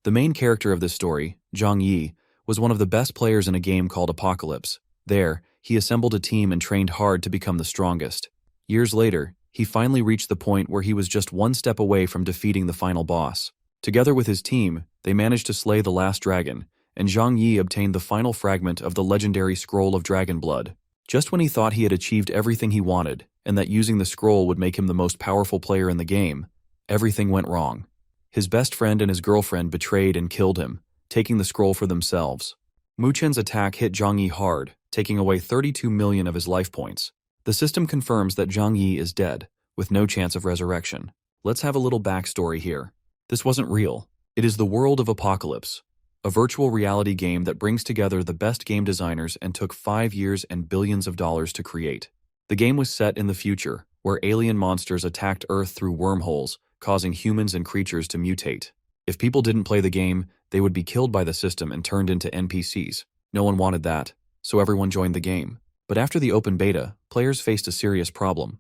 The main character of this story, Zhang Yi, was one of the best players in a game called Apocalypse. There, he assembled a team and trained hard to become the strongest. Years later, he finally reached the point where he was just one step away from defeating the final boss. Together with his team, they managed to slay the last dragon, and Zhang Yi obtained the final fragment of the legendary Scroll of Dragon Blood. Just when he thought he had achieved everything he wanted, and that using the scroll would make him the most powerful player in the game, everything went wrong. His best friend and his girlfriend betrayed and killed him, taking the scroll for themselves. Mu Chen's attack hit Zhang Yi hard, taking away 32 million of his life points. The system confirms that Zhang Yi is dead, with no chance of resurrection. Let's have a little backstory here. This wasn't real. It is the world of Apocalypse, a virtual reality game that brings together the best game designers and took 5 years and billions of dollars to create. The game was set in the future, where alien monsters attacked Earth through wormholes, causing humans and creatures to mutate. If people didn't play the game, they would be killed by the system and turned into NPCs. No one wanted that, so everyone joined the game. But after the open beta, players faced a serious problem.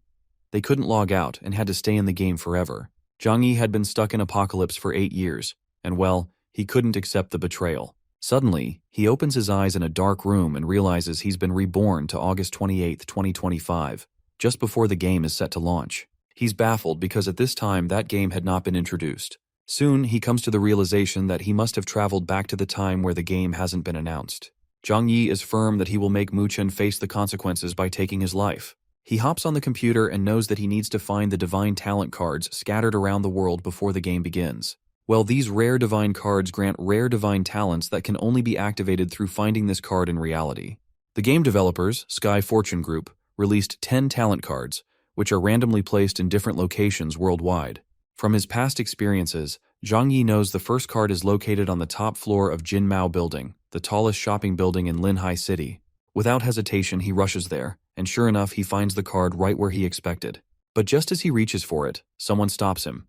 They couldn't log out and had to stay in the game forever. Zhang Yi had been stuck in Apocalypse for 8 years, and well, he couldn't accept the betrayal. Suddenly, he opens his eyes in a dark room and realizes he's been reborn to August 28, 2025, just before the game is set to launch. He's baffled because at this time that game had not been introduced. Soon, he comes to the realization that he must have traveled back to the time where the game hasn't been announced. Zhang Yi is firm that he will make Mu Chen face the consequences by taking his life. He hops on the computer and knows that he needs to find the divine talent cards scattered around the world before the game begins. Well, these rare divine cards grant rare divine talents that can only be activated through finding this card in reality. The game developers, Sky Fortune Group, released 10 talent cards, which are randomly placed in different locations worldwide. From his past experiences, Zhang Yi knows the first card is located on the top floor of Jinmao Building, the tallest shopping building in Linhai City. Without hesitation, he rushes there, and sure enough, he finds the card right where he expected. But just as he reaches for it, someone stops him.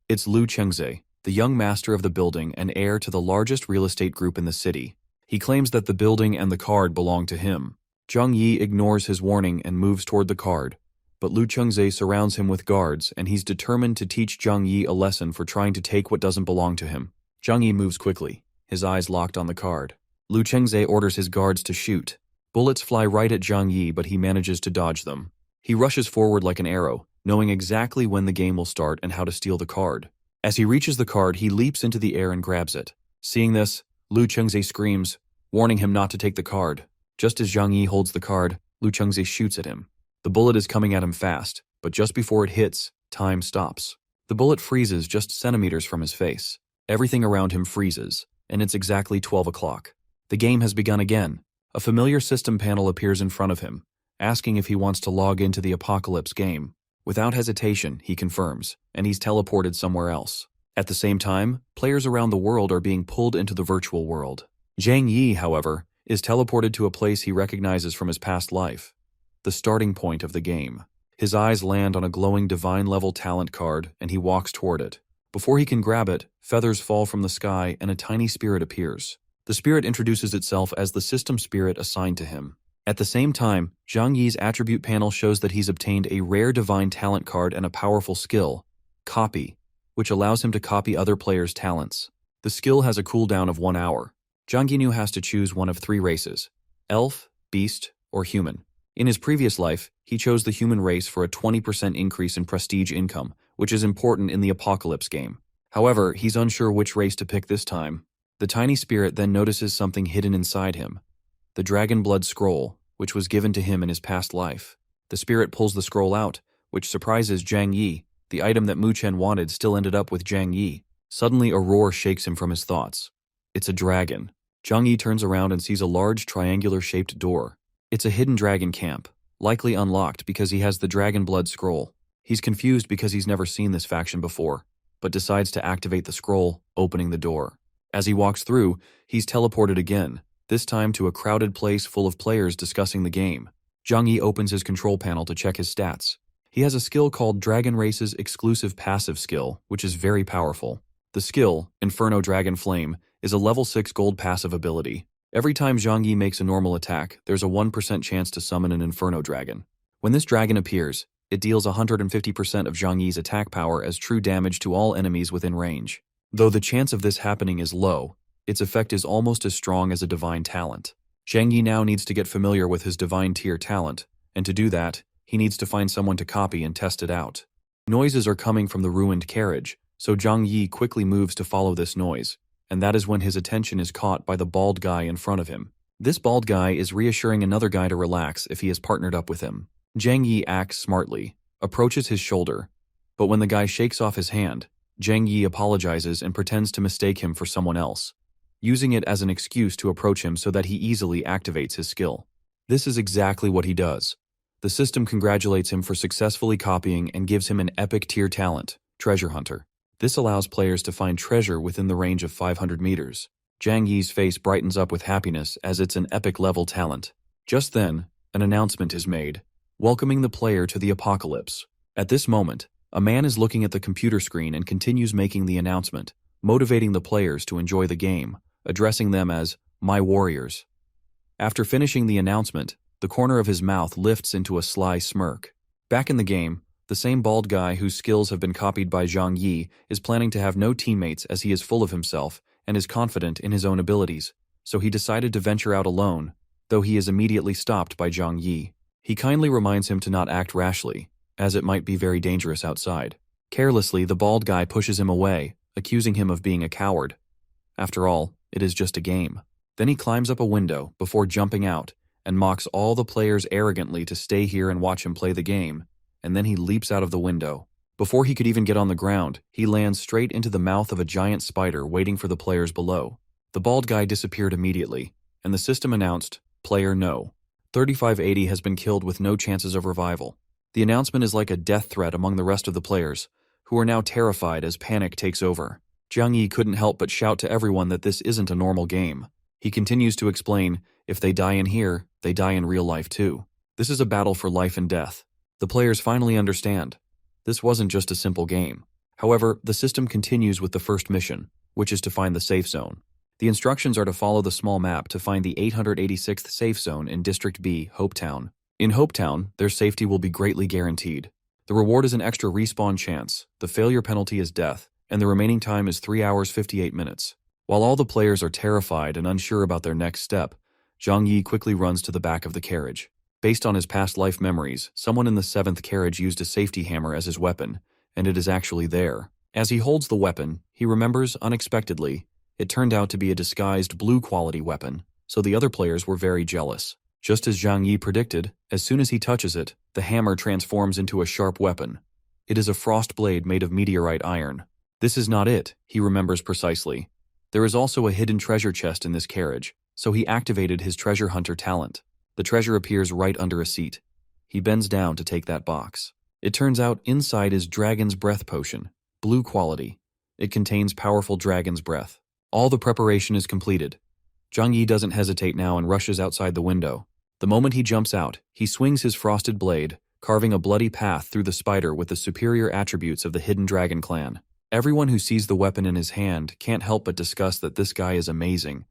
It's Lu Chengze, the young master of the building and heir to the largest real estate group in the city. He claims that the building and the card belong to him. Zhang Yi ignores his warning and moves toward the card, but Lu Chengze surrounds him with guards, and he's determined to teach Zhang Yi a lesson for trying to take what doesn't belong to him. Zhang Yi moves quickly, his eyes locked on the card. Lu Chengze orders his guards to shoot. Bullets fly right at Zhang Yi, but he manages to dodge them. He rushes forward like an arrow, knowing exactly when the game will start and how to steal the card. As he reaches the card, he leaps into the air and grabs it. Seeing this, Lu Chengze screams, warning him not to take the card. Just as Zhang Yi holds the card, Lu Chengze shoots at him. The bullet is coming at him fast, but just before it hits, time stops. The bullet freezes just centimeters from his face. Everything around him freezes, and it's exactly 12 o'clock. The game has begun again. A familiar system panel appears in front of him, asking if he wants to log into the Apocalypse game. Without hesitation, he confirms, and he's teleported somewhere else. At the same time, players around the world are being pulled into the virtual world. Zhang Yi, however, is teleported to a place he recognizes from his past life, the starting point of the game. His eyes land on a glowing divine-level talent card, and he walks toward it. Before he can grab it, feathers fall from the sky and a tiny spirit appears. The spirit introduces itself as the system spirit assigned to him. At the same time, Zhang Yi's attribute panel shows that he's obtained a rare divine talent card and a powerful skill, Copy, which allows him to copy other players' talents. The skill has a cooldown of 1 hour. Zhang Yi now has to choose one of 3 races: elf, beast, or human. In his previous life, he chose the human race for a 20% increase in prestige income, which is important in the Apocalypse game. However, he's unsure which race to pick this time. The tiny spirit then notices something hidden inside him, the Dragon Blood Scroll, which was given to him in his past life. The spirit pulls the scroll out, which surprises Zhang Yi. The item that Mu Chen wanted still ended up with Zhang Yi. Suddenly, a roar shakes him from his thoughts. It's a dragon. Zhang Yi turns around and sees a large triangular-shaped door. It's a hidden dragon camp, likely unlocked because he has the Dragon Blood Scroll. He's confused because he's never seen this faction before, but decides to activate the scroll, opening the door. As he walks through, he's teleported again, this time to a crowded place full of players discussing the game. Zhang Yi opens his control panel to check his stats. He has a skill called Dragon Race's exclusive passive skill, which is very powerful. The skill, Inferno Dragon Flame, is a level 6 gold passive ability. Every time Zhang Yi makes a normal attack, there's a 1% chance to summon an Inferno Dragon. When this dragon appears, it deals 150% of Zhang Yi's attack power as true damage to all enemies within range. Though the chance of this happening is low, its effect is almost as strong as a divine talent. Zhang Yi now needs to get familiar with his divine tier talent, and to do that, he needs to find someone to copy and test it out. Noises are coming from the ruined carriage, so Zhang Yi quickly moves to follow this noise, and that is when his attention is caught by the bald guy in front of him. This bald guy is reassuring another guy to relax if he has partnered up with him. Zhang Yi acts smartly, approaches his shoulder, but when the guy shakes off his hand, Zhang Yi apologizes and pretends to mistake him for someone else, using it as an excuse to approach him so that he easily activates his skill. This is exactly what he does. The system congratulates him for successfully copying and gives him an epic tier talent, Treasure Hunter. This allows players to find treasure within the range of 500 meters. Zhang Yi's face brightens up with happiness as it's an epic level talent. Just then, an announcement is made, welcoming the player to the apocalypse. At this moment, a man is looking at the computer screen and continues making the announcement, motivating the players to enjoy the game, addressing them as "my warriors." After finishing the announcement, the corner of his mouth lifts into a sly smirk. Back in the game, the same bald guy whose skills have been copied by Zhang Yi is planning to have no teammates as he is full of himself and is confident in his own abilities, so he decided to venture out alone, though he is immediately stopped by Zhang Yi. He kindly reminds him to not act rashly, as it might be very dangerous outside. Carelessly, the bald guy pushes him away, accusing him of being a coward. After all, it is just a game. Then he climbs up a window before jumping out and mocks all the players arrogantly to stay here and watch him play the game, and then he leaps out of the window. Before he could even get on the ground, he lands straight into the mouth of a giant spider waiting for the players below. The bald guy disappeared immediately, and the system announced, "Player no. 3580 has been killed with no chances of revival." The announcement is like a death threat among the rest of the players, who are now terrified as panic takes over. Zhang Yi couldn't help but shout to everyone that this isn't a normal game. He continues to explain, if they die in here, they die in real life too. This is a battle for life and death. The players finally understand. This wasn't just a simple game. However, the system continues with the first mission, which is to find the safe zone. The instructions are to follow the small map to find the 886th safe zone in District B, Hopetown. In Hopetown, their safety will be greatly guaranteed. The reward is an extra respawn chance, the failure penalty is death, and the remaining time is 3 hours 58 minutes. While all the players are terrified and unsure about their next step, Zhang Yi quickly runs to the back of the carriage. Based on his past life memories, someone in the 7th carriage used a safety hammer as his weapon, and it is actually there. As he holds the weapon, he remembers, unexpectedly, it turned out to be a disguised blue-quality weapon, so the other players were very jealous. Just as Zhang Yi predicted, as soon as he touches it, the hammer transforms into a sharp weapon. It is a frost blade made of meteorite iron. This is not it, he remembers precisely. There is also a hidden treasure chest in this carriage, so he activated his treasure hunter talent. The treasure appears right under a seat. He bends down to take that box. It turns out inside is Dragon's Breath Potion, blue quality. It contains powerful dragon's breath. All the preparation is completed. Zhang Yi doesn't hesitate now and rushes outside the window. The moment he jumps out, he swings his frosted blade, carving a bloody path through the spider with the superior attributes of the Hidden Dragon clan. Everyone who sees the weapon in his hand can't help but discuss that this guy is amazing,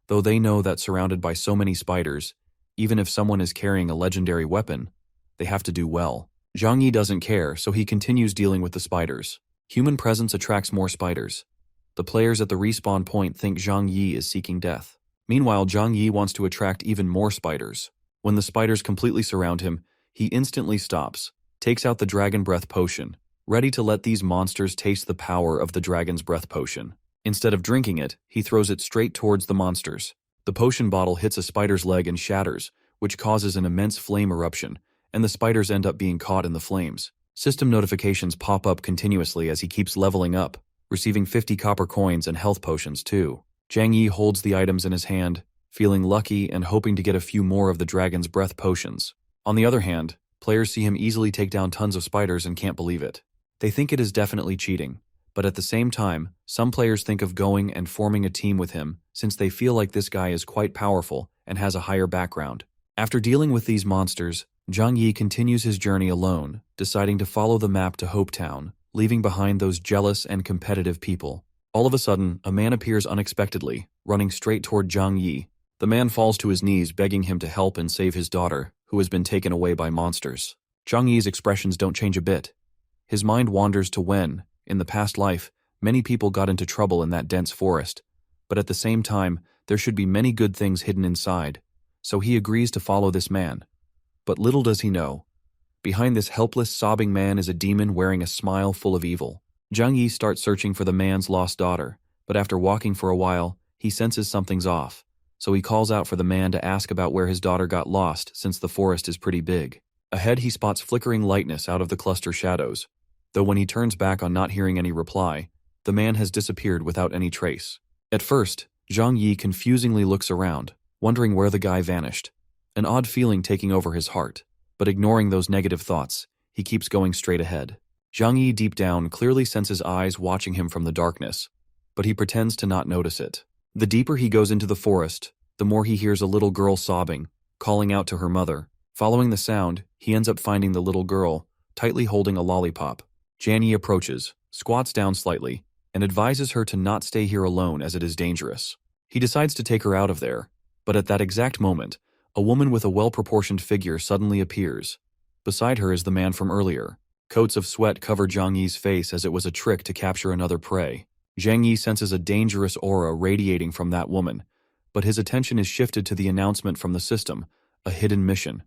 though they know that surrounded by so many spiders, even if someone is carrying a legendary weapon, they have to do well. Zhang Yi doesn't care, so he continues dealing with the spiders. Human presence attracts more spiders. The players at the respawn point think Zhang Yi is seeking death. Meanwhile, Zhang Yi wants to attract even more spiders. When the spiders completely surround him, he instantly stops, takes out the Dragon Breath Potion, ready to let these monsters taste the power of the Dragon's Breath Potion. Instead of drinking it, he throws it straight towards the monsters. The potion bottle hits a spider's leg and shatters, which causes an immense flame eruption, and the spiders end up being caught in the flames. System notifications pop up continuously as he keeps leveling up, receiving 50 copper coins and health potions too. Zhang Yi holds the items in his hand, feeling lucky and hoping to get a few more of the Dragon's Breath potions. On the other hand, players see him easily take down tons of spiders and can't believe it. They think it is definitely cheating, but at the same time, some players think of going and forming a team with him since they feel like this guy is quite powerful and has a higher background. After dealing with these monsters, Zhang Yi continues his journey alone, deciding to follow the map to Hopetown, leaving behind those jealous and competitive people. All of a sudden, a man appears unexpectedly, running straight toward Zhang Yi. The man falls to his knees begging him to help and save his daughter, who has been taken away by monsters. Zhang Yi's expressions don't change a bit. His mind wanders to when, in the past life, Many people got into trouble in that dense forest, but at the same time, there should be many good things hidden inside, so he agrees to follow this man. But little does he know, behind this helpless, sobbing man is a demon wearing a smile full of evil. Zhang Yi starts searching for the man's lost daughter, but after walking for a while, he senses something's off, so he calls out for the man to ask about where his daughter got lost since the forest is pretty big. Ahead he spots flickering lightness out of the cluster shadows, though when he turns back on not hearing any reply, the man has disappeared without any trace. At first, Zhang Yi confusingly looks around, wondering where the guy vanished, an odd feeling taking over his heart, but ignoring those negative thoughts, he keeps going straight ahead. Zhang Yi deep down clearly senses eyes watching him from the darkness, but he pretends to not notice it. The deeper he goes into the forest, the more he hears a little girl sobbing, calling out to her mother. Following the sound, he ends up finding the little girl, tightly holding a lollipop. Zhang Yi approaches, squats down slightly, and advises her to not stay here alone as it is dangerous. He decides to take her out of there, but at that exact moment, a woman with a well-proportioned figure suddenly appears. Beside her is the man from earlier. Coats of sweat cover Zhang Yi's face as it was a trick to capture another prey. Zhang Yi senses a dangerous aura radiating from that woman, but his attention is shifted to the announcement from the system, a hidden mission.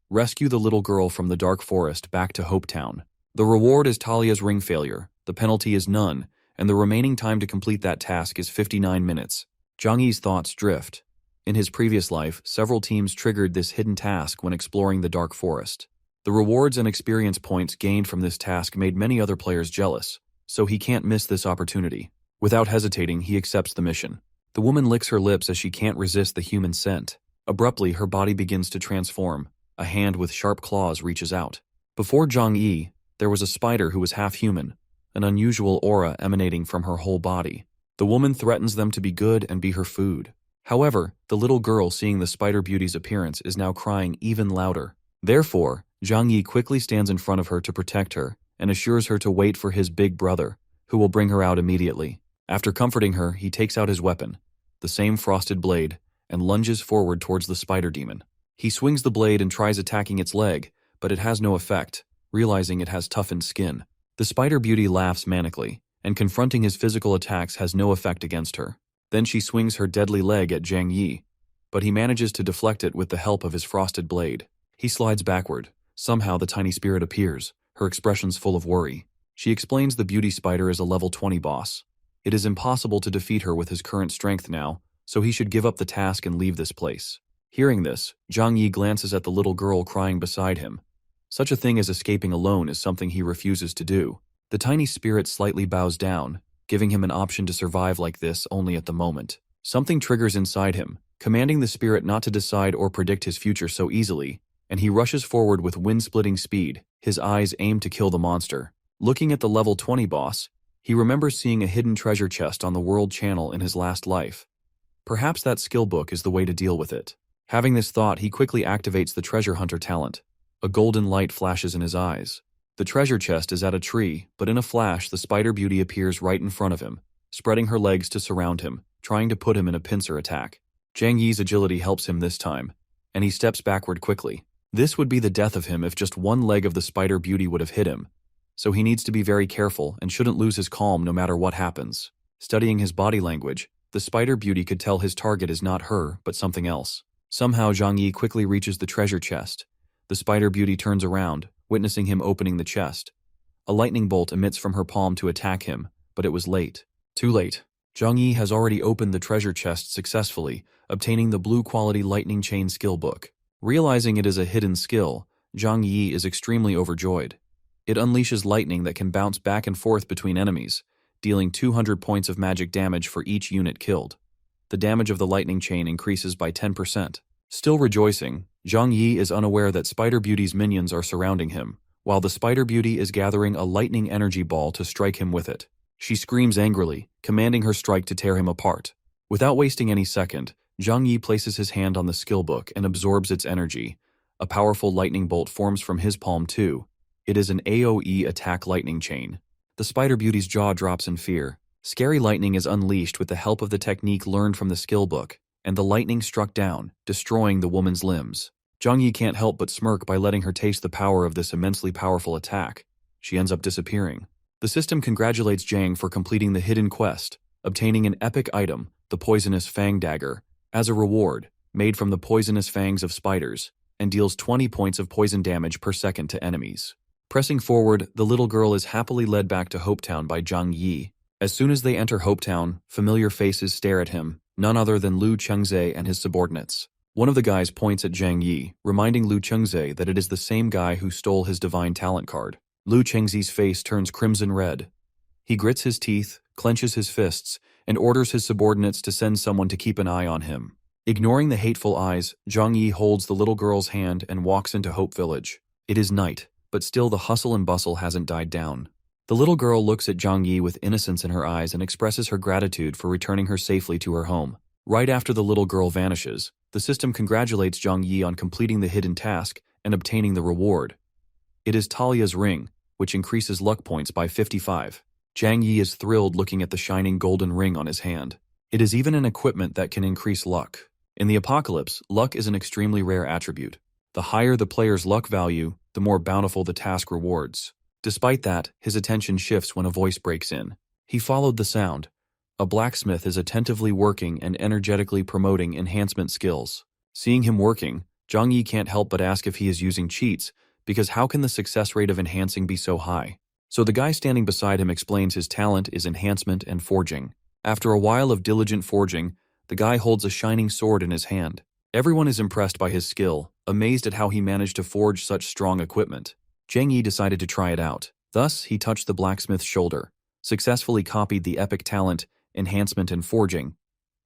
Rescue the little girl from the dark forest back to Hope Town. The reward is Talia's ring failure, the penalty is none, and the remaining time to complete that task is 59 minutes. Zhang Yi's thoughts drift. In his previous life, several teams triggered this hidden task when exploring the dark forest. The rewards and experience points gained from this task made many other players jealous, so he can't miss this opportunity. Without hesitating, he accepts the mission. The woman licks her lips as she can't resist the human scent. Abruptly, her body begins to transform. A hand with sharp claws reaches out. Before Zhang Yi, there was a spider who was half human, an unusual aura emanating from her whole body. The woman threatens them to be good and be her food. However, the little girl seeing the spider beauty's appearance is now crying even louder. Therefore, Zhang Yi quickly stands in front of her to protect her and assures her to wait for his big brother, who will bring her out immediately. After comforting her, he takes out his weapon, the same frosted blade, and lunges forward towards the spider demon. He swings the blade and tries attacking its leg, but it has no effect, realizing it has toughened skin. The spider beauty laughs manically, and confronting his physical attacks has no effect against her. Then she swings her deadly leg at Zhang Yi, but he manages to deflect it with the help of his frosted blade. He slides backward. Somehow the tiny spirit appears, her expressions full of worry. She explains the beauty spider is a level 20 boss. It is impossible to defeat her with his current strength now, so he should give up the task and leave this place. Hearing this, Zhang Yi glances at the little girl crying beside him. Such a thing as escaping alone is something he refuses to do. The tiny spirit slightly bows down, giving him an option to survive like this only at the moment. Something triggers inside him, commanding the spirit not to decide or predict his future so easily, and he rushes forward with wind-splitting speed, his eyes aimed to kill the monster. Looking at the level 20 boss, he remembers seeing a hidden treasure chest on the World Channel in his last life. Perhaps that skill book is the way to deal with it. Having this thought, he quickly activates the treasure hunter talent. A golden light flashes in his eyes. The treasure chest is at a tree, but in a flash the spider beauty appears right in front of him, spreading her legs to surround him, trying to put him in a pincer attack. Zhang Yi's agility helps him this time, and he steps backward quickly. This would be the death of him if just one leg of the spider beauty would have hit him, so he needs to be very careful and shouldn't lose his calm no matter what happens. Studying his body language, the spider beauty could tell his target is not her, but something else. Somehow Zhang Yi quickly reaches the treasure chest. The spider beauty turns around, witnessing him opening the chest. A lightning bolt emits from her palm to attack him, but it was late. Too late. Zhang Yi has already opened the treasure chest successfully, obtaining the blue-quality lightning chain skill book. Realizing it is a hidden skill, Zhang Yi is extremely overjoyed. It unleashes lightning that can bounce back and forth between enemies, dealing 200 points of magic damage for each unit killed. The damage of the lightning chain increases by 10%. Still rejoicing, Zhang Yi is unaware that Spider Beauty's minions are surrounding him, while the Spider Beauty is gathering a lightning energy ball to strike him with it. She screams angrily, commanding her strike to tear him apart. Without wasting any second, Zhang Yi places his hand on the skill book and absorbs its energy. A powerful lightning bolt forms from his palm too. It is an AoE attack lightning chain. The Spider Beauty's jaw drops in fear. Scary lightning is unleashed with the help of the technique learned from the skill book, and the lightning struck down, destroying the woman's limbs. Zhang Yi can't help but smirk by letting her taste the power of this immensely powerful attack. She ends up disappearing. The system congratulates Zhang for completing the hidden quest, obtaining an epic item, the poisonous fang dagger, as a reward, made from the poisonous fangs of spiders, and deals 20 points of poison damage per second to enemies. Pressing forward, the little girl is happily led back to Hopetown by Zhang Yi. As soon as they enter Hopetown, familiar faces stare at him, none other than Lu Chengze and his subordinates. One of the guys points at Zhang Yi, reminding Lu Chengze that it is the same guy who stole his divine talent card. Lu Chengze's face turns crimson red. He grits his teeth, clenches his fists, and orders his subordinates to send someone to keep an eye on him. Ignoring the hateful eyes, Zhang Yi holds the little girl's hand and walks into Hope Village. It is night, but still the hustle and bustle hasn't died down. The little girl looks at Zhang Yi with innocence in her eyes and expresses her gratitude for returning her safely to her home. Right after the little girl vanishes, the system congratulates Zhang Yi on completing the hidden task and obtaining the reward. It is Talia's ring, which increases luck points by 55. Zhang Yi is thrilled looking at the shining golden ring on his hand. It is even an equipment that can increase luck. In the apocalypse, luck is an extremely rare attribute. The higher the player's luck value, the more bountiful the task rewards. Despite that, his attention shifts when a voice breaks in. He followed the sound. A blacksmith is attentively working and energetically promoting enhancement skills. Seeing him working, Zhang Yi can't help but ask if he is using cheats, because how can the success rate of enhancing be so high? So the guy standing beside him explains his talent is enhancement and forging. After a while of diligent forging, the guy holds a shining sword in his hand. Everyone is impressed by his skill, amazed at how he managed to forge such strong equipment. Zhang Yi decided to try it out. Thus, he touched the blacksmith's shoulder, successfully copied the epic talent, enhancement and forging,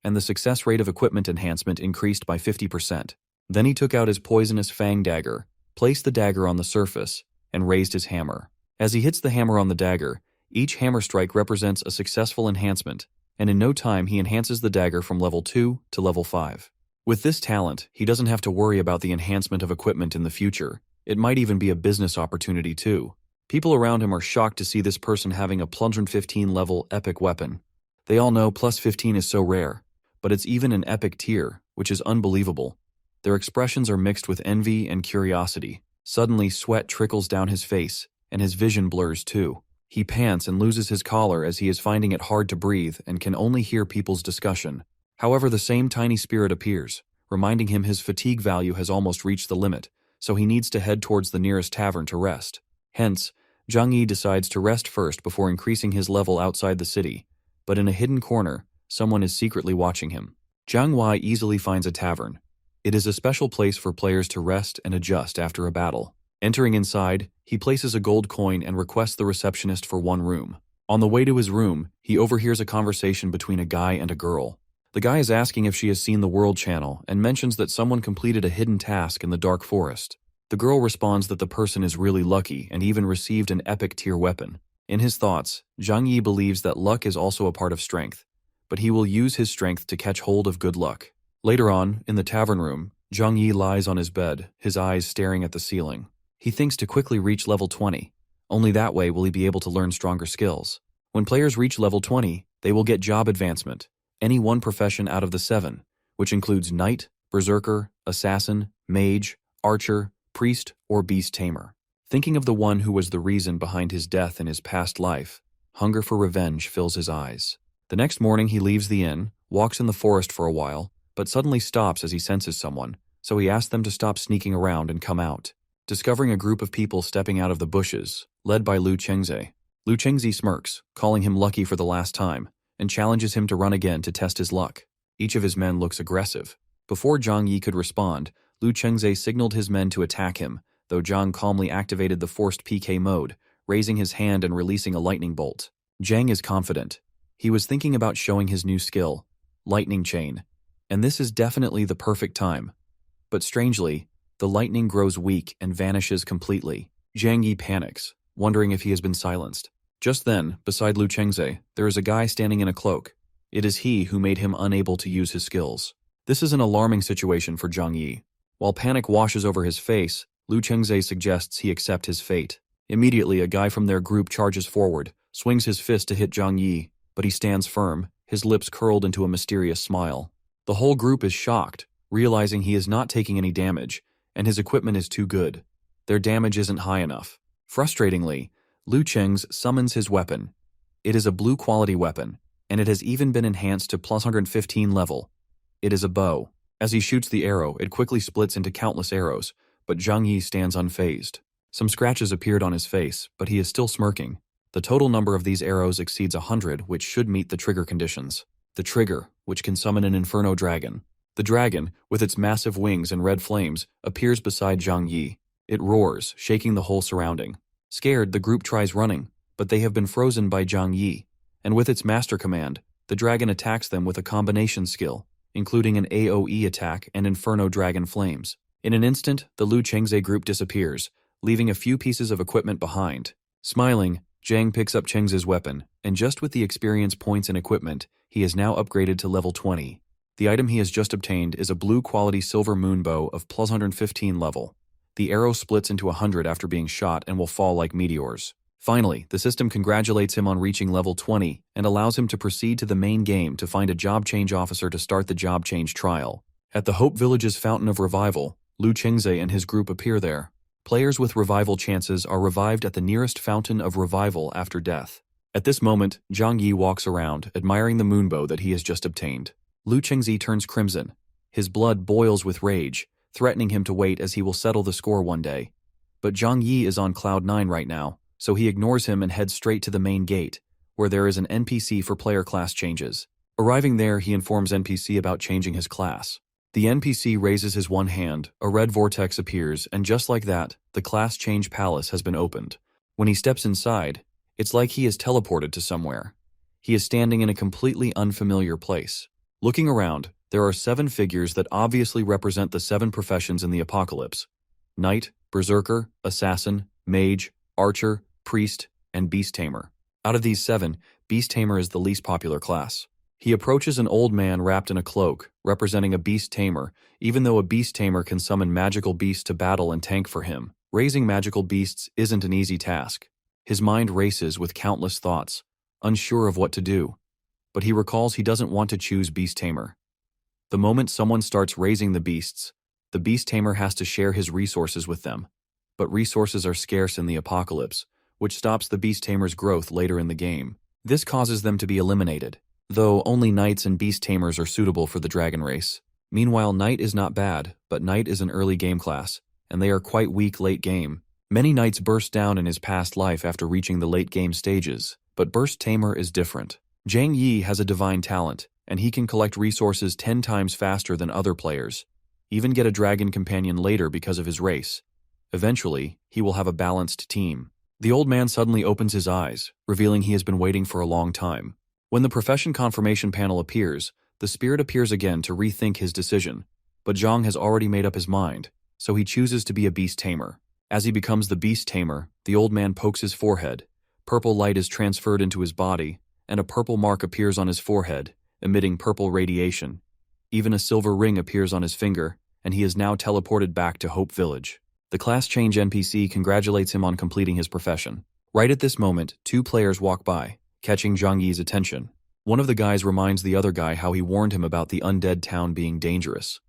and the success rate of equipment enhancement increased by 50%. Then he took out his poisonous fang dagger, placed the dagger on the surface, and raised his hammer. As he hits the hammer on the dagger, each hammer strike represents a successful enhancement, and in no time he enhances the dagger from level 2 to level 5. With this talent, he doesn't have to worry about the enhancement of equipment in the future. It might even be a business opportunity too. People around him are shocked to see this person having a +15 level epic weapon. They all know +15 is so rare, but it's even an epic tier, which is unbelievable. Their expressions are mixed with envy and curiosity. Suddenly, sweat trickles down his face, and his vision blurs too. He pants and loses his collar as he is finding it hard to breathe and can only hear people's discussion. However, the same tiny spirit appears, reminding him his fatigue value has almost reached the limit, so he needs to head towards the nearest tavern to rest. Hence, Zhang Yi decides to rest first before increasing his level outside the city, but in a hidden corner, someone is secretly watching him. Zhang Wei easily finds a tavern. It is a special place for players to rest and adjust after a battle. Entering inside, he places a gold coin and requests the receptionist for one room. On the way to his room, he overhears a conversation between a guy and a girl. The guy is asking if she has seen the World Channel and mentions that someone completed a hidden task in the dark forest. The girl responds that the person is really lucky and even received an epic tier weapon. In his thoughts, Zhang Yi believes that luck is also a part of strength, but he will use his strength to catch hold of good luck. Later on, in the tavern room, Zhang Yi lies on his bed, his eyes staring at the ceiling. He thinks to quickly reach level 20. Only that way will he be able to learn stronger skills. When players reach level 20, they will get job advancement, any one profession out of the 7, which includes knight, berserker, assassin, mage, archer, priest, or beast tamer. Thinking of the one who was the reason behind his death in his past life, hunger for revenge fills his eyes. The next morning he leaves the inn, walks in the forest for a while, but suddenly stops as he senses someone, so he asks them to stop sneaking around and come out. Discovering a group of people stepping out of the bushes, led by Lu Chengze. Lu Chengze smirks, calling him lucky for the last time, and challenges him to run again to test his luck. Each of his men looks aggressive. Before Zhang Yi could respond, Lu Chengze signaled his men to attack him, though Zhang calmly activated the forced PK mode, raising his hand and releasing a lightning bolt. Zhang is confident. He was thinking about showing his new skill, Lightning Chain, and this is definitely the perfect time. But strangely, the lightning grows weak and vanishes completely. Zhang Yi panics, wondering if he has been silenced. Just then, beside Lu Chengze, there is a guy standing in a cloak. It is he who made him unable to use his skills. This is an alarming situation for Zhang Yi. While panic washes over his face, Lu Chengze suggests he accept his fate. Immediately, a guy from their group charges forward, swings his fist to hit Zhang Yi, but he stands firm, his lips curled into a mysterious smile. The whole group is shocked, realizing he is not taking any damage, and his equipment is too good. Their damage isn't high enough. Frustratingly, Lu Cheng's summons his weapon. It is a blue quality weapon, and it has even been enhanced to plus 115 level. It is a bow. As he shoots the arrow, it quickly splits into countless arrows, but Zhang Yi stands unfazed. Some scratches appeared on his face, but he is still smirking. The total number of these arrows exceeds 100, which should meet the trigger conditions. The trigger, which can summon an inferno dragon. The dragon, with its massive wings and red flames, appears beside Zhang Yi. It roars, shaking the whole surrounding. Scared, the group tries running, but they have been frozen by Zhang Yi, and with its master command, the dragon attacks them with a combination skill, including an AoE attack and Inferno Dragon Flames. In an instant, the Lu Chengze group disappears, leaving a few pieces of equipment behind. Smiling, Zhang picks up Chengze's weapon, and just with the experience points and equipment, he is now upgraded to level 20. The item he has just obtained is a blue-quality silver moonbow of plus 115 level. The arrow splits into 100 after being shot and will fall like meteors. Finally, the system congratulates him on reaching level 20 and allows him to proceed to the main game to find a job change officer to start the job change trial. At the Hope Village's Fountain of Revival, Lu Chengze and his group appear there. Players with revival chances are revived at the nearest Fountain of Revival after death. At this moment, Zhang Yi walks around, admiring the moonbow that he has just obtained. Lu Chengze turns crimson. His blood boils with rage, threatening him to wait as he will settle the score one day. But Zhang Yi is on cloud 9 right now, so he ignores him and heads straight to the main gate, where there is an NPC for player class changes. Arriving there, he informs NPC about changing his class. The NPC raises his one hand, a red vortex appears, and just like that, the class change palace has been opened. When he steps inside, it's like he is teleported to somewhere. He is standing in a completely unfamiliar place. Looking around, there are 7 figures that obviously represent the 7 professions in the apocalypse: Knight, Berserker, Assassin, Mage, Archer, Priest, and Beast Tamer. Out of these 7, Beast Tamer is the least popular class. He approaches an old man wrapped in a cloak, representing a Beast Tamer, even though a Beast Tamer can summon magical beasts to battle and tank for him. Raising magical beasts isn't an easy task. His mind races with countless thoughts, unsure of what to do. But he recalls he doesn't want to choose Beast Tamer. The moment someone starts raising the beasts, the Beast Tamer has to share his resources with them. But resources are scarce in the apocalypse, which stops the Beast Tamer's growth later in the game. This causes them to be eliminated, though only Knights and Beast Tamers are suitable for the dragon race. Meanwhile, Knight is not bad, but Knight is an early game class, and they are quite weak late game. Many Knights burst down in his past life after reaching the late game stages, but Beast Tamer is different. Zhang Yi has a divine talent, and he can collect resources 10 times faster than other players, even get a dragon companion later because of his race. Eventually, he will have a balanced team. The old man suddenly opens his eyes, revealing he has been waiting for a long time. When the profession confirmation panel appears, the spirit appears again to rethink his decision, but Zhang has already made up his mind, so he chooses to be a Beast Tamer. As he becomes the Beast Tamer, the old man pokes his forehead. Purple light is transferred into his body, and a purple mark appears on his forehead, emitting purple radiation. Even a silver ring appears on his finger, and he is now teleported back to Hope Village. The class change NPC congratulates him on completing his profession. Right at this moment, 2 players walk by, catching Zhang Yi's attention. One of the guys reminds the other guy how he warned him about the undead town being dangerous.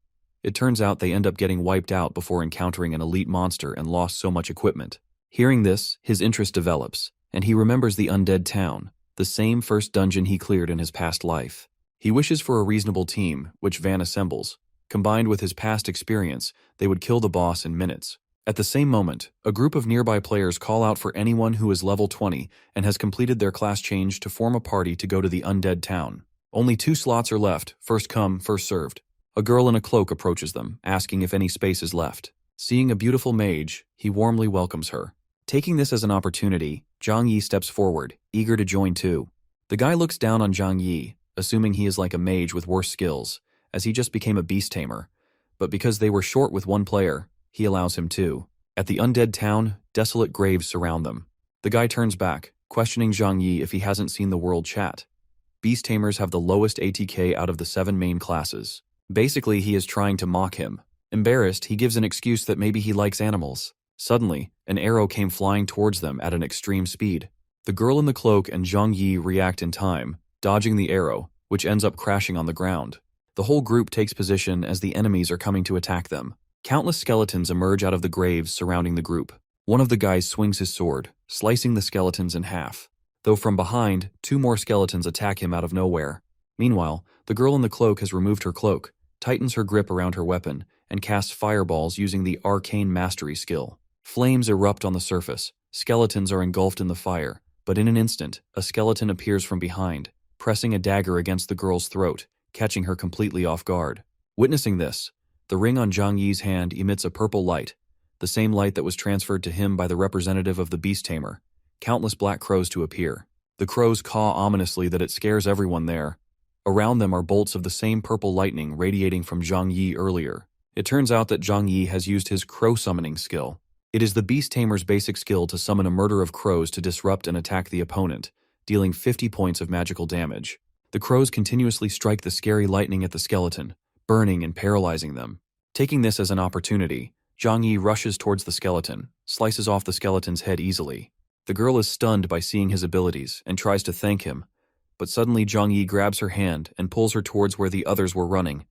It turns out they end up getting wiped out before encountering an elite monster and lost so much equipment. Hearing this, his interest develops, and he remembers the undead town, the same first dungeon he cleared in his past life. He wishes for a reasonable team, which Van assembles. Combined with his past experience, they would kill the boss in minutes. At the same moment, a group of nearby players call out for anyone who is level 20 and has completed their class change to form a party to go to the undead town. Only 2 slots are left, first come, first served. A girl in a cloak approaches them, asking if any space is left. Seeing a beautiful mage, he warmly welcomes her. Taking this as an opportunity, Zhang Yi steps forward, eager to join too. The guy looks down on Zhang Yi, assuming he is like a mage with worse skills, as he just became a Beast Tamer. But because they were short with 1 player, he allows him to. At the undead town, desolate graves surround them. The guy turns back, questioning Zhang Yi if he hasn't seen the world chat. Beast Tamers have the lowest ATK out of the 7 main classes. Basically, he is trying to mock him. Embarrassed, he gives an excuse that maybe he likes animals. Suddenly, an arrow came flying towards them at an extreme speed. The girl in the cloak and Zhang Yi react in time, dodging the arrow, which ends up crashing on the ground. The whole group takes position as the enemies are coming to attack them. Countless skeletons emerge out of the graves surrounding the group. One of the guys swings his sword, slicing the skeletons in half. Though from behind, 2 more skeletons attack him out of nowhere. Meanwhile, the girl in the cloak has removed her cloak, tightens her grip around her weapon, and casts fireballs using the arcane mastery skill. Flames erupt on the surface. Skeletons are engulfed in the fire, but in an instant, a skeleton appears from behind, pressing a dagger against the girl's throat, catching her completely off guard. Witnessing this, the ring on Zhang Yi's hand emits a purple light, the same light that was transferred to him by the representative of the beast tamer. Countless black crows to appear. The crows caw ominously that it scares everyone there. Around them are bolts of the same purple lightning radiating from Zhang Yi earlier. It turns out that Zhang Yi has used his crow summoning skill. It is the beast tamer's basic skill to summon a murder of crows to disrupt and attack the opponent, dealing 50 points of magical damage. The crows continuously strike the scary lightning at the skeleton, burning and paralyzing them. Taking this as an opportunity, Zhang Yi rushes towards the skeleton, slices off the skeleton's head easily. The girl is stunned by seeing his abilities and tries to thank him, but suddenly Zhang Yi grabs her hand and pulls her towards where the others were running.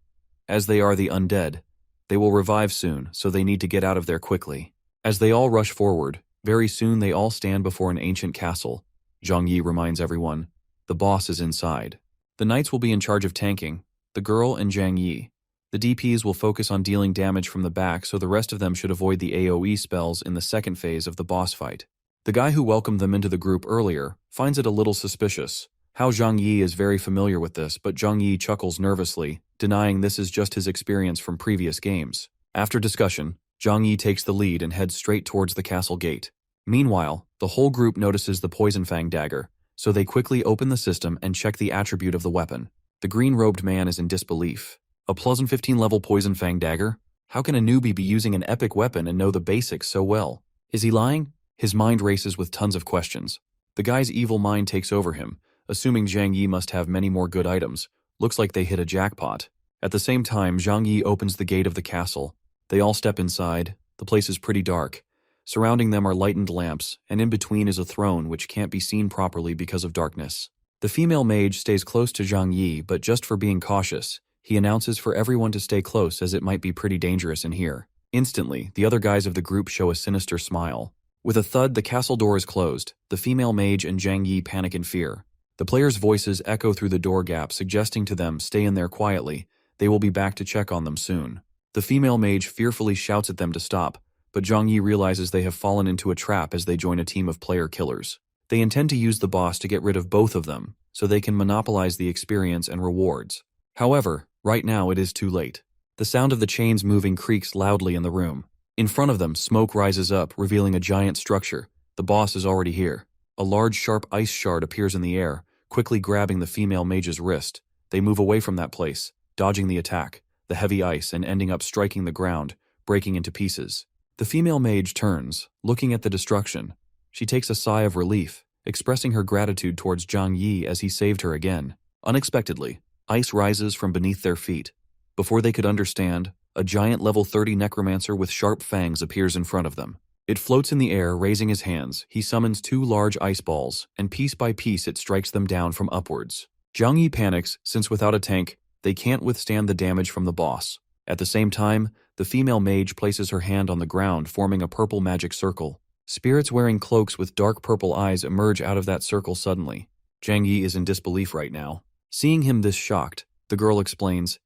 As they are the undead, they will revive soon, so they need to get out of there quickly. As they all rush forward, very soon they all stand before an ancient castle. Zhang Yi reminds everyone, the boss is inside. The knights will be in charge of tanking, the girl and Zhang Yi. The DPs will focus on dealing damage from the back, so the rest of them should avoid the AoE spells in the second phase of the boss fight. The guy who welcomed them into the group earlier finds it a little suspicious. How Zhang Yi is very familiar with this, but Zhang Yi chuckles nervously, denying this is just his experience from previous games. After discussion, Zhang Yi takes the lead and heads straight towards the castle gate. Meanwhile, the whole group notices the Poison Fang dagger, so they quickly open the system and check the attribute of the weapon. The green-robed man is in disbelief. A +15 level Poison Fang dagger? How can a newbie be using an epic weapon and know the basics so well? Is he lying? His mind races with tons of questions. The guy's evil mind takes over him, assuming Zhang Yi must have many more good items. Looks like they hit a jackpot. At the same time, Zhang Yi opens the gate of the castle. They all step inside. The place is pretty dark. Surrounding them are lightened lamps, and in between is a throne which can't be seen properly because of darkness. The female mage stays close to Zhang Yi, but just for being cautious, he announces for everyone to stay close as it might be pretty dangerous in here. Instantly, the other guys of the group show a sinister smile. With a thud, the castle door is closed. The female mage and Zhang Yi panic in fear. The players' voices echo through the door gap, suggesting to them stay in there quietly. They will be back to check on them soon. The female mage fearfully shouts at them to stop, but Zhang Yi realizes they have fallen into a trap as they join a team of player killers. They intend to use the boss to get rid of both of them, so they can monopolize the experience and rewards. However, right now it is too late. The sound of the chains moving creaks loudly in the room. In front of them, smoke rises up, revealing a giant structure. The boss is already here. A large sharp ice shard appears in the air, quickly grabbing the female mage's wrist. They move away from that place, dodging the attack, the heavy ice, and ending up striking the ground, breaking into pieces. The female mage turns, looking at the destruction. She takes a sigh of relief, expressing her gratitude towards Zhang Yi as he saved her again. Unexpectedly, ice rises from beneath their feet. Before they could understand, a giant level 30 necromancer with sharp fangs appears in front of them. It floats in the air, raising his hands. He summons 2 large ice balls, and piece by piece it strikes them down from upwards. Zhang Yi panics, since without a tank, they can't withstand the damage from the boss. At the same time, the female mage places her hand on the ground, forming a purple magic circle. Spirits wearing cloaks with dark purple eyes emerge out of that circle suddenly. Zhang Yi is in disbelief right now. Seeing him this shocked, the girl explains,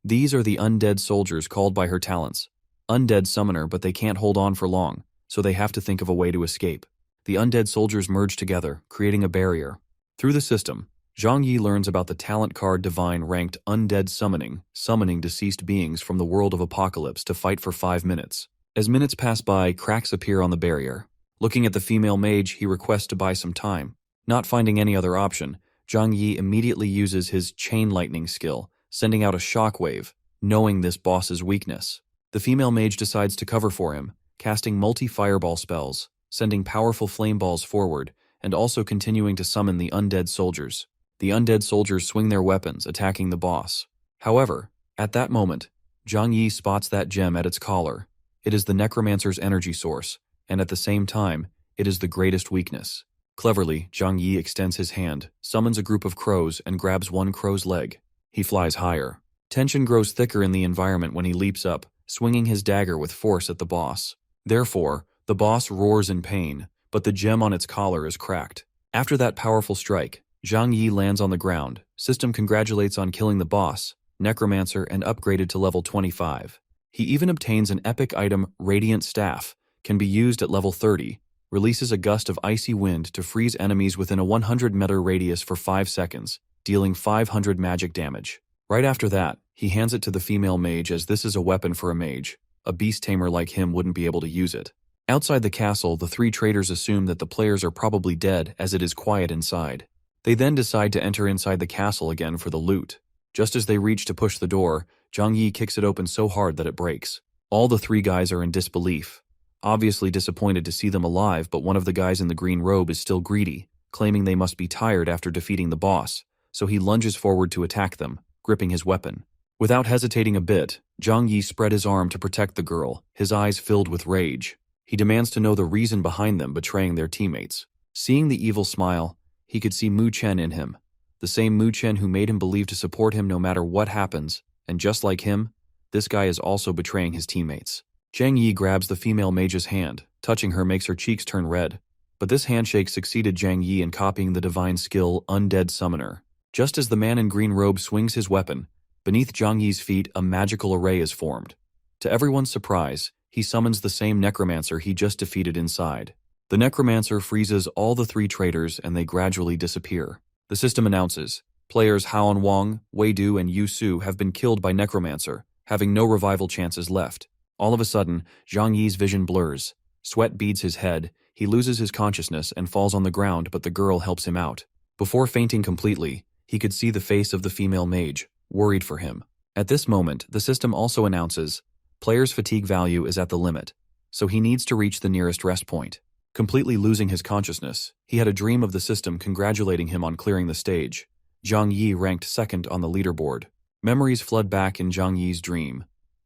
"These are the undead soldiers called by her talents. Undead summoner, but they can't hold on for long, so they have to think of a way to escape." The undead soldiers merge together, creating a barrier. Through the system, Zhang Yi learns about the talent card divine ranked undead summoning deceased beings from the world of apocalypse to fight for 5 minutes. As minutes pass by, cracks appear on the barrier. Looking at the female mage, he requests to buy some time. Not finding any other option, Zhang Yi immediately uses his chain lightning skill, sending out a shockwave, knowing this boss's weakness. The female mage decides to cover for him, casting multi-fireball spells, sending powerful flame balls forward, and also continuing to summon the undead soldiers. The undead soldiers swing their weapons, attacking the boss. However, at that moment, Zhang Yi spots that gem at its collar. It is the necromancer's energy source, and at the same time, it is the greatest weakness. Cleverly, Zhang Yi extends his hand, summons a group of crows, and grabs one crow's leg. He flies higher. Tension grows thicker in the environment when he leaps up, swinging his dagger with force at the boss. Therefore, The boss roars in pain, but the gem on its collar is cracked. After that powerful strike, Zhang Yi lands on the ground. System congratulates on killing the boss, Necromancer, and upgraded to level 25. He even obtains an epic item, Radiant Staff, can be used at level 30, releases a gust of icy wind to freeze enemies within a 100-meter radius for 5 seconds, dealing 500 magic damage. Right after that, he hands it to the female mage as this is a weapon for a mage. A beast tamer like him wouldn't be able to use it. Outside the castle, the three traders assume that the players are probably dead as it is quiet inside. They then decide to enter inside the castle again for the loot. Just as they reach to push the door, Zhang Yi kicks it open so hard that it breaks. All the three guys are in disbelief, obviously disappointed to see them alive, but one of the guys in the green robe is still greedy, claiming they must be tired after defeating the boss, so he lunges forward to attack them, gripping his weapon. Without hesitating a bit, Zhang Yi spread his arm to protect the girl, his eyes filled with rage. He demands to know the reason behind them betraying their teammates. Seeing the evil smile, he could see Mu Chen in him, the same Mu Chen who made him believe to support him no matter what happens, and just like him, this guy is also betraying his teammates. Zhang Yi grabs the female mage's hand. Touching her makes her cheeks turn red, but this handshake succeeded Zhang Yi in copying the divine skill Undead Summoner. Just as the man in green robe swings his weapon, beneath Zhang Yi's feet a magical array is formed. To everyone's surprise, he summons the same necromancer he just defeated inside. The necromancer freezes all the three traders and they gradually disappear. The system announces, players Haon Wang, Wei Du, and Yu Su have been killed by necromancer, having no revival chances left. All of a sudden, Zhang Yi's vision blurs. Sweat beads his head, he loses his consciousness and falls on the ground, but the girl helps him out. Before fainting completely, he could see the face of the female mage, worried for him. At this moment, the system also announces, player's fatigue value is at the limit, so he needs to reach the nearest rest point. Completely losing his consciousness, he had a dream of the system congratulating him on clearing the stage. Zhang Yi ranked second on the leaderboard. Memories flood back in Zhang Yi's dream.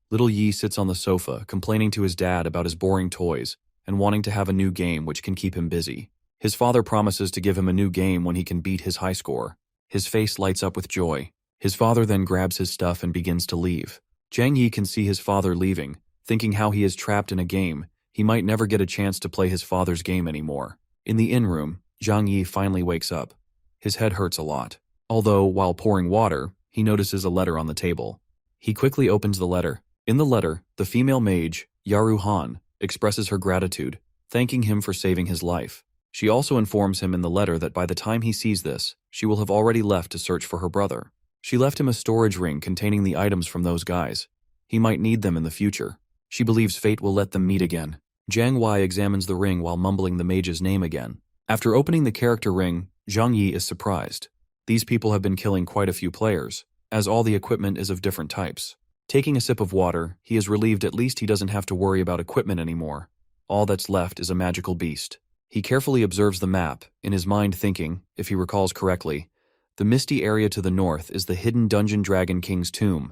Little Yi sits on the sofa, complaining to his dad about his boring toys and wanting to have a new game which can keep him busy. His father promises to give him a new game when he can beat his high score. His face lights up with joy. His father then grabs his stuff and begins to leave. Zhang Yi can see his father leaving, thinking how he is trapped in a game. He might never get a chance to play his father's game anymore. In the inn room, Zhang Yi finally wakes up. His head hurts a lot. Although, while pouring water, he notices a letter on the table. He quickly opens the letter. In the letter, the female mage, Yaru Han, expresses her gratitude, thanking him for saving his life. She also informs him in the letter that by the time he sees this, she will have already left to search for her brother. She left him a storage ring containing the items from those guys. He might need them in the future. She believes fate will let them meet again. Jiang Wei examines the ring while mumbling the mage's name again. After opening the character ring, Zhang Yi is surprised. These people have been killing quite a few players, as all the equipment is of different types. Taking a sip of water, he is relieved at least he doesn't have to worry about equipment anymore. All that's left is a magical beast. He carefully observes the map, in his mind thinking, if he recalls correctly, the misty area to the north is the hidden Dungeon Dragon King's tomb,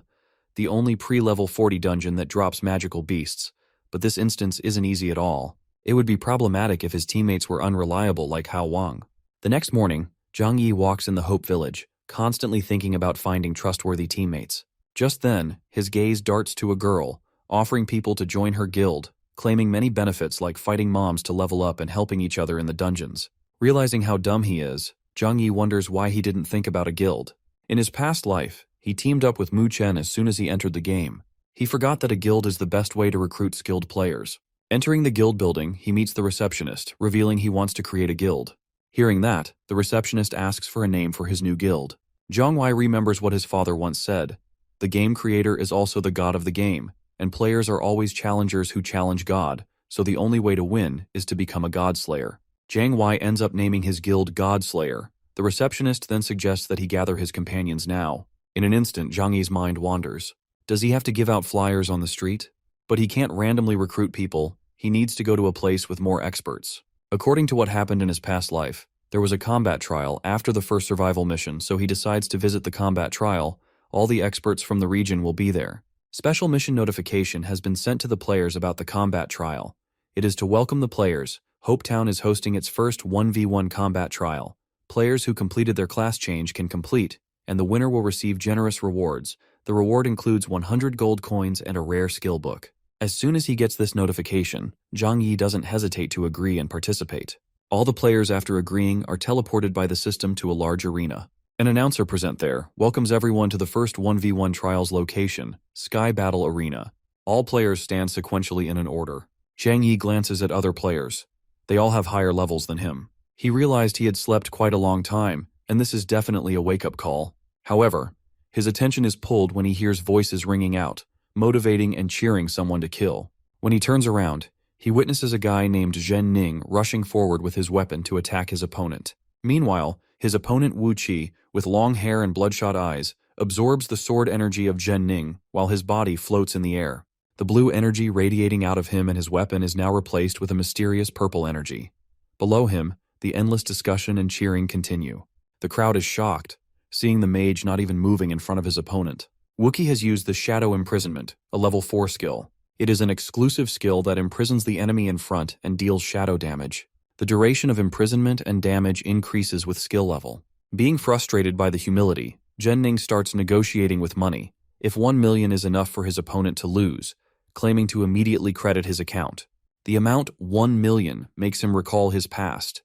the only pre-level 40 dungeon that drops magical beasts, but this instance isn't easy at all. It would be problematic if his teammates were unreliable like Hao Wang. The next morning, Zhang Yi walks in the Hope Village, constantly thinking about finding trustworthy teammates. Just then, his gaze darts to a girl, offering people to join her guild, claiming many benefits like fighting moms to level up and helping each other in the dungeons. Realizing how dumb he is, Zhang Yi wonders why he didn't think about a guild. In his past life, he teamed up with Mu Chen as soon as he entered the game. He forgot that a guild is the best way to recruit skilled players. Entering the guild building, he meets the receptionist, revealing he wants to create a guild. Hearing that, the receptionist asks for a name for his new guild. Zhang Wei remembers what his father once said. The game creator is also the god of the game, and players are always challengers who challenge God, so the only way to win is to become a godslayer. Zhang Wei ends up naming his guild Godslayer. The receptionist then suggests that he gather his companions now. In an instant, Zhang Yi's mind wanders. Does he have to give out flyers on the street? But he can't randomly recruit people. He needs to go to a place with more experts. According to what happened in his past life, there was a combat trial after the first survival mission, so he decides to visit the combat trial. All the experts from the region will be there. Special mission notification has been sent to the players about the combat trial. It is to welcome the players. Hopetown is hosting its first 1v1 combat trial. Players who completed their class change can complete, and the winner will receive generous rewards. The reward includes 100 gold coins and a rare skill book. As soon as he gets this notification, Zhang Yi doesn't hesitate to agree and participate. All the players after agreeing are teleported by the system to a large arena. An announcer present there welcomes everyone to the first 1v1 trials location, Sky Battle Arena. All players stand sequentially in an order. Zhang Yi glances at other players. They all have higher levels than him. He realized he had slept quite a long time, and this is definitely a wake-up call. However, his attention is pulled when he hears voices ringing out, motivating and cheering someone to kill. When he turns around, he witnesses a guy named Zhen Ning rushing forward with his weapon to attack his opponent. Meanwhile, his opponent Wu Qi, with long hair and bloodshot eyes, absorbs the sword energy of Zhen Ning while his body floats in the air. The blue energy radiating out of him and his weapon is now replaced with a mysterious purple energy. Below him, the endless discussion and cheering continue. The crowd is shocked, seeing the mage not even moving in front of his opponent. Wookie has used the Shadow Imprisonment, a level 4 skill. It is an exclusive skill that imprisons the enemy in front and deals shadow damage. The duration of imprisonment and damage increases with skill level. Being frustrated by the humility, Zhen Ning starts negotiating with money. If 1 million is enough for his opponent to lose, claiming to immediately credit his account. The amount 1 million makes him recall his past.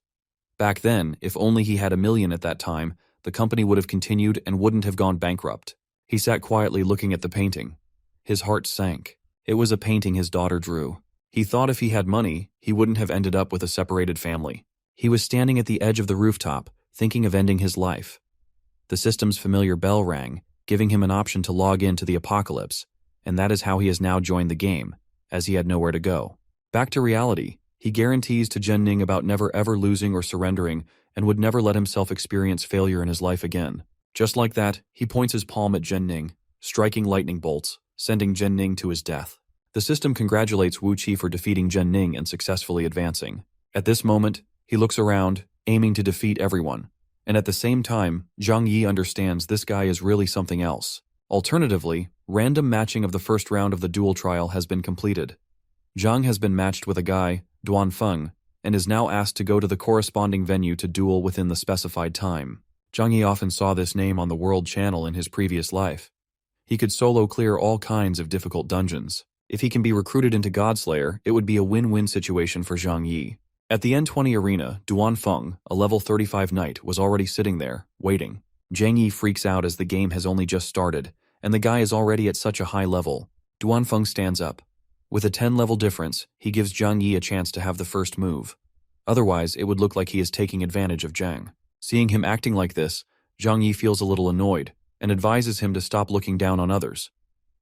Back then, if only he had 1 million at that time, the company would have continued and wouldn't have gone bankrupt. He sat quietly looking at the painting. His heart sank. It was a painting his daughter drew. He thought if he had money, he wouldn't have ended up with a separated family. He was standing at the edge of the rooftop, thinking of ending his life. The system's familiar bell rang, giving him an option to log in to the apocalypse, and that is how he has now joined the game, as he had nowhere to go. Back to reality, he guarantees to Zhen Ning about never ever losing or surrendering and would never let himself experience failure in his life again. Just like that, he points his palm at Zhen Ning, striking lightning bolts, sending Zhen Ning to his death. The system congratulates Wu Qi for defeating Zhen Ning and successfully advancing. At this moment, he looks around, aiming to defeat everyone. And at the same time, Zhang Yi understands this guy is really something else. Alternatively, random matching of the first round of the duel trial has been completed. Zhang has been matched with a guy, Duan Feng, and is now asked to go to the corresponding venue to duel within the specified time. Zhang Yi often saw this name on the World Channel in his previous life. He could solo clear all kinds of difficult dungeons. If he can be recruited into Godslayer, it would be a win-win situation for Zhang Yi. At the N20 arena, Duan Feng, a level 35 knight, was already sitting there, waiting. Zhang Yi freaks out as the game has only just started, and the guy is already at such a high level. Duan Feng stands up. With a 10-level difference, he gives Zhang Yi a chance to have the first move. Otherwise, it would look like he is taking advantage of Zhang. Seeing him acting like this, Zhang Yi feels a little annoyed, and advises him to stop looking down on others.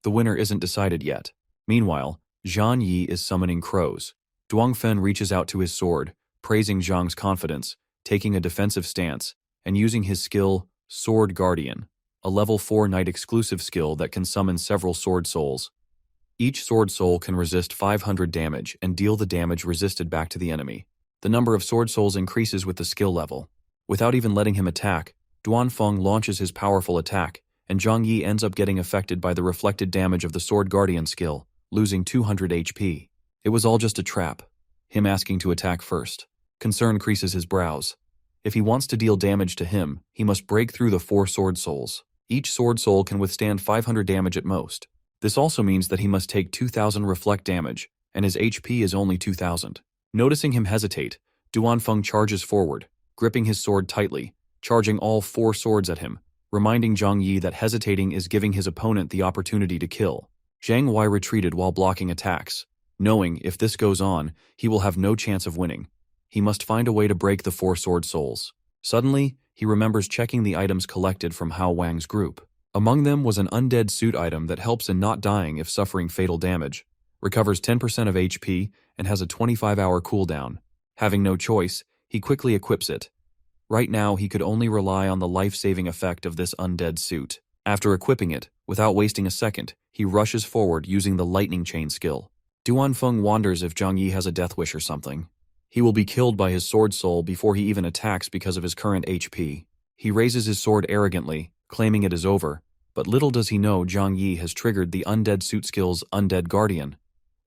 The winner isn't decided yet. Meanwhile, Zhang Yi is summoning crows. Duan Fen reaches out to his sword, praising Zhang's confidence, taking a defensive stance, and using his skill, Sword Guardian, a level 4 knight exclusive skill that can summon several sword souls. Each sword soul can resist 500 damage and deal the damage resisted back to the enemy. The number of sword souls increases with the skill level. Without even letting him attack, Duan Feng launches his powerful attack, and Zhang Yi ends up getting affected by the reflected damage of the Sword Guardian skill, losing 200 HP. It was all just a trap, him asking to attack first. Concern creases his brows. If he wants to deal damage to him, he must break through the 4 sword souls. Each sword soul can withstand 500 damage at most. This also means that he must take 2000 reflect damage, and his HP is only 2000. Noticing him hesitate, Duan Feng charges forward, gripping his sword tightly, charging all 4 swords at him, reminding Zhang Yi that hesitating is giving his opponent the opportunity to kill. Zhang Wei retreated while blocking attacks, knowing if this goes on, he will have no chance of winning. He must find a way to break the 4 sword souls. Suddenly, he remembers checking the items collected from Hao Wang's group. Among them was an undead suit item that helps in not dying if suffering fatal damage, recovers 10% of HP, and has a 25-hour cooldown. Having no choice, he quickly equips it. Right now, he could only rely on the life-saving effect of this undead suit. After equipping it, without wasting a second, he rushes forward using the lightning chain skill. Duan Feng wonders if Zhang Yi has a death wish or something. He will be killed by his sword soul before he even attacks because of his current HP. He raises his sword arrogantly, claiming it is over, but little does he know Zhang Yi has triggered the undead suit skill's Undead Guardian,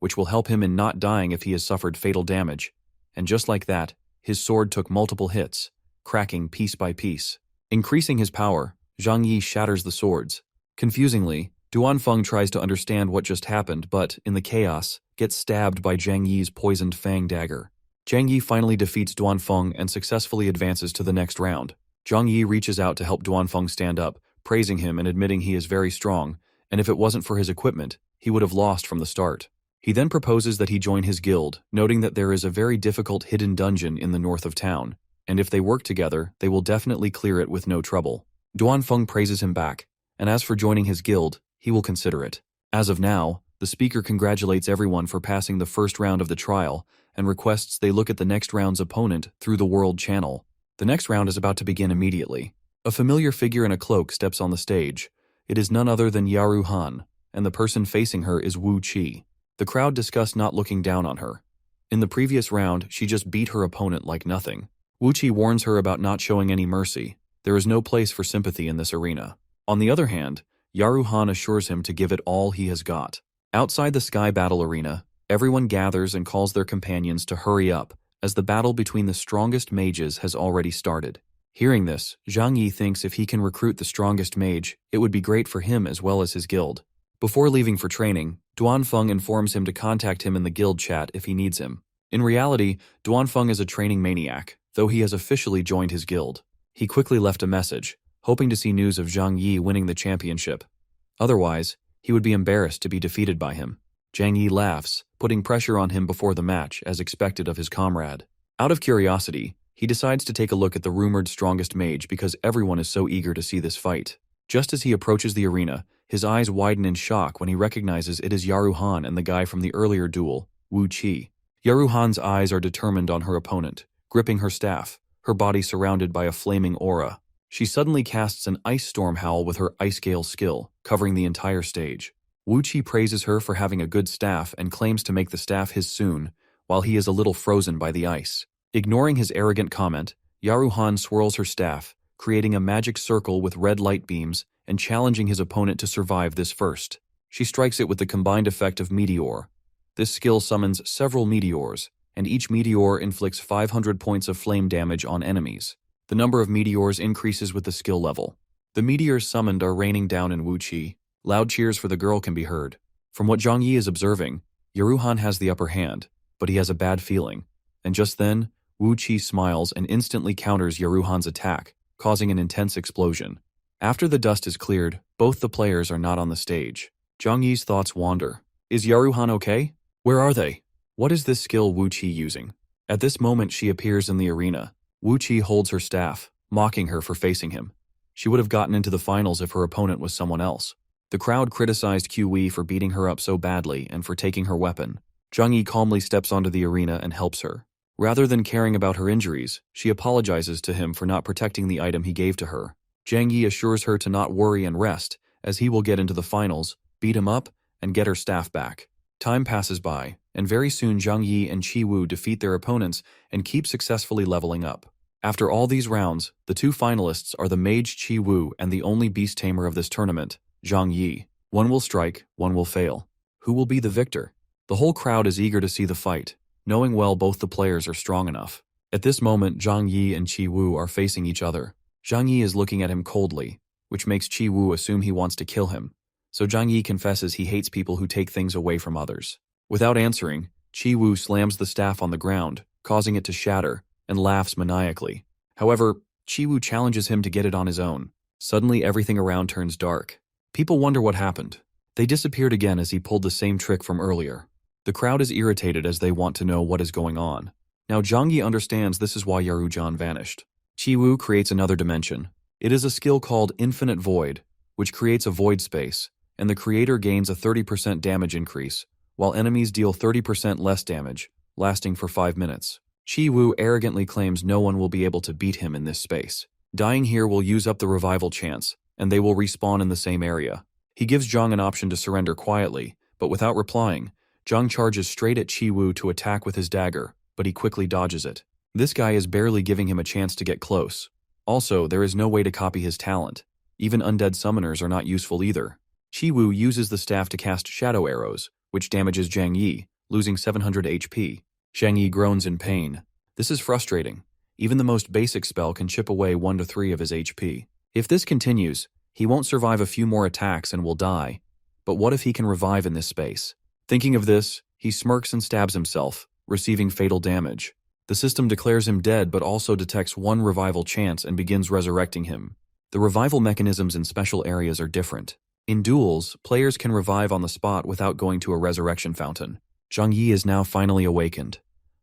which will help him in not dying if he has suffered fatal damage. And just like that, his sword took multiple hits, cracking piece by piece. Increasing his power, Zhang Yi shatters the swords. Confusingly, Duanfeng tries to understand what just happened, but, in the chaos, gets stabbed by Zhang Yi's poisoned fang dagger. Zhang Yi finally defeats Duanfeng and successfully advances to the next round. Zhang Yi reaches out to help Duanfeng stand up, praising him and admitting he is very strong, and if it wasn't for his equipment, he would have lost from the start. He then proposes that he join his guild, noting that there is a very difficult hidden dungeon in the north of town, and if they work together, they will definitely clear it with no trouble. Duanfeng praises him back, and as for joining his guild, he will consider it. As of now, the speaker congratulates everyone for passing the first round of the trial and requests they look at the next round's opponent through the world channel. The next round is about to begin immediately. A familiar figure in a cloak steps on the stage. It is none other than Yaru Han, and the person facing her is Wu Qi. The crowd discuss not looking down on her. In the previous round, she just beat her opponent like nothing. Wu Qi warns her about not showing any mercy. There is no place for sympathy in this arena. On the other hand, Yaru Han assures him to give it all he has got. Outside the Sky Battle Arena, everyone gathers and calls their companions to hurry up, as the battle between the strongest mages has already started. Hearing this, Zhang Yi thinks if he can recruit the strongest mage, it would be great for him as well as his guild. Before leaving for training, Duanfeng informs him to contact him in the guild chat if he needs him. In reality, Duanfeng is a training maniac, though he has officially joined his guild. He quickly left a message, hoping to see news of Zhang Yi winning the championship. Otherwise, he would be embarrassed to be defeated by him. Zhang Yi laughs, putting pressure on him before the match as expected of his comrade. Out of curiosity, he decides to take a look at the rumored strongest mage because everyone is so eager to see this fight. Just as he approaches the arena, his eyes widen in shock when he recognizes it is Yaru Han and the guy from the earlier duel, Wu Qi. Yaru Han's eyes are determined on her opponent, gripping her staff, her body surrounded by a flaming aura. She suddenly casts an ice storm howl with her ice gale skill, covering the entire stage. Wu Qi praises her for having a good staff and claims to make the staff his soon, while he is a little frozen by the ice. Ignoring his arrogant comment, Yaru Han swirls her staff, creating a magic circle with red light beams and challenging his opponent to survive this first. She strikes it with the combined effect of Meteor. This skill summons several meteors, and each meteor inflicts 500 points of flame damage on enemies. The number of meteors increases with the skill level. The meteors summoned are raining down in Wu Qi. Loud cheers for the girl can be heard. From what Zhang Yi is observing, Yaru Han has the upper hand, but he has a bad feeling. And just then, Wu Qi smiles and instantly counters Yaru Han's attack, causing an intense explosion. After the dust is cleared, both the players are not on the stage. Zhang Yi's thoughts wander. Is Yaru Han okay? Where are they? What is this skill Wu Qi using? At this moment she appears in the arena. Wu Qi holds her staff, mocking her for facing him. She would have gotten into the finals if her opponent was someone else. The crowd criticized Qi for beating her up so badly and for taking her weapon. Zhang Yi calmly steps onto the arena and helps her. Rather than caring about her injuries, she apologizes to him for not protecting the item he gave to her. Zhang Yi assures her to not worry and rest, as he will get into the finals, beat him up, and get her staff back. Time passes by, and very soon Zhang Yi and Qi Wu defeat their opponents and keep successfully leveling up. After all these rounds, the two finalists are the mage Qi Wu and the only beast tamer of this tournament, Zhang Yi. One will strike, one will fail. Who will be the victor? The whole crowd is eager to see the fight, knowing well both the players are strong enough. At this moment, Zhang Yi and Qi Wu are facing each other. Zhang Yi is looking at him coldly, which makes Qi Wu assume he wants to kill him. So Zhang Yi confesses he hates people who take things away from others. Without answering, Qi Wu slams the staff on the ground, causing it to shatter, and laughs maniacally. However, Qi Wu challenges him to get it on his own. Suddenly everything around turns dark. People wonder what happened. They disappeared again as he pulled the same trick from earlier. The crowd is irritated as they want to know what is going on. Now Zhang Yi understands this is why Yarujan vanished. Qi Wu creates another dimension. It is a skill called Infinite Void, which creates a void space, and the creator gains a 30% damage increase, while enemies deal 30% less damage, lasting for 5 minutes. Qi Wu arrogantly claims no one will be able to beat him in this space. Dying here will use up the revival chance, and they will respawn in the same area. He gives Zhang an option to surrender quietly, but without replying, Zhang charges straight at Qi Wu to attack with his dagger, but he quickly dodges it. This guy is barely giving him a chance to get close. Also, there is no way to copy his talent. Even undead summoners are not useful either. Qi Wu uses the staff to cast shadow arrows, which damages Zhang Yi, losing 700 HP. Zhang Yi groans in pain. This is frustrating. Even the most basic spell can chip away 1 to 3 of his HP. If this continues, he won't survive a few more attacks and will die, but what if he can revive in this space? Thinking of this, he smirks and stabs himself, receiving fatal damage. The system declares him dead but also detects one revival chance and begins resurrecting him. The revival mechanisms in special areas are different. In duels, players can revive on the spot without going to a resurrection fountain. Zhang Yi is now finally awakened.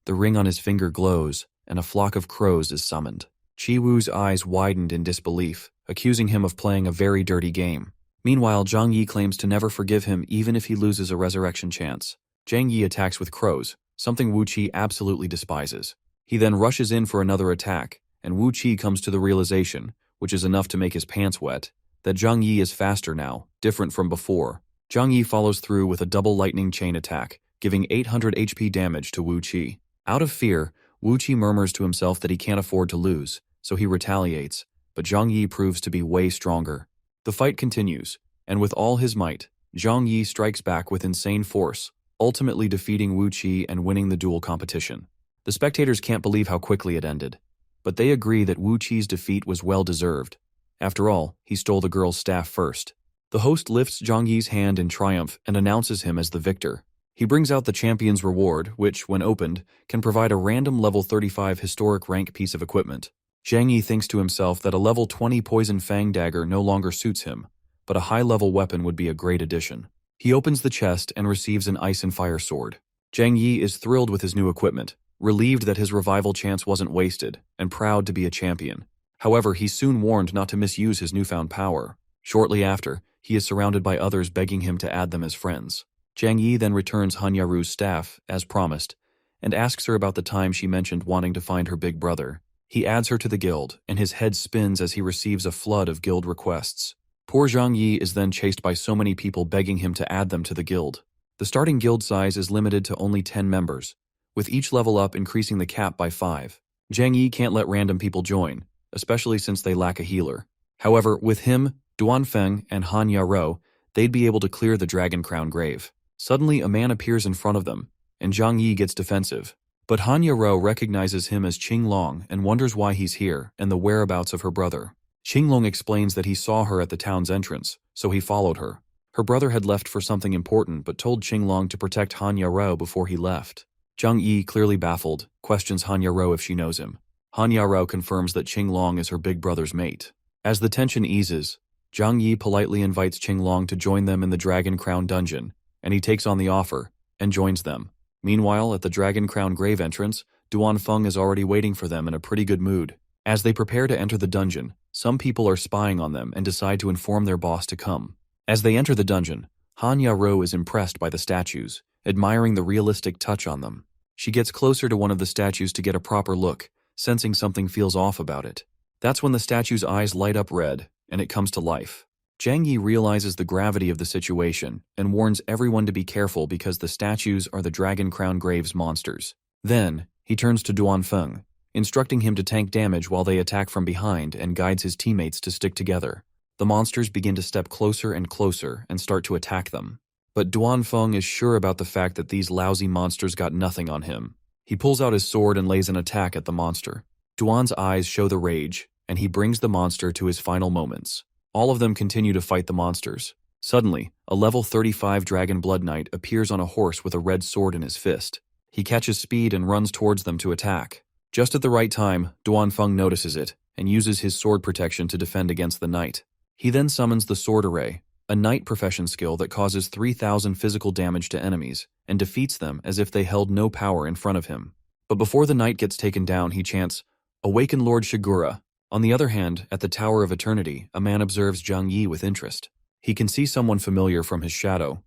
The ring on his finger glows, and a flock of crows is summoned. Qi Wu's eyes widened in disbelief, accusing him of playing a very dirty game. Meanwhile, Zhang Yi claims to never forgive him even if he loses a resurrection chance. Zhang Yi attacks with crows, something Wu Qi absolutely despises. He then rushes in for another attack, and Wu Qi comes to the realization, which is enough to make his pants wet, that Zhang Yi is faster now, different from before. Zhang Yi follows through with a double lightning chain attack, giving 800 HP damage to Wu Qi. Out of fear, Wu Qi murmurs to himself that he can't afford to lose, so he retaliates, but Zhang Yi proves to be way stronger. The fight continues, and with all his might, Zhang Yi strikes back with insane force, ultimately defeating Wu Qi and winning the duel competition. The spectators can't believe how quickly it ended, but they agree that Wu Qi's defeat was well-deserved. After all, he stole the girl's staff first. The host lifts Zhang Yi's hand in triumph and announces him as the victor. He brings out the champion's reward, which, when opened, can provide a random level 35 historic rank piece of equipment. Zhang Yi thinks to himself that a level 20 poison fang dagger no longer suits him, but a high-level weapon would be a great addition. He opens the chest and receives an ice and fire sword. Zhang Yi is thrilled with his new equipment, relieved that his revival chance wasn't wasted, and proud to be a champion. However, he's soon warned not to misuse his newfound power. Shortly after, he is surrounded by others begging him to add them as friends. Zhang Yi then returns Han Yaru's staff, as promised, and asks her about the time she mentioned wanting to find her big brother. He adds her to the guild, and his head spins as he receives a flood of guild requests. Poor Zhang Yi is then chased by so many people begging him to add them to the guild. The starting guild size is limited to only 10 members, with each level up increasing the cap by 5. Zhang Yi can't let random people join, especially since they lack a healer. However, with him, Duanfeng, and Han Yaro, they'd be able to clear the Dragon Crown grave. Suddenly, a man appears in front of them, and Zhang Yi gets defensive. But Han Yaro recognizes him as Qinglong and wonders why he's here and the whereabouts of her brother. Qinglong explains that he saw her at the town's entrance, so he followed her. Her brother had left for something important but told Qinglong to protect Han Yaro before he left. Zhang Yi, clearly baffled, questions Han Yaro if she knows him. Han Yaro confirms that Qinglong is her big brother's mate. As the tension eases, Zhang Yi politely invites Qinglong to join them in the Dragon Crown dungeon, and he takes on the offer and joins them. Meanwhile, at the Dragon Crown grave entrance, Duanfeng is already waiting for them in a pretty good mood. As they prepare to enter the dungeon, some people are spying on them and decide to inform their boss to come. As they enter the dungeon, Han Yaro is impressed by the statues, admiring the realistic touch on them. She gets closer to one of the statues to get a proper look, sensing something feels off about it. That's when the statue's eyes light up red, and it comes to life. Zhang Yi realizes the gravity of the situation and warns everyone to be careful because the statues are the Dragon Crown Grave's monsters. Then, he turns to Duanfeng, instructing him to tank damage while they attack from behind and guides his teammates to stick together. The monsters begin to step closer and closer and start to attack them. But Duanfeng is sure about the fact that these lousy monsters got nothing on him. He pulls out his sword and lays an attack at the monster. Duan's eyes show the rage, and he brings the monster to his final moments. All of them continue to fight the monsters. Suddenly, a level 35 Dragon Blood Knight appears on a horse with a red sword in his fist. He catches speed and runs towards them to attack. Just at the right time, Duanfeng notices it and uses his sword protection to defend against the knight. He then summons the Sword Array, a knight profession skill that causes 3,000 physical damage to enemies and defeats them as if they held no power in front of him. But before the knight gets taken down, he chants, "Awaken Lord Shigura." On the other hand, at the Tower of Eternity, a man observes Zhang Yi with interest. He can see someone familiar from his shadow.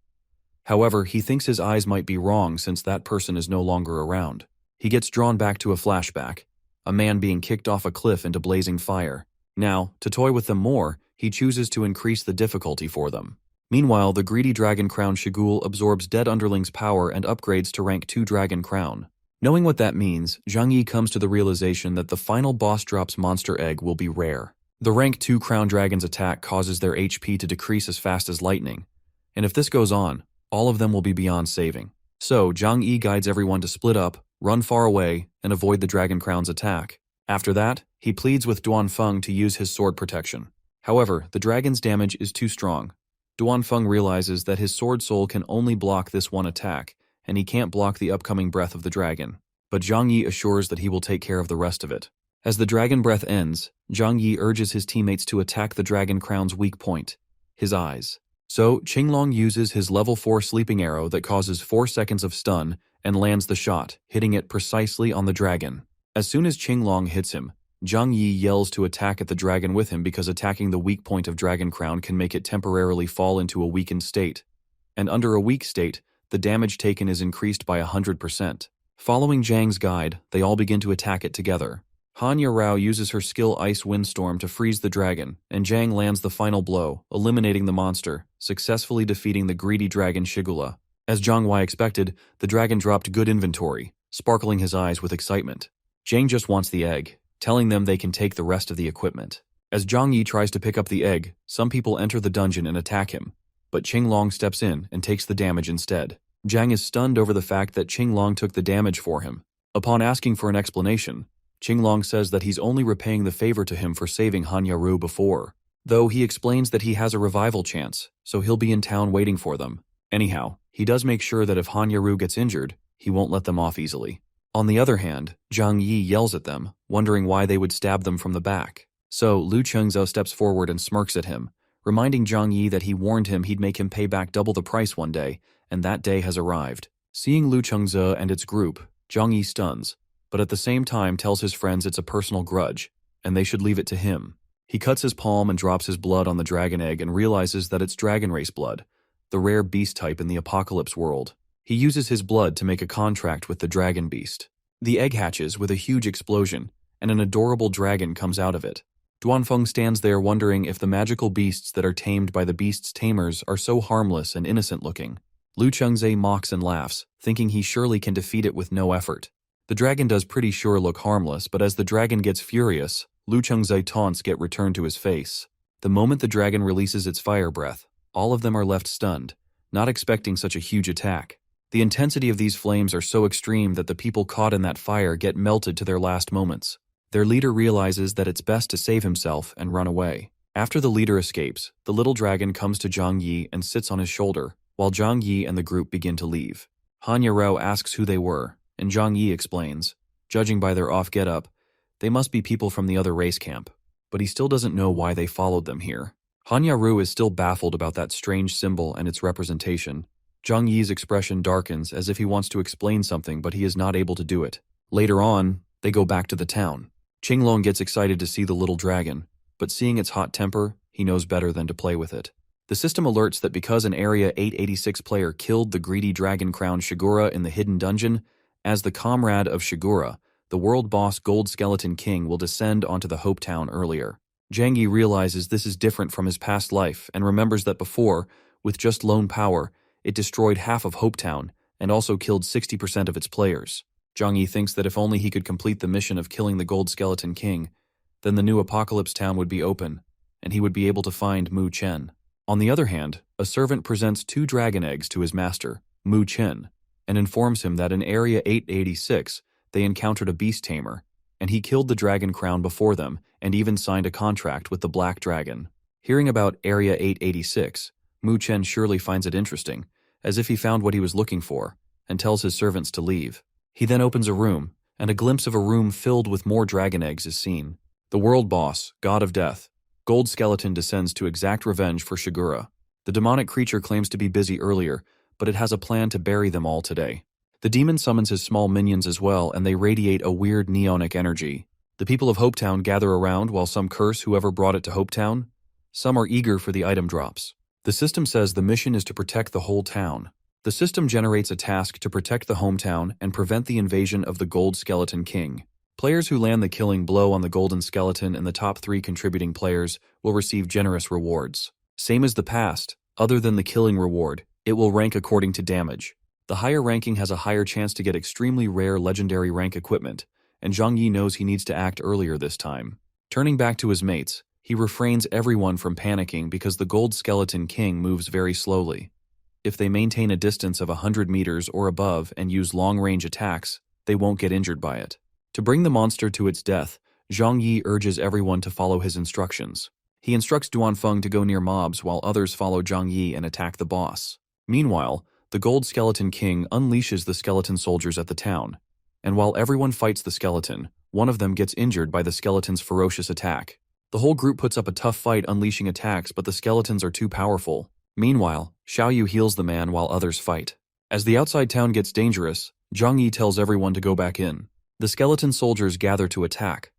However, he thinks his eyes might be wrong since that person is no longer around. He gets drawn back to a flashback, a man being kicked off a cliff into blazing fire. Now, to toy with them more, he chooses to increase the difficulty for them. Meanwhile, the greedy Dragon Crown Shigul absorbs dead underlings' power and upgrades to rank 2 Dragon Crown. Knowing what that means, Zhang Yi comes to the realization that the final boss drop's monster egg will be rare. The rank 2 Crown Dragon's attack causes their HP to decrease as fast as lightning, and if this goes on, all of them will be beyond saving. So, Zhang Yi guides everyone to split up, run far away, and avoid the Dragon Crown's attack. After that, he pleads with Duanfeng to use his sword protection. However, the dragon's damage is too strong. Duanfeng realizes that his sword soul can only block this one attack, and he can't block the upcoming breath of the dragon. But Zhang Yi assures that he will take care of the rest of it. As the dragon breath ends, Zhang Yi urges his teammates to attack the dragon crown's weak point, his eyes. So, Qinglong uses his level 4 sleeping arrow that causes 4 seconds of stun and lands the shot, hitting it precisely on the dragon. As soon as Qinglong hits him, Zhang Yi yells to attack at the dragon with him because attacking the weak point of Dragon Crown can make it temporarily fall into a weakened state. And under a weak state, the damage taken is increased by 100%. Following Zhang's guide, they all begin to attack it together. Hanya Rao uses her skill Ice Windstorm to freeze the dragon, and Zhang lands the final blow, eliminating the monster, successfully defeating the greedy dragon Shigula. As Zhang Wei expected, the dragon dropped good inventory, sparkling his eyes with excitement. Zhang just wants the egg, telling them they can take the rest of the equipment. As Zhang Yi tries to pick up the egg, some people enter the dungeon and attack him, but Qinglong steps in and takes the damage instead. Zhang is stunned over the fact that Qinglong took the damage for him. Upon asking for an explanation, Qinglong says that he's only repaying the favor to him for saving Hanyaru before, though he explains that he has a revival chance, so he'll be in town waiting for them. Anyhow, he does make sure that if Hanyaru gets injured, he won't let them off easily. On the other hand, Zhang Yi yells at them, wondering why they would stab them from the back. So Lu Chengzhou steps forward and smirks at him, reminding Zhang Yi that he warned him he'd make him pay back double the price one day, and that day has arrived. Seeing Lu Chengzhou and its group, Zhang Yi stuns, but at the same time tells his friends it's a personal grudge, and they should leave it to him. He cuts his palm and drops his blood on the dragon egg and realizes that it's dragon race blood, the rare beast type in the apocalypse world. He uses his blood to make a contract with the dragon beast. The egg hatches with a huge explosion, and an adorable dragon comes out of it. Duanfeng stands there wondering if the magical beasts that are tamed by the beast's tamers are so harmless and innocent-looking. Lu Chengzhe mocks and laughs, thinking he surely can defeat it with no effort. The dragon does pretty sure look harmless, but as the dragon gets furious, Lu Chengzhe taunts get returned to his face. The moment the dragon releases its fire breath, all of them are left stunned, not expecting such a huge attack. The intensity of these flames are so extreme that the people caught in that fire get melted to their last moments. Their leader realizes that it's best to save himself and run away. After the leader escapes, the little dragon comes to Zhang Yi and sits on his shoulder, while Zhang Yi and the group begin to leave. Hanya Rao asks who they were, and Zhang Yi explains. Judging by their off get-up, they must be people from the other race camp, but he still doesn't know why they followed them here. Hanya Rao is still baffled about that strange symbol and its representation. Zhang Yi's expression darkens as if he wants to explain something, but he is not able to do it. Later on, they go back to the town. Qinglong gets excited to see the little dragon, but seeing its hot temper, he knows better than to play with it. The system alerts that because an Area 886 player killed the greedy dragon crown Shigura in the hidden dungeon, as the comrade of Shigura, the world boss Gold Skeleton King will descend onto the Hope Town earlier. Zhang Yi realizes this is different from his past life and remembers that before, with just lone power, it destroyed half of Hope Town and also killed 60% of its players. Zhang Yi thinks that if only he could complete the mission of killing the Gold Skeleton King, then the new Apocalypse Town would be open, and he would be able to find Mu Chen. On the other hand, a servant presents 2 dragon eggs to his master, Mu Chen, and informs him that in Area 886 they encountered a beast tamer, and he killed the dragon crown before them and even signed a contract with the Black Dragon. Hearing about Area 886, Mu Chen surely finds it interesting, as if he found what he was looking for, and tells his servants to leave. He then opens a room, and a glimpse of a room filled with more dragon eggs is seen. The world boss, God of Death, Gold Skeleton descends to exact revenge for Shigura. The demonic creature claims to be busy earlier, but it has a plan to bury them all today. The demon summons his small minions as well, and they radiate a weird neonic energy. The people of Hopetown gather around while some curse whoever brought it to Hopetown. Some are eager for the item drops. The system says the mission is to protect the whole town. The system generates a task to protect the hometown and prevent the invasion of the Gold Skeleton King. Players who land the killing blow on the Golden Skeleton and the top 3 contributing players will receive generous rewards. Same as the past, other than the killing reward, it will rank according to damage. The higher ranking has a higher chance to get extremely rare legendary rank equipment, and Zhang Yi knows he needs to act earlier this time. Turning back to his mates, he refrains everyone from panicking because the Gold Skeleton King moves very slowly. If they maintain a distance of 100 meters or above and use long-range attacks, they won't get injured by it. To bring the monster to its death, Zhang Yi urges everyone to follow his instructions. He instructs Duanfeng to go near mobs while others follow Zhang Yi and attack the boss. Meanwhile, the Gold Skeleton King unleashes the skeleton soldiers at the town. And while everyone fights the skeleton, one of them gets injured by the skeleton's ferocious attack. The whole group puts up a tough fight unleashing attacks, but the skeletons are too powerful. Meanwhile, Xiaoyu heals the man while others fight. As the outside town gets dangerous, Zhang Yi tells everyone to go back in. The skeleton soldiers gather to attack.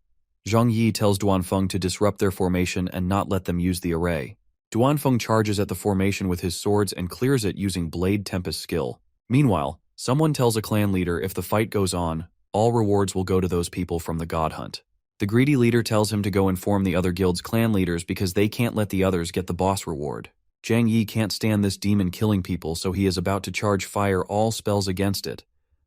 Zhang Yi tells Duanfeng to disrupt their formation and not let them use the array. Duanfeng charges at the formation with his swords and clears it using Blade Tempest skill. Meanwhile, someone tells a clan leader if the fight goes on, all rewards will go to those people from the God Hunt. The greedy leader tells him to go inform the other guild's clan leaders because they can't let the others get the boss reward. Zhang Yi can't stand this demon killing people, so he is about to charge fire all spells against it.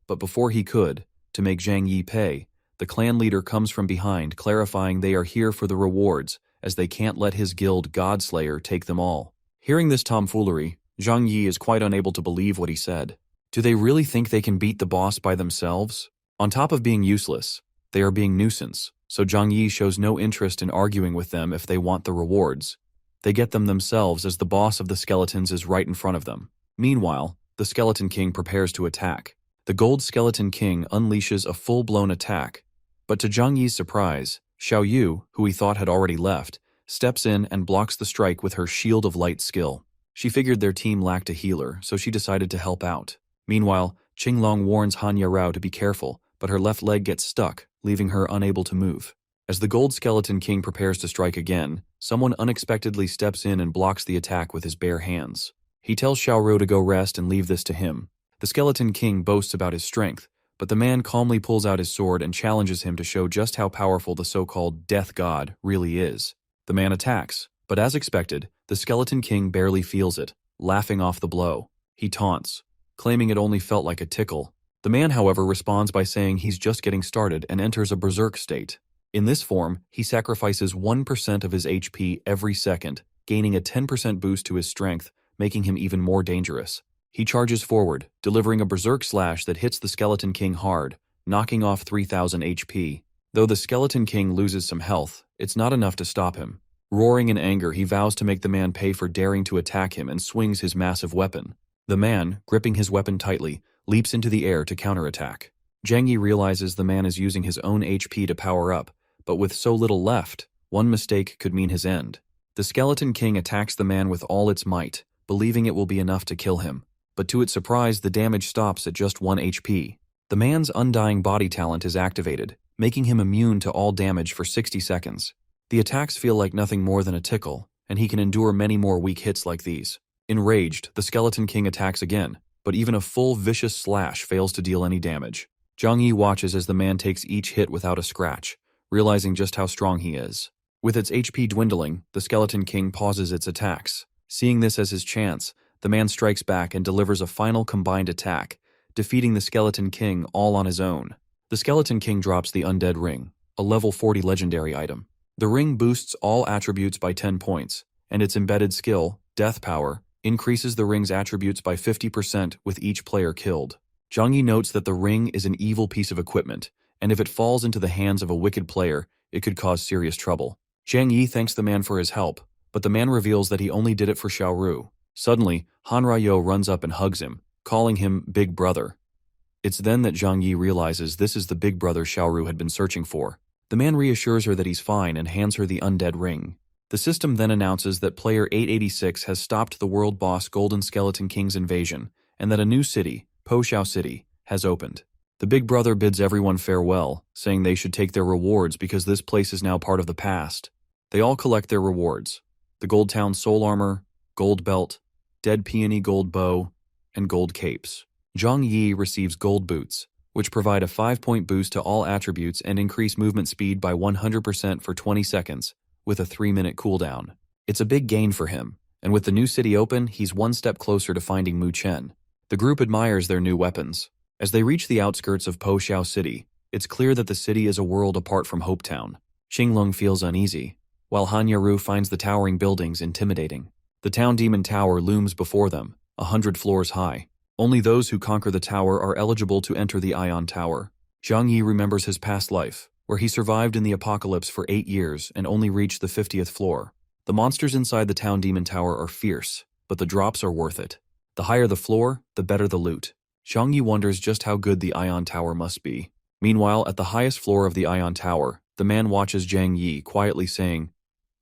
But before he could, to make Zhang Yi pay, the clan leader comes from behind, clarifying they are here for the rewards, as they can't let his guild Godslayer take them all. Hearing this tomfoolery, Zhang Yi is quite unable to believe what he said. Do they really think they can beat the boss by themselves? On top of being useless, they are being nuisance, so Zhang Yi shows no interest in arguing with them if they want the rewards. They get them themselves as the boss of the skeletons is right in front of them. Meanwhile, the Skeleton King prepares to attack. The Gold Skeleton King unleashes a full-blown attack, but to Zhang Yi's surprise, Xiaoyu, who he thought had already left, steps in and blocks the strike with her Shield of Light skill. She figured their team lacked a healer, so she decided to help out. Meanwhile, Qinglong warns Han Yarao to be careful, but her left leg gets stuck, leaving her unable to move. As the Gold Skeleton King prepares to strike again, someone unexpectedly steps in and blocks the attack with his bare hands. He tells Xiaoru to go rest and leave this to him. The Skeleton King boasts about his strength, but the man calmly pulls out his sword and challenges him to show just how powerful the so-called Death God really is. The man attacks, but as expected, the Skeleton King barely feels it, laughing off the blow. He taunts, claiming it only felt like a tickle. The man, however, responds by saying he's just getting started and enters a berserk state. In this form, he sacrifices 1% of his HP every second, gaining a 10% boost to his strength, making him even more dangerous. He charges forward, delivering a berserk slash that hits the Skeleton King hard, knocking off 3000 HP. Though the Skeleton King loses some health, it's not enough to stop him. Roaring in anger, he vows to make the man pay for daring to attack him and swings his massive weapon. The man, gripping his weapon tightly, leaps into the air to counterattack. Zhang Yi realizes the man is using his own HP to power up, but with so little left, one mistake could mean his end. The Skeleton King attacks the man with all its might, believing it will be enough to kill him. But to its surprise, the damage stops at just 1 HP. The man's undying body talent is activated, making him immune to all damage for 60 seconds. The attacks feel like nothing more than a tickle, and he can endure many more weak hits like these. Enraged, the Skeleton King attacks again, but even a full vicious slash fails to deal any damage. Zhang Yi watches as the man takes each hit without a scratch, realizing just how strong he is. With its HP dwindling, the Skeleton King pauses its attacks. Seeing this as his chance, the man strikes back and delivers a final combined attack, defeating the Skeleton King all on his own. The Skeleton King drops the Undead Ring, a level 40 legendary item. The ring boosts all attributes by 10 points, and its embedded skill, Death Power, increases the ring's attributes by 50% with each player killed. Zhang Yi notes that the ring is an evil piece of equipment, and if it falls into the hands of a wicked player, it could cause serious trouble. Zhang Yi thanks the man for his help, but the man reveals that he only did it for Xiaoru. Suddenly, Han Ryo runs up and hugs him, calling him Big Brother. It's then that Zhang Yi realizes this is the big brother Xiaoru had been searching for. The man reassures her that he's fine and hands her the undead ring. The system then announces that player 886 has stopped the world boss Golden Skeleton King's invasion, and that a new city, Poxiao City, has opened. The big brother bids everyone farewell, saying they should take their rewards because this place is now part of the past. They all collect their rewards: the Gold Town Soul Armor, Gold Belt, Dead Peony Gold Bow, and Gold Capes. Zhang Yi receives Gold Boots, which provide a 5-point boost to all attributes and increase movement speed by 100% for 20 seconds, with a 3-minute cooldown. It's a big gain for him, and with the new city open, he's one step closer to finding Mu Chen. The group admires their new weapons. As they reach the outskirts of Poxiao City, it's clear that the city is a world apart from Hopetown. Qinglong feels uneasy, while Han Yaru finds the towering buildings intimidating. The town demon tower looms before them, 100 floors high. Only those who conquer the tower are eligible to enter the Ion Tower. Zhang Yi remembers his past life, where he survived in the apocalypse for 8 years and only reached the 50th floor. The monsters inside the town demon tower are fierce, but the drops are worth it. The higher the floor, the better the loot. Zhang Yi wonders just how good the Ion Tower must be. Meanwhile, at the highest floor of the Ion Tower, the man watches Zhang Yi quietly saying,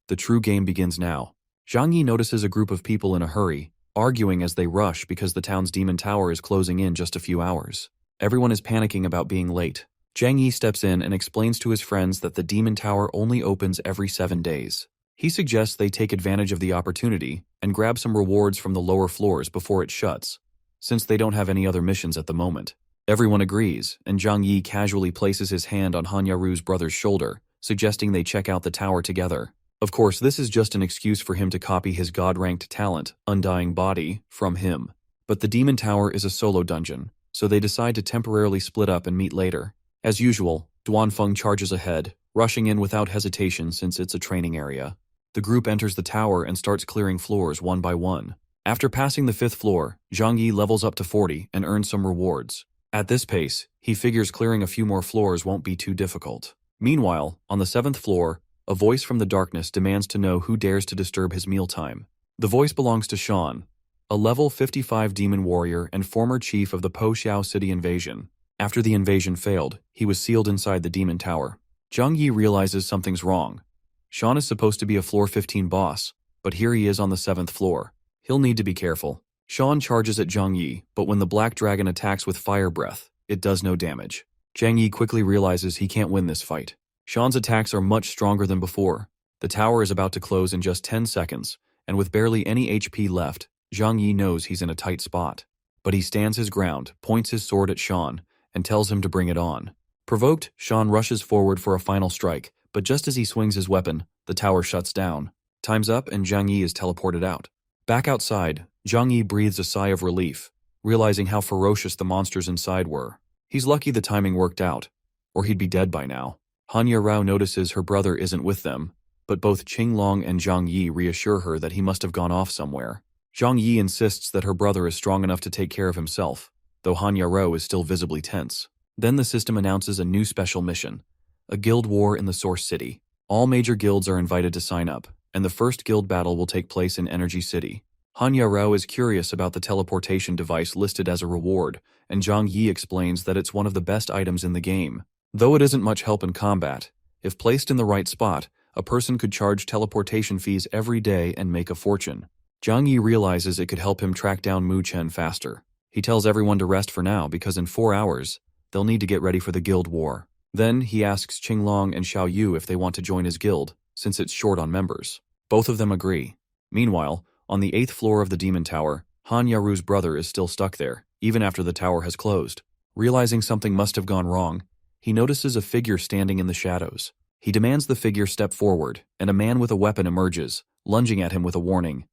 "The true game begins now." Zhang Yi notices a group of people in a hurry, arguing as they rush because the town's demon tower is closing in just a few hours. Everyone is panicking about being late. Zhang Yi steps in and explains to his friends that the demon tower only opens every 7 days. He suggests they take advantage of the opportunity and grab some rewards from the lower floors before it shuts, since they don't have any other missions at the moment. Everyone agrees, and Zhang Yi casually places his hand on Han Yaru's brother's shoulder, suggesting they check out the tower together. Of course, this is just an excuse for him to copy his god-ranked talent, Undying Body, from him. But the demon tower is a solo dungeon, so they decide to temporarily split up and meet later. As usual, Duanfeng charges ahead, rushing in without hesitation since it's a training area. The group enters the tower and starts clearing floors one by one. After passing the 5th floor, Zhang Yi levels up to 40 and earns some rewards. At this pace, he figures clearing a few more floors won't be too difficult. Meanwhile, on the 7th floor, a voice from the darkness demands to know who dares to disturb his mealtime. The voice belongs to Shan, a level 55 demon warrior and former chief of the Po Xiao city invasion. After the invasion failed, he was sealed inside the demon tower. Zhang Yi realizes something's wrong. Shan is supposed to be a floor 15 boss, but here he is on the 7th floor. He'll need to be careful. Shan charges at Zhang Yi, but when the black dragon attacks with fire breath, it does no damage. Zhang Yi quickly realizes he can't win this fight. Shan's attacks are much stronger than before. The tower is about to close in just 10 seconds, and with barely any HP left, Zhang Yi knows he's in a tight spot. But he stands his ground, points his sword at Shan, and tells him to bring it on. Provoked, Shan rushes forward for a final strike, but just as he swings his weapon, the tower shuts down. Time's up and Zhang Yi is teleported out. Back outside, Zhang Yi breathes a sigh of relief, realizing how ferocious the monsters inside were. He's lucky the timing worked out, or he'd be dead by now. Han Yarao notices her brother isn't with them, but both Qinglong and Zhang Yi reassure her that he must have gone off somewhere. Zhang Yi insists that her brother is strong enough to take care of himself, though Han Yarao is still visibly tense. Then the system announces a new special mission, a guild war in the Source City. All major guilds are invited to sign up, and the first guild battle will take place in Energy City. Han Yarao is curious about the teleportation device listed as a reward, and Zhang Yi explains that it's one of the best items in the game. Though it isn't much help in combat, if placed in the right spot, a person could charge teleportation fees every day and make a fortune. Zhang Yi realizes it could help him track down Mu Chen faster. He tells everyone to rest for now because in 4 hours, they'll need to get ready for the guild war. Then he asks Qinglong and Xiao Yu if they want to join his guild, since it's short on members. Both of them agree. Meanwhile, on the 8th floor of the demon tower, Han Yaru's brother is still stuck there, even after the tower has closed. Realizing something must have gone wrong, he notices a figure standing in the shadows. He demands the figure step forward, and a man with a weapon emerges, lunging at him with a warning.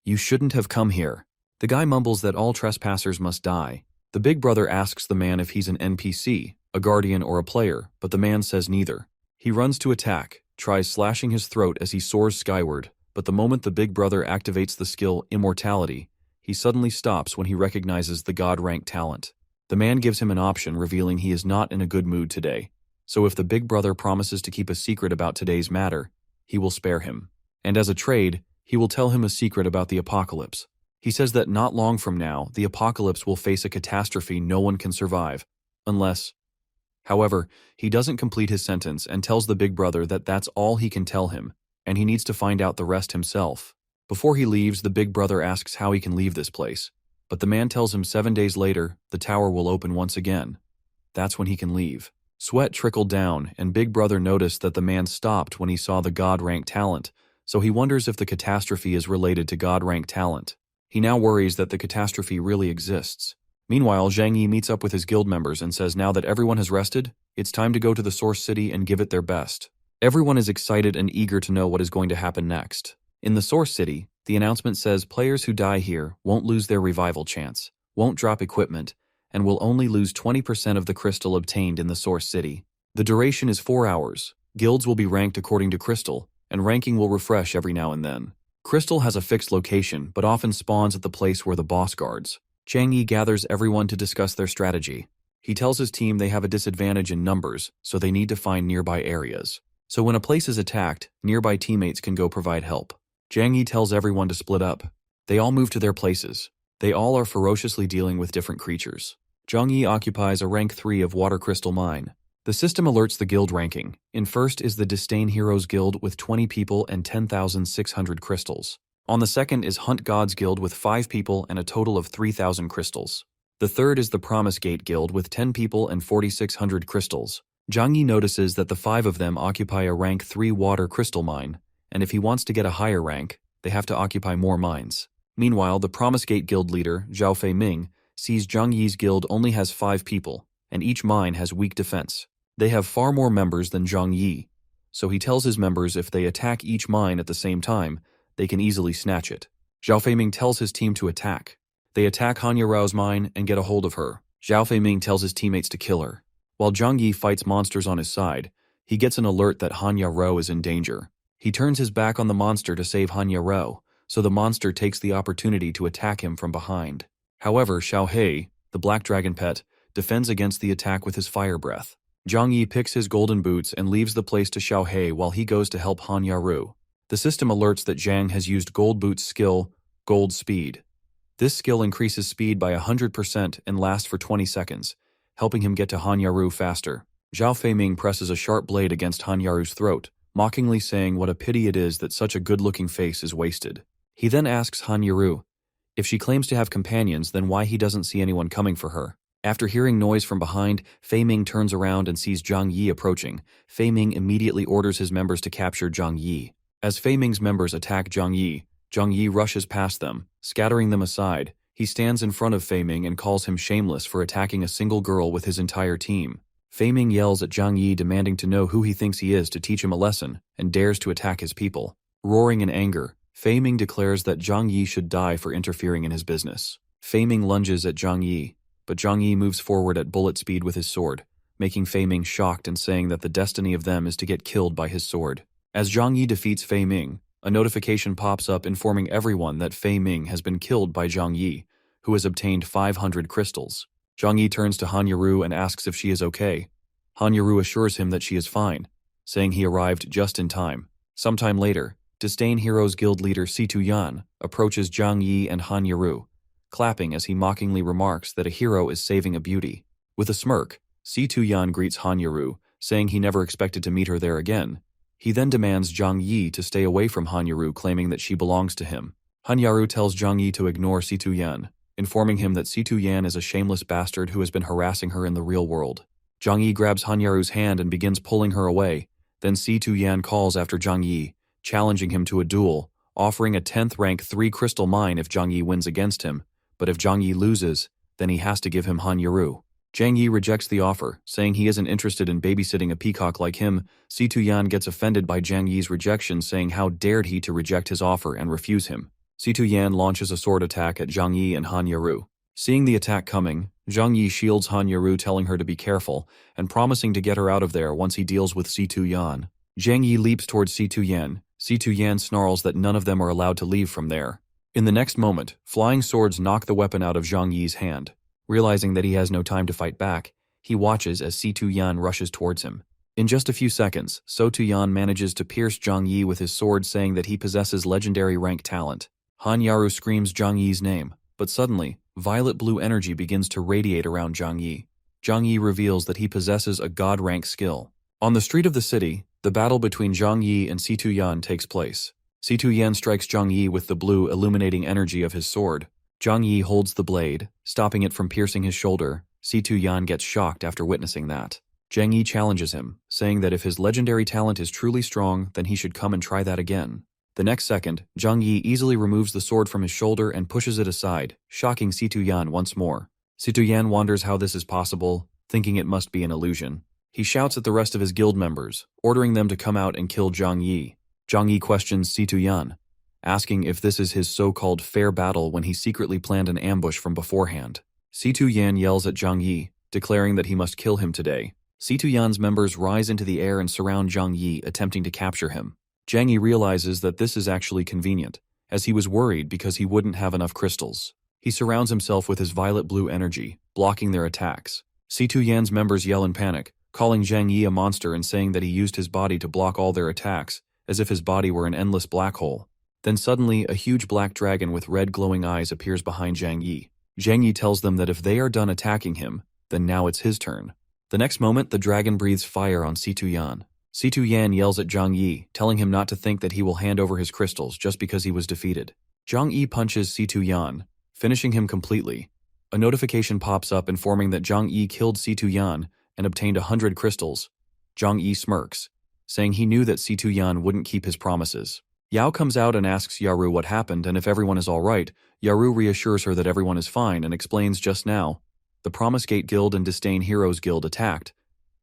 "You shouldn't have come here." The guy mumbles that all trespassers must die. The big brother asks the man if he's an NPC, a guardian or a player, but the man says neither. He runs to attack, tries slashing his throat as he soars skyward, but the moment the big brother activates the skill Immortality, he suddenly stops when he recognizes the god-ranked talent. The man gives him an option, revealing he is not in a good mood today. So if the big brother promises to keep a secret about today's matter, he will spare him. And as a trade, he will tell him a secret about the apocalypse. He says that not long from now, the apocalypse will face a catastrophe no one can survive, unless... However, he doesn't complete his sentence and tells the big brother that that's all he can tell him, and he needs to find out the rest himself. Before he leaves, the big brother asks how he can leave this place, but the man tells him 7 days later, the tower will open once again. That's when he can leave. Sweat trickled down, and Big Brother noticed that the man stopped when he saw the god-ranked talent, so he wonders if the catastrophe is related to god-ranked talent. He now worries that the catastrophe really exists. Meanwhile, Zhang Yi meets up with his guild members and says now that everyone has rested, it's time to go to the Source City and give it their best. Everyone is excited and eager to know what is going to happen next. In the Source City, the announcement says players who die here won't lose their revival chance, won't drop equipment, and will only lose 20% of the crystal obtained in the Source City. The duration is 4 hours. Guilds will be ranked according to crystal, and ranking will refresh every now and then. Crystal has a fixed location, but often spawns at the place where the boss guards. Zhang Yi gathers everyone to discuss their strategy. He tells his team they have a disadvantage in numbers, so they need to find nearby areas. So when a place is attacked, nearby teammates can go provide help. Zhang Yi tells everyone to split up. They all move to their places. They all are ferociously dealing with different creatures. Zhang Yi occupies a rank 3 of Water Crystal Mine. The system alerts the guild ranking. In first is the Disdain Heroes Guild with 20 people and 10,600 crystals. On the second is Hunt Gods Guild with 5 people and a total of 3,000 crystals. The third is the Promise Gate Guild with 10 people and 4,600 crystals. Zhang Yi notices that the 5 of them occupy a rank 3 Water Crystal Mine, and if he wants to get a higher rank, they have to occupy more mines. Meanwhile, the Promise Gate Guild leader, Zhao Feiming, sees Zhang Yi's guild only has 5 people, and each mine has weak defense. They have far more members than Zhang Yi, so he tells his members if they attack each mine at the same time, they can easily snatch it. Zhao Feiming tells his team to attack. They attack Hanya Rao's mine and get a hold of her. Zhao Feiming tells his teammates to kill her. While Zhang Yi fights monsters on his side, he gets an alert that Hanya Rao is in danger. He turns his back on the monster to save Hanya Rao, so the monster takes the opportunity to attack him from behind. However, Xiao He, the black dragon pet, defends against the attack with his fire breath. Zhang Yi picks his golden boots and leaves the place to Xiao He while he goes to help Han Yaru. The system alerts that Zhang has used Gold Boots skill, Gold Speed. This skill increases speed by 100% and lasts for 20 seconds, helping him get to Han Yaru faster. Zhao Feiming presses a sharp blade against Han Yaru's throat, mockingly saying what a pity it is that such a good-looking face is wasted. He then asks Han Yaru, if she claims to have companions, then why he doesn't see anyone coming for her. After hearing noise from behind, Feiming turns around and sees Zhang Yi approaching. Feiming immediately orders his members to capture Zhang Yi. As Feiming's members attack Zhang Yi rushes past them, scattering them aside. He stands in front of Feiming and calls him shameless for attacking a single girl with his entire team. Feiming yells at Zhang Yi, demanding to know who he thinks he is to teach him a lesson, and dares to attack his people. Roaring in anger, Feiming declares that Zhang Yi should die for interfering in his business. Feiming lunges at Zhang Yi, but Zhang Yi moves forward at bullet speed with his sword, making Feiming shocked and saying that the destiny of them is to get killed by his sword. As Zhang Yi defeats Feiming, a notification pops up informing everyone that Feiming has been killed by Zhang Yi, who has obtained 500 crystals. Zhang Yi turns to Han Yaru and asks if she is okay. Han Yaru assures him that she is fine, saying he arrived just in time. Sometime later, Disdain Heroes Guild leader Situ Yan approaches Zhang Yi and Han Yaru, clapping as he mockingly remarks that a hero is saving a beauty. With a smirk, Situ Yan greets Han Yaru, saying he never expected to meet her there again. He then demands Zhang Yi to stay away from Han Yaru, claiming that she belongs to him. Han Yaru tells Zhang Yi to ignore Situ Yan, informing him that Situ Yan is a shameless bastard who has been harassing her in the real world. Zhang Yi grabs Han Yaru's hand and begins pulling her away. Then Situ Yan calls after Zhang Yi, challenging him to a duel, offering a 10th rank 3 crystal mine if Zhang Yi wins against him, but if Zhang Yi loses, then he has to give him Han Yaru. Zhang Yi rejects the offer, saying he isn't interested in babysitting a peacock like him. Situ Yan gets offended by Zhang Yi's rejection, saying how dared he to reject his offer and refuse him. Situ Yan launches a sword attack at Zhang Yi and Han Yaru. Seeing the attack coming, Zhang Yi shields Han Yaru, telling her to be careful, and promising to get her out of there once he deals with Situ Yan. Zhang Yi leaps towards Situ Yan. Situ Yan snarls that none of them are allowed to leave from there. In the next moment, flying swords knock the weapon out of Zhang Yi's hand. Realizing that he has no time to fight back, he watches as Situ Yan rushes towards him. In just a few seconds, Situ Yan manages to pierce Zhang Yi with his sword, saying that he possesses legendary rank talent. Han Yaru screams Zhang Yi's name, but suddenly, violet blue energy begins to radiate around Zhang Yi. Zhang Yi reveals that he possesses a god rank skill. On the street of the city, the battle between Zhang Yi and Situ Yan takes place. Situ Yan strikes Zhang Yi with the blue illuminating energy of his sword. Zhang Yi holds the blade, stopping it from piercing his shoulder. Situ Yan gets shocked after witnessing that. Zhang Yi challenges him, saying that if his legendary talent is truly strong, then he should come and try that again. The next second, Zhang Yi easily removes the sword from his shoulder and pushes it aside, shocking Situ Yan once more. Situ Yan wonders how this is possible, thinking it must be an illusion. He shouts at the rest of his guild members, ordering them to come out and kill Zhang Yi. Zhang Yi questions Situ Yan, asking if this is his so-called fair battle when he secretly planned an ambush from beforehand. Situ Yan yells at Zhang Yi, declaring that he must kill him today. Situ Yan's members rise into the air and surround Zhang Yi, attempting to capture him. Zhang Yi realizes that this is actually convenient, as he was worried because he wouldn't have enough crystals. He surrounds himself with his violet blue energy, blocking their attacks. Situ Yan's members yell in panic, calling Zhang Yi a monster and saying that he used his body to block all their attacks, as if his body were an endless black hole. Then suddenly, a huge black dragon with red glowing eyes appears behind Zhang Yi. Zhang Yi tells them that if they are done attacking him, then now it's his turn. The next moment, the dragon breathes fire on Situ Yan. Situ Yan yells at Zhang Yi, telling him not to think that he will hand over his crystals just because he was defeated. Zhang Yi punches Situ Yan, finishing him completely. A notification pops up informing that Zhang Yi killed Situ Yan and obtained 100 crystals. Zhang Yi smirks, saying he knew that Situ Yan wouldn't keep his promises. Yao comes out and asks Yaru what happened and if everyone is alright. Yaru reassures her that everyone is fine and explains just now, the Promise Gate Guild and Disdain Heroes Guild attacked,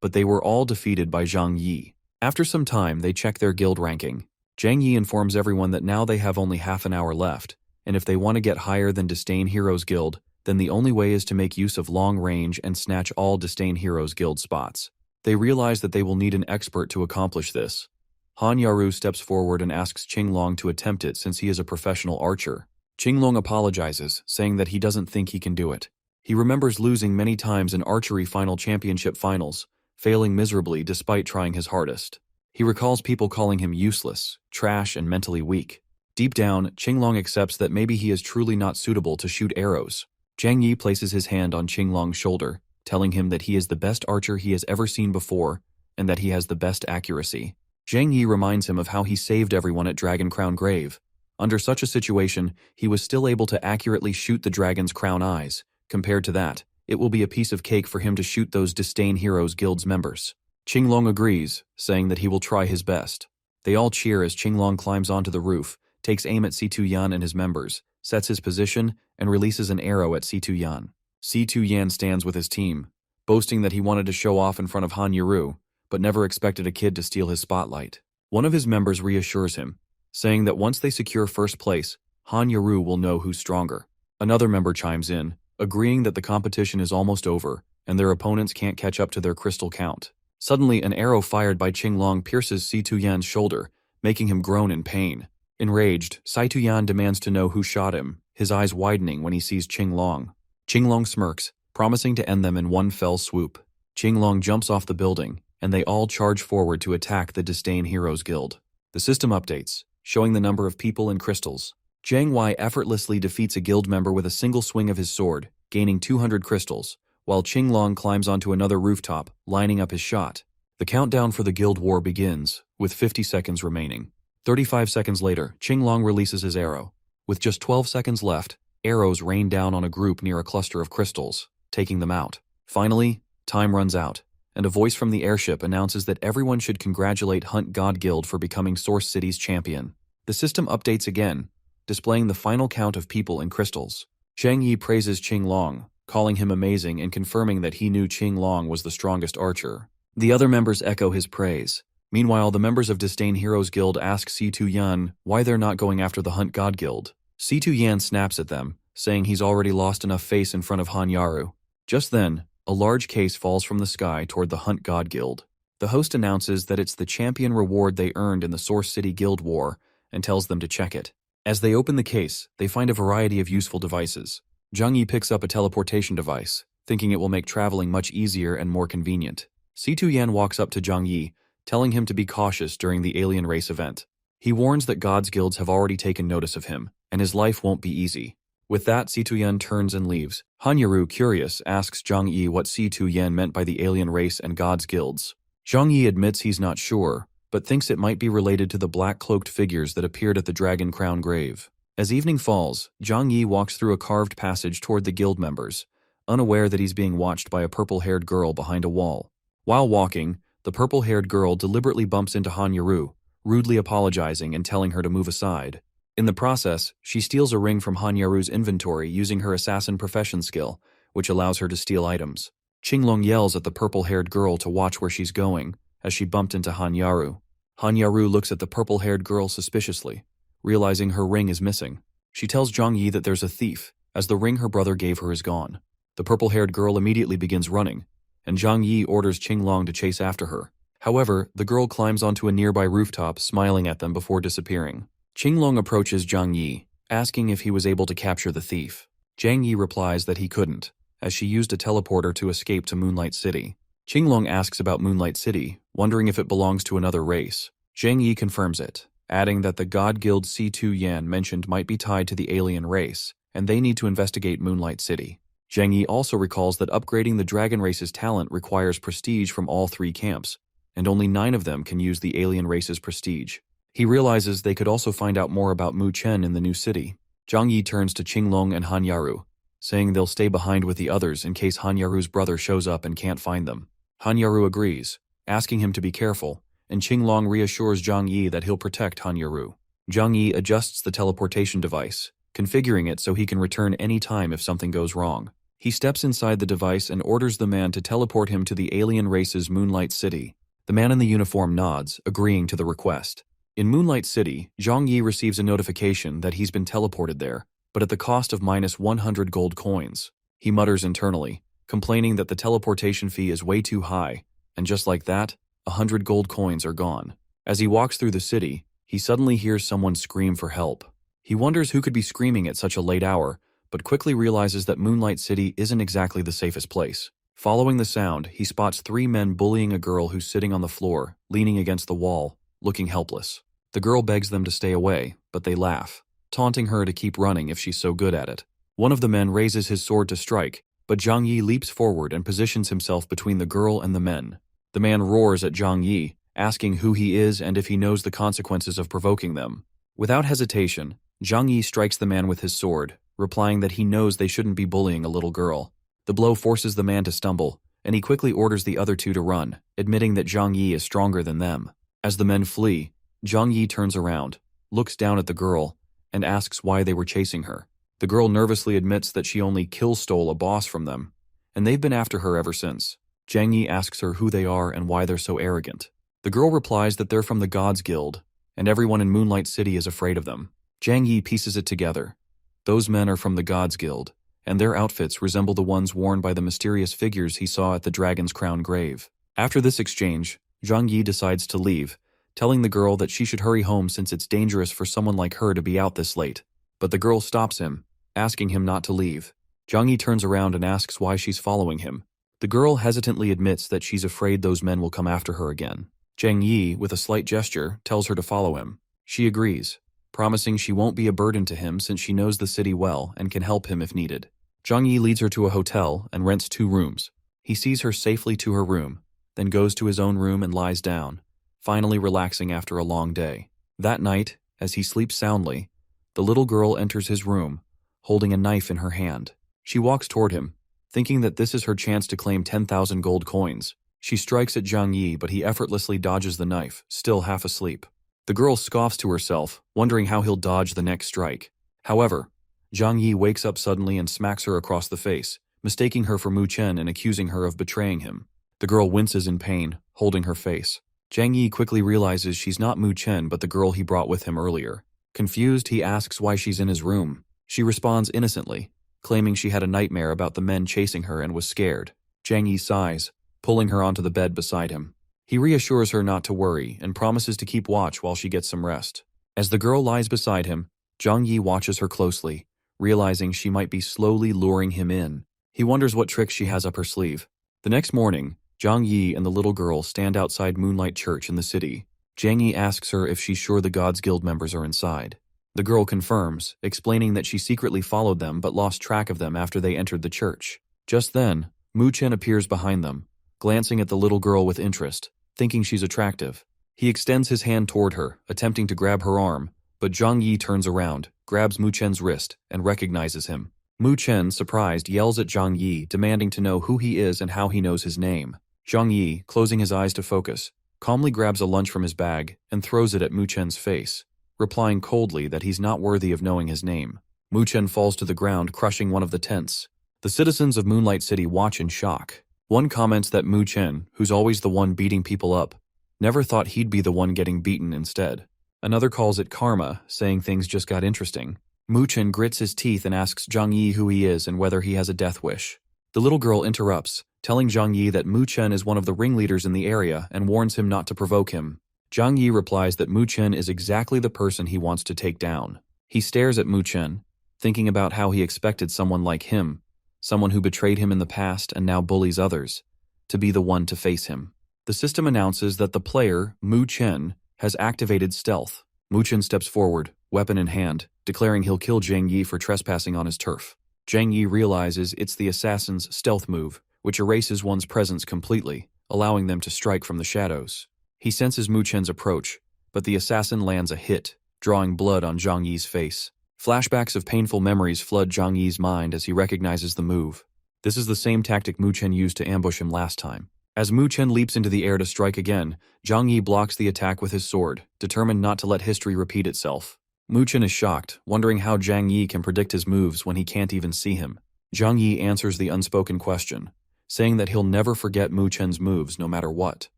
but they were all defeated by Zhang Yi. After some time, they check their guild ranking. Zhang Yi informs everyone that now they have only half an hour left, and if they want to get higher than Disdain Heroes Guild, then the only way is to make use of long range and snatch all Disdain Heroes Guild spots. They realize that they will need an expert to accomplish this. Han Yaru steps forward and asks Qinglong to attempt it since he is a professional archer. Qinglong apologizes, saying that he doesn't think he can do it. He remembers losing many times in archery final championship finals, failing miserably despite trying his hardest. He recalls people calling him useless, trash, and mentally weak. Deep down, Qinglong accepts that maybe he is truly not suitable to shoot arrows. Zhang Yi places his hand on Qinglong's shoulder, telling him that he is the best archer he has ever seen before, and that he has the best accuracy. Zhang Yi reminds him of how he saved everyone at Dragon Crown Grave. Under such a situation, he was still able to accurately shoot the dragon's crown eyes. Compared to that, it will be a piece of cake for him to shoot those Disdain Heroes Guild's members. Qinglong agrees, saying that he will try his best. They all cheer as Qinglong climbs onto the roof, takes aim at Situ Yan and his members, sets his position, and releases an arrow at Situ Yan. Situ Yan stands with his team, boasting that he wanted to show off in front of Han Yaru, but never expected a kid to steal his spotlight. One of his members reassures him, saying that once they secure first place, Han Yaru will know who's stronger. Another member chimes in, agreeing that the competition is almost over and their opponents can't catch up to their crystal count. Suddenly, an arrow fired by Qinglong pierces Situ Yan's shoulder, making him groan in pain. Enraged, Situ Yan demands to know who shot him, his eyes widening when he sees Qinglong. Qinglong smirks, promising to end them in one fell swoop. Qinglong jumps off the building, and they all charge forward to attack the Disdain Heroes Guild. The system updates, showing the number of people and crystals. Zhang Wei effortlessly defeats a guild member with a single swing of his sword, gaining 200 crystals, while Qinglong climbs onto another rooftop, lining up his shot. The countdown for the guild war begins, with 50 seconds remaining. 35 seconds later, Qinglong releases his arrow. With just 12 seconds left, arrows rain down on a group near a cluster of crystals, taking them out. Finally, time runs out, and a voice from the airship announces that everyone should congratulate Hunt God Guild for becoming Source City's champion. The system updates again, displaying the final count of people and crystals. Zhang Yi praises Qinglong, calling him amazing and confirming that he knew Qinglong was the strongest archer. The other members echo his praise. Meanwhile, the members of Disdain Heroes Guild ask Situ Yan why they're not going after the Hunt God Guild. Situ Yan snaps at them, saying he's already lost enough face in front of Han Yaru. Just then, a large case falls from the sky toward the Hunt God Guild. The host announces that it's the champion reward they earned in the Source City Guild War and tells them to check it. As they open the case, they find a variety of useful devices. Zhang Yi picks up a teleportation device, thinking it will make traveling much easier and more convenient. Situ Yan walks up to Zhang Yi, telling him to be cautious during the alien race event. He warns that God's guilds have already taken notice of him, and his life won't be easy. With that, Situ Yan turns and leaves. Han Yaru, curious, asks Zhang Yi what Situ Yan meant by the alien race and God's guilds. Zhang Yi admits he's not sure, but thinks it might be related to the black-cloaked figures that appeared at the Dragon Crown Grave. As evening falls, Zhang Yi walks through a carved passage toward the guild members, unaware that he's being watched by a purple-haired girl behind a wall. While walking, the purple-haired girl deliberately bumps into Han Yaru, rudely apologizing and telling her to move aside. In the process, she steals a ring from Han Yaru's inventory using her assassin profession skill, which allows her to steal items. Qinglong yells at the purple-haired girl to watch where she's going, as she bumped into Han Yaru. Han Yaru looks at the purple-haired girl suspiciously, realizing her ring is missing. She tells Zhang Yi that there's a thief, as the ring her brother gave her is gone. The purple-haired girl immediately begins running, and Zhang Yi orders Qinglong to chase after her. However, the girl climbs onto a nearby rooftop, smiling at them before disappearing. Qinglong approaches Zhang Yi, asking if he was able to capture the thief. Zhang Yi replies that he couldn't, as she used a teleporter to escape to Moonlight City. Qinglong asks about Moonlight City, wondering if it belongs to another race. Zhang Yi confirms it, adding that the God Guild C2 Yan mentioned might be tied to the alien race, and they need to investigate Moonlight City. Zhang Yi also recalls that upgrading the dragon race's talent requires prestige from all 3 camps, and only 9 of them can use the alien race's prestige. He realizes they could also find out more about Mu Chen in the new city. Zhang Yi turns to Qinglong and Han Yaru, saying they'll stay behind with the others in case Han Yaru's brother shows up and can't find them. Han Yaru agrees, asking him to be careful, and Qinglong reassures Zhang Yi that he'll protect Han Yaru. Zhang Yi adjusts the teleportation device, configuring it so he can return any time if something goes wrong. He steps inside the device and orders the man to teleport him to the alien race's Moonlight City. The man in the uniform nods, agreeing to the request. In Moonlight City, Zhang Yi receives a notification that he's been teleported there, but at the cost of -100 gold coins. He mutters internally, complaining that the teleportation fee is way too high, and just like that, 100 gold coins are gone. As he walks through the city, he suddenly hears someone scream for help. He wonders who could be screaming at such a late hour, but quickly realizes that Moonlight City isn't exactly the safest place. Following the sound, he spots 3 men bullying a girl who's sitting on the floor, leaning against the wall, looking helpless. The girl begs them to stay away, but they laugh, taunting her to keep running if she's so good at it. One of the men raises his sword to strike, but Zhang Yi leaps forward and positions himself between the girl and the men. The man roars at Zhang Yi, asking who he is and if he knows the consequences of provoking them. Without hesitation, Zhang Yi strikes the man with his sword, replying that he knows they shouldn't be bullying a little girl. The blow forces the man to stumble, and he quickly orders the other 2 to run, admitting that Zhang Yi is stronger than them. As the men flee, Zhang Yi turns around, looks down at the girl, and asks why they were chasing her. The girl nervously admits that she only stole a boss from them, and they've been after her ever since. Zhang Yi asks her who they are and why they're so arrogant. The girl replies that they're from the Gods Guild, and everyone in Moonlight City is afraid of them. Zhang Yi pieces it together. Those men are from the Gods Guild, and their outfits resemble the ones worn by the mysterious figures he saw at the Dragon's Crown grave. After this exchange, Zhang Yi decides to leave, telling the girl that she should hurry home since it's dangerous for someone like her to be out this late. But the girl stops him, asking him not to leave. Zhang Yi turns around and asks why she's following him. The girl hesitantly admits that she's afraid those men will come after her again. Zhang Yi, with a slight gesture, tells her to follow him. She agrees, promising she won't be a burden to him since she knows the city well and can help him if needed. Zhang Yi leads her to a hotel and rents 2 rooms. He sees her safely to her room, then goes to his own room and lies down, finally relaxing after a long day. That night, as he sleeps soundly, the little girl enters his room, holding a knife in her hand. She walks toward him, thinking that this is her chance to claim 10,000 gold coins. She strikes at Zhang Yi, but he effortlessly dodges the knife, still half asleep. The girl scoffs to herself, wondering how he'll dodge the next strike. However, Zhang Yi wakes up suddenly and smacks her across the face, mistaking her for Mu Chen and accusing her of betraying him. The girl winces in pain, holding her face. Zhang Yi quickly realizes she's not Mu Chen but the girl he brought with him earlier. Confused, he asks why she's in his room. She responds innocently, claiming she had a nightmare about the men chasing her and was scared. Zhang Yi sighs, pulling her onto the bed beside him. He reassures her not to worry and promises to keep watch while she gets some rest. As the girl lies beside him, Zhang Yi watches her closely, realizing she might be slowly luring him in. He wonders what tricks she has up her sleeve. The next morning, Zhang Yi and the little girl stand outside Moonlight Church in the city. Zhang Yi asks her if she's sure the Gods Guild members are inside. The girl confirms, explaining that she secretly followed them but lost track of them after they entered the church. Just then, Mu Chen appears behind them, glancing at the little girl with interest, thinking she's attractive. He extends his hand toward her, attempting to grab her arm, but Zhang Yi turns around, grabs Mu Chen's wrist, and recognizes him. Mu Chen, surprised, yells at Zhang Yi, demanding to know who he is and how he knows his name. Zhang Yi, closing his eyes to focus, calmly grabs a lunch from his bag and throws it at Mu Chen's face, replying coldly that he's not worthy of knowing his name. Mu Chen falls to the ground, crushing one of the tents. The citizens of Moonlight City watch in shock. One comments that Mu Chen, who's always the one beating people up, never thought he'd be the one getting beaten instead. Another calls it karma, saying things just got interesting. Mu Chen grits his teeth and asks Zhang Yi who he is and whether he has a death wish. The little girl interrupts, telling Zhang Yi that Mu Chen is one of the ringleaders in the area and warns him not to provoke him. Zhang Yi replies that Mu Chen is exactly the person he wants to take down. He stares at Mu Chen, thinking about how he expected someone like him, someone who betrayed him in the past and now bullies others, to be the one to face him. The system announces that the player, Mu Chen, has activated stealth. Mu Chen steps forward, weapon in hand, declaring he'll kill Zhang Yi for trespassing on his turf. Zhang Yi realizes it's the assassin's stealth move, which erases one's presence completely, allowing them to strike from the shadows. He senses Mu Chen's approach, but the assassin lands a hit, drawing blood on Zhang Yi's face. Flashbacks of painful memories flood Zhang Yi's mind as he recognizes the move. This is the same tactic Mu Chen used to ambush him last time. As Mu Chen leaps into the air to strike again, Zhang Yi blocks the attack with his sword, determined not to let history repeat itself. Mu Chen is shocked, wondering how Zhang Yi can predict his moves when he can't even see him. Zhang Yi answers the unspoken question, saying that he'll never forget Mu Chen's moves no matter what.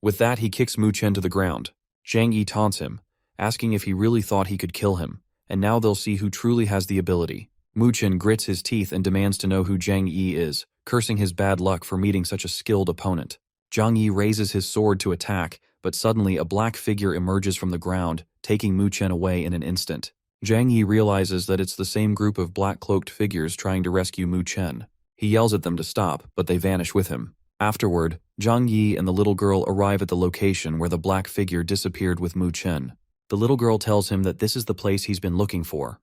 With that, he kicks Mu Chen to the ground. Zhang Yi taunts him, asking if he really thought he could kill him, and now they'll see who truly has the ability. Mu Chen grits his teeth and demands to know who Zhang Yi is, cursing his bad luck for meeting such a skilled opponent. Zhang Yi raises his sword to attack, but suddenly a black figure emerges from the ground, taking Mu Chen away in an instant. Zhang Yi realizes that it's the same group of black-cloaked figures trying to rescue Mu Chen. He yells at them to stop, but they vanish with him. Afterward, Zhang Yi and the little girl arrive at the location where the black figure disappeared with Mu Chen. The little girl tells him that this is the place he's been looking for.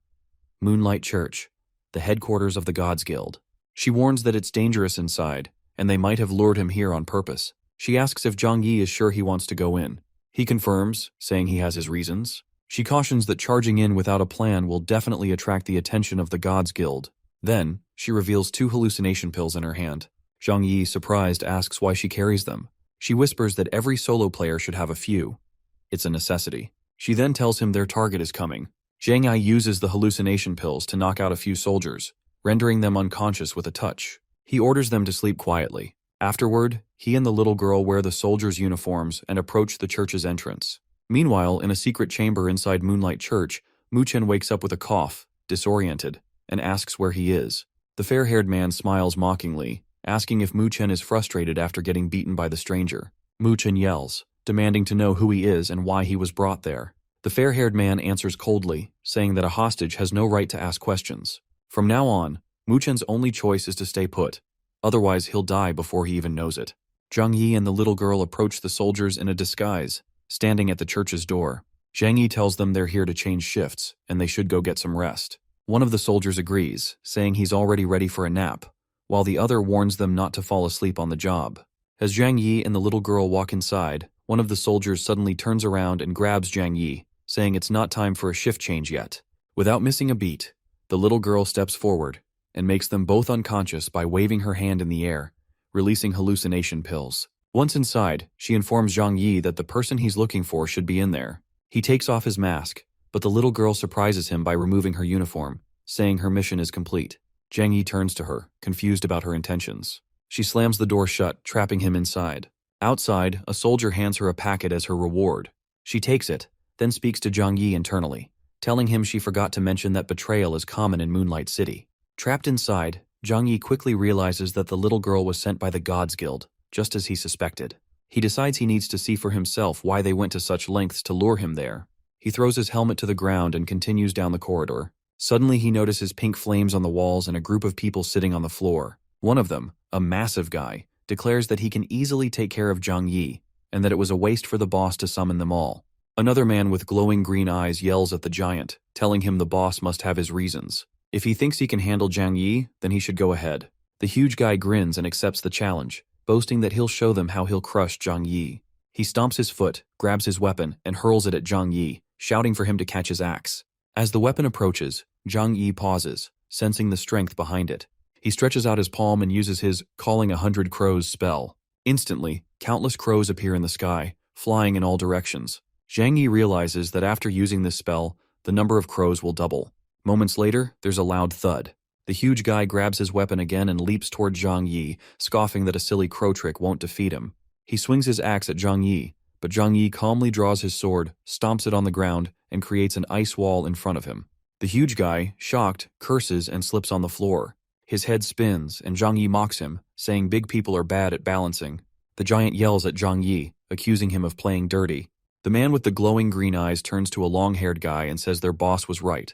Moonlight Church, the headquarters of the Gods Guild. She warns that it's dangerous inside, and they might have lured him here on purpose. She asks if Zhang Yi is sure he wants to go in. He confirms, saying he has his reasons. She cautions that charging in without a plan will definitely attract the attention of the Gods Guild. Then, she reveals 2 hallucination pills in her hand. Zhang Yi, surprised, asks why she carries them. She whispers that every solo player should have a few. It's a necessity. She then tells him their target is coming. Zhang Yi uses the hallucination pills to knock out a few soldiers, rendering them unconscious with a touch. He orders them to sleep quietly. Afterward, he and the little girl wear the soldiers' uniforms and approach the church's entrance. Meanwhile, in a secret chamber inside Moonlight Church, Mu Chen wakes up with a cough, disoriented, and asks where he is. The fair-haired man smiles mockingly, asking if Mu Chen is frustrated after getting beaten by the stranger. Mu Chen yells, demanding to know who he is and why he was brought there. The fair-haired man answers coldly, saying that a hostage has no right to ask questions. From now on, Mu Chen's only choice is to stay put. Otherwise, he'll die before he even knows it. Zhang Yi and the little girl approach the soldiers in a disguise, standing at the church's door. Zhang Yi tells them they're here to change shifts, and they should go get some rest. One of the soldiers agrees, saying he's already ready for a nap, while the other warns them not to fall asleep on the job. As Zhang Yi and the little girl walk inside, one of the soldiers suddenly turns around and grabs Zhang Yi, saying it's not time for a shift change yet. Without missing a beat, the little girl steps forward and makes them both unconscious by waving her hand in the air, releasing hallucination pills. Once inside, she informs Zhang Yi that the person he's looking for should be in there. He takes off his mask, but the little girl surprises him by removing her uniform, saying her mission is complete. Zhang Yi turns to her, confused about her intentions. She slams the door shut, trapping him inside. Outside, a soldier hands her a packet as her reward. She takes it, then speaks to Zhang Yi internally, telling him she forgot to mention that betrayal is common in Moonlight City. Trapped inside, Zhang Yi quickly realizes that the little girl was sent by the Gods Guild, just as he suspected. He decides he needs to see for himself why they went to such lengths to lure him there. He throws his helmet to the ground and continues down the corridor. Suddenly he notices pink flames on the walls and a group of people sitting on the floor. One of them, a massive guy, declares that he can easily take care of Zhang Yi, and that it was a waste for the boss to summon them all. Another man with glowing green eyes yells at the giant, telling him the boss must have his reasons. If he thinks he can handle Zhang Yi, then he should go ahead. The huge guy grins and accepts the challenge, boasting that he'll show them how he'll crush Zhang Yi. He stomps his foot, grabs his weapon, and hurls it at Zhang Yi, shouting for him to catch his axe. As the weapon approaches, Zhang Yi pauses, sensing the strength behind it. He stretches out his palm and uses his Calling 100 Crows spell. Instantly, countless crows appear in the sky, flying in all directions. Zhang Yi realizes that after using this spell, the number of crows will double. Moments later, there's a loud thud. The huge guy grabs his weapon again and leaps toward Zhang Yi, scoffing that a silly crow trick won't defeat him. He swings his axe at Zhang Yi, but Zhang Yi calmly draws his sword, stomps it on the ground, and creates an ice wall in front of him. The huge guy, shocked, curses and slips on the floor. His head spins, and Zhang Yi mocks him, saying big people are bad at balancing. The giant yells at Zhang Yi, accusing him of playing dirty. The man with the glowing green eyes turns to a long-haired guy and says their boss was right.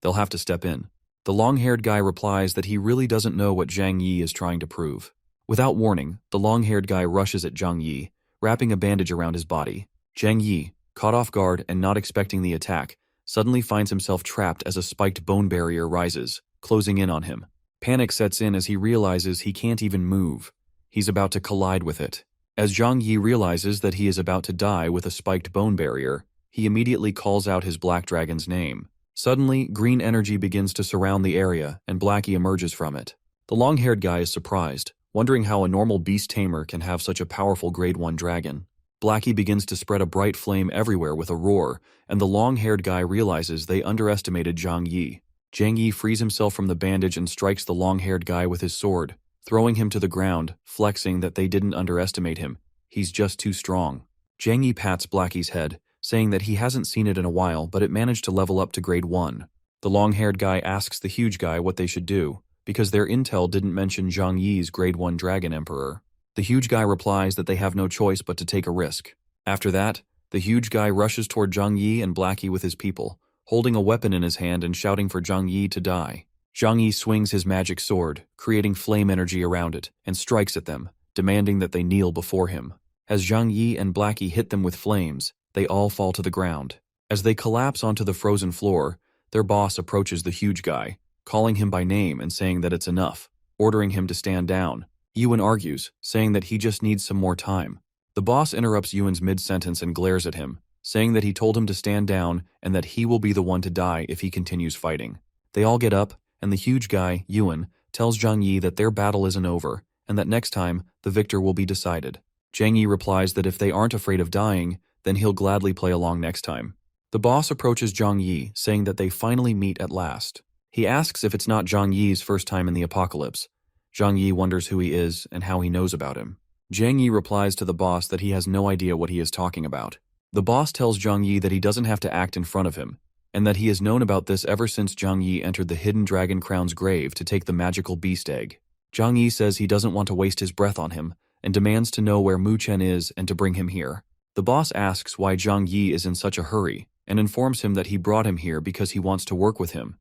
They'll have to step in. The long-haired guy replies that he really doesn't know what Zhang Yi is trying to prove. Without warning, the long-haired guy rushes at Zhang Yi, wrapping a bandage around his body. Zhang Yi, caught off guard and not expecting the attack, suddenly finds himself trapped as a spiked bone barrier rises, closing in on him. Panic sets in as he realizes he can't even move. He's about to collide with it. As Zhang Yi realizes that he is about to die with a spiked bone barrier, he immediately calls out his black dragon's name. Suddenly, green energy begins to surround the area, and Blackie emerges from it. The long-haired guy is surprised, wondering how a normal beast tamer can have such a powerful Grade 1 dragon. Blackie begins to spread a bright flame everywhere with a roar, and the long-haired guy realizes they underestimated Zhang Yi. Zhang Yi frees himself from the bandage and strikes the long-haired guy with his sword, throwing him to the ground, flexing that they didn't underestimate him. He's just too strong. Zhang Yi pats Blackie's head, saying that he hasn't seen it in a while, but it managed to level up to Grade 1. The long-haired guy asks the huge guy what they should do, because their intel didn't mention Zhang Yi's Grade 1 Dragon Emperor. The huge guy replies that they have no choice but to take a risk. After that, the huge guy rushes toward Zhang Yi and Blackie with his people, holding a weapon in his hand and shouting for Zhang Yi to die. Zhang Yi swings his magic sword, creating flame energy around it, and strikes at them, demanding that they kneel before him. As Zhang Yi and Blackie hit them with flames, they all fall to the ground. As they collapse onto the frozen floor, their boss approaches the huge guy, calling him by name and saying that it's enough, ordering him to stand down. Yuan argues, saying that he just needs some more time. The boss interrupts Yuan's mid-sentence and glares at him, saying that he told him to stand down and that he will be the one to die if he continues fighting. They all get up, and the huge guy, Yuan, tells Zhang Yi that their battle isn't over, and that next time, the victor will be decided. Zhang Yi replies that if they aren't afraid of dying, then he'll gladly play along next time. The boss approaches Zhang Yi, saying that they finally meet at last. He asks if it's not Zhang Yi's first time in the apocalypse. Zhang Yi wonders who he is and how he knows about him. Zhang Yi replies to the boss that he has no idea what he is talking about. The boss tells Zhang Yi that he doesn't have to act in front of him, and that he has known about this ever since Zhang Yi entered the hidden dragon crown's grave to take the magical beast egg. Zhang Yi says he doesn't want to waste his breath on him, and demands to know where Mu Chen is and to bring him here. The boss asks why Zhang Yi is in such a hurry, and informs him that he brought him here because he wants to work with him.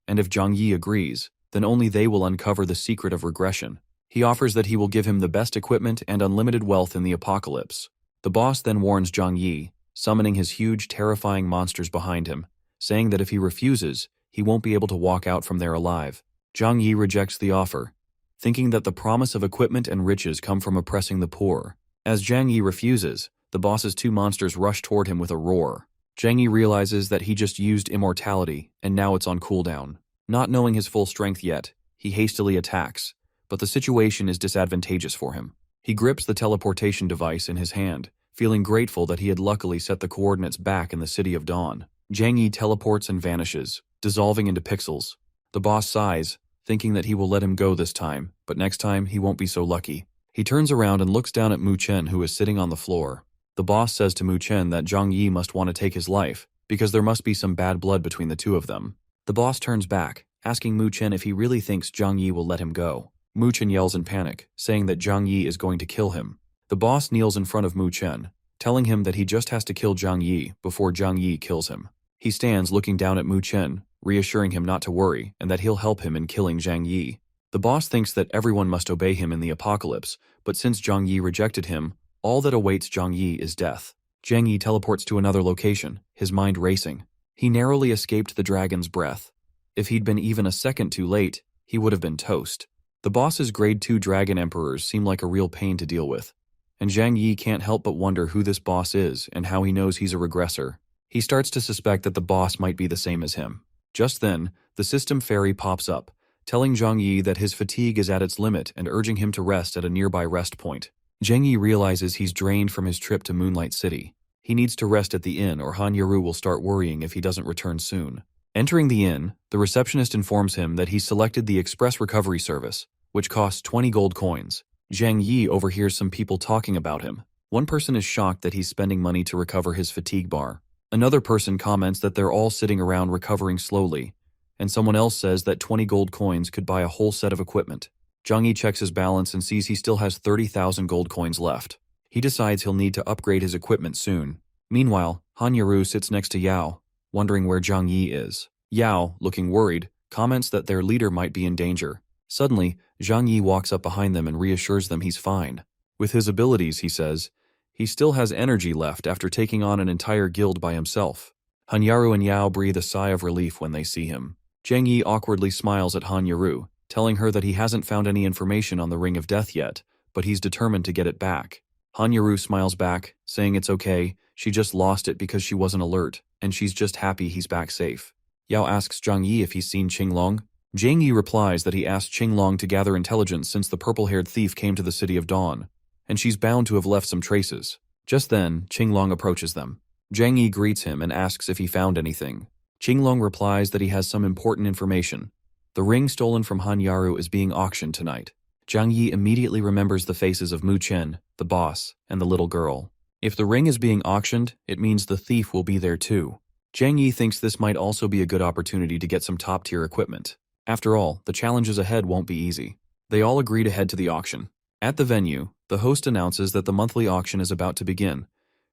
And if Zhang Yi agrees, then only they will uncover the secret of regression. He offers that he will give him the best equipment and unlimited wealth in the apocalypse. The boss then warns Zhang Yi, summoning his huge, terrifying monsters behind him, saying that if he refuses, he won't be able to walk out from there alive. Zhang Yi rejects the offer, thinking that the promise of equipment and riches come from oppressing the poor. As Zhang Yi refuses, the boss's two monsters rush toward him with a roar. Zhang Yi realizes that he just used immortality, and now it's on cooldown. Not knowing his full strength yet, he hastily attacks, but the situation is disadvantageous for him. He grips the teleportation device in his hand, feeling grateful that he had luckily set the coordinates back in the City of Dawn. Zhang Yi teleports and vanishes, dissolving into pixels. The boss sighs, thinking that he will let him go this time, but next time he won't be so lucky. He turns around and looks down at Mu Chen, who is sitting on the floor. The boss says to Mu Chen that Zhang Yi must want to take his life, because there must be some bad blood between the two of them. The boss turns back, asking Mu Chen if he really thinks Zhang Yi will let him go. Mu Chen yells in panic, saying that Zhang Yi is going to kill him. The boss kneels in front of Mu Chen, telling him that he just has to kill Zhang Yi before Zhang Yi kills him. He stands looking down at Mu Chen, reassuring him not to worry and that he'll help him in killing Zhang Yi. The boss thinks that everyone must obey him in the apocalypse, but since Zhang Yi rejected him, all that awaits Zhang Yi is death. Zhang Yi teleports to another location, his mind racing. He narrowly escaped the dragon's breath. If he'd been even a second too late, he would have been toast. The boss's Grade 2 dragon emperors seem like a real pain to deal with, and Zhang Yi can't help but wonder who this boss is and how he knows he's a regressor. He starts to suspect that the boss might be the same as him. Just then, the system fairy pops up, telling Zhang Yi that his fatigue is at its limit and urging him to rest at a nearby rest point. Zhang Yi realizes he's drained from his trip to Moonlight City. He needs to rest at the inn or Han Yaru will start worrying if he doesn't return soon. Entering the inn, the receptionist informs him that he's selected the express recovery service, which costs 20 gold coins. Zhang Yi overhears some people talking about him. One person is shocked that he's spending money to recover his fatigue bar. Another person comments that they're all sitting around recovering slowly, and someone else says that 20 gold coins could buy a whole set of equipment. Zhang Yi checks his balance and sees he still has 30,000 gold coins left. He decides he'll need to upgrade his equipment soon. Meanwhile, Han Yaru sits next to Yao, wondering where Zhang Yi is. Yao, looking worried, comments that their leader might be in danger. Suddenly, Zhang Yi walks up behind them and reassures them he's fine. With his abilities, he says, He still has energy left after taking on an entire guild by himself. Hanyaru and Yao breathe a sigh of relief when they see him. Zhang Yi awkwardly smiles at Hanyaru, telling her that he hasn't found any information on the Ring of Death yet, but he's determined to get it back. Hanyaru smiles back, saying it's okay, she just lost it because she wasn't alert, and she's just happy he's back safe. Yao asks Zhang Yi if he's seen Qinglong. Zhang Yi replies that he asked Qinglong to gather intelligence since the purple-haired thief came to the City of Dawn, and she's bound to have left some traces. Just then, Qinglong approaches them. Zhang Yi greets him and asks if he found anything. Qinglong replies that he has some important information. The ring stolen from Hanyaru is being auctioned tonight. Zhang Yi immediately remembers the faces of Mu Chen, the boss, and the little girl. If the ring is being auctioned, it means the thief will be there too. Zhang Yi thinks this might also be a good opportunity to get some top-tier equipment. After all, the challenges ahead won't be easy. They all agree to head to the auction. At the venue, the host announces that the monthly auction is about to begin,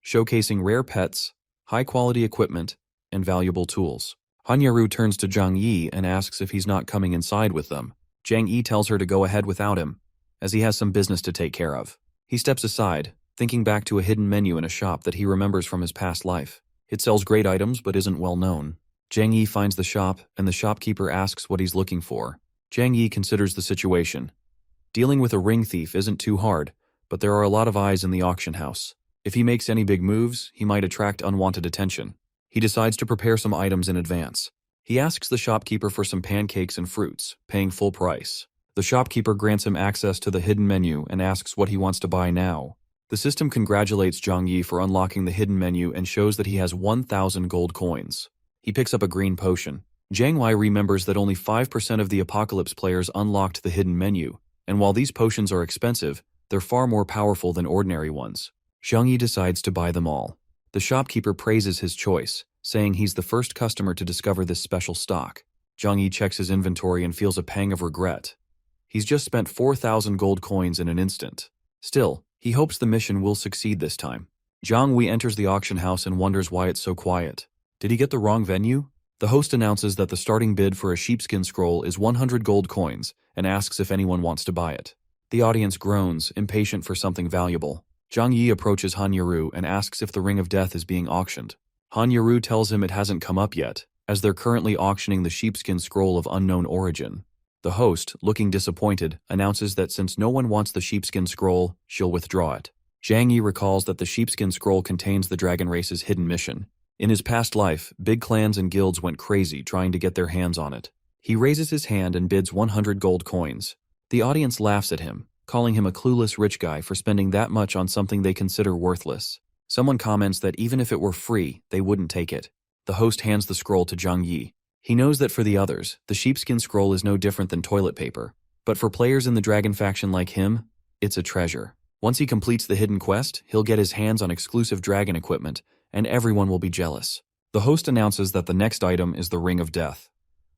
showcasing rare pets, high-quality equipment, and valuable tools. Hanyaru turns to Zhang Yi and asks if he's not coming inside with them. Zhang Yi tells her to go ahead without him, as he has some business to take care of. He steps aside, thinking back to a hidden menu in a shop that he remembers from his past life. It sells great items but isn't well known. Zhang Yi finds the shop, and the shopkeeper asks what he's looking for. Zhang Yi considers the situation. Dealing with a ring thief isn't too hard, but there are a lot of eyes in the auction house. If he makes any big moves, he might attract unwanted attention. He decides to prepare some items in advance. He asks the shopkeeper for some pancakes and fruits, paying full price. The shopkeeper grants him access to the hidden menu and asks what he wants to buy now. The system congratulates Zhang Yi for unlocking the hidden menu and shows that he has 1,000 gold coins. He picks up a green potion. Zhang Wei remembers that only 5% of the Apocalypse players unlocked the hidden menu, and while these potions are expensive, they're far more powerful than ordinary ones. Zhang Yi decides to buy them all. The shopkeeper praises his choice, saying he's the first customer to discover this special stock. Zhang Yi checks his inventory and feels a pang of regret. He's just spent 4,000 gold coins in an instant. Still, he hopes the mission will succeed this time. Zhang Wei enters the auction house and wonders why it's so quiet. Did he get the wrong venue? The host announces that the starting bid for a sheepskin scroll is 100 gold coins and asks if anyone wants to buy it. The audience groans, impatient for something valuable. Zhang Yi approaches Hanyaru and asks if the Ring of Death is being auctioned. Hanyaru tells him it hasn't come up yet, as they're currently auctioning the sheepskin scroll of unknown origin. The host, looking disappointed, announces that since no one wants the sheepskin scroll, she'll withdraw it. Zhang Yi recalls that the sheepskin scroll contains the dragon race's hidden mission. In his past life, big clans and guilds went crazy trying to get their hands on it. He raises his hand and bids 100 gold coins. The audience laughs at him, calling him a clueless rich guy for spending that much on something they consider worthless. Someone comments that even if it were free, they wouldn't take it. The host hands the scroll to Zhang Yi. He knows that for the others, the sheepskin scroll is no different than toilet paper. But for players in the dragon faction like him, it's a treasure. Once he completes the hidden quest, he'll get his hands on exclusive dragon equipment, and everyone will be jealous. The host announces that the next item is the Ring of Death,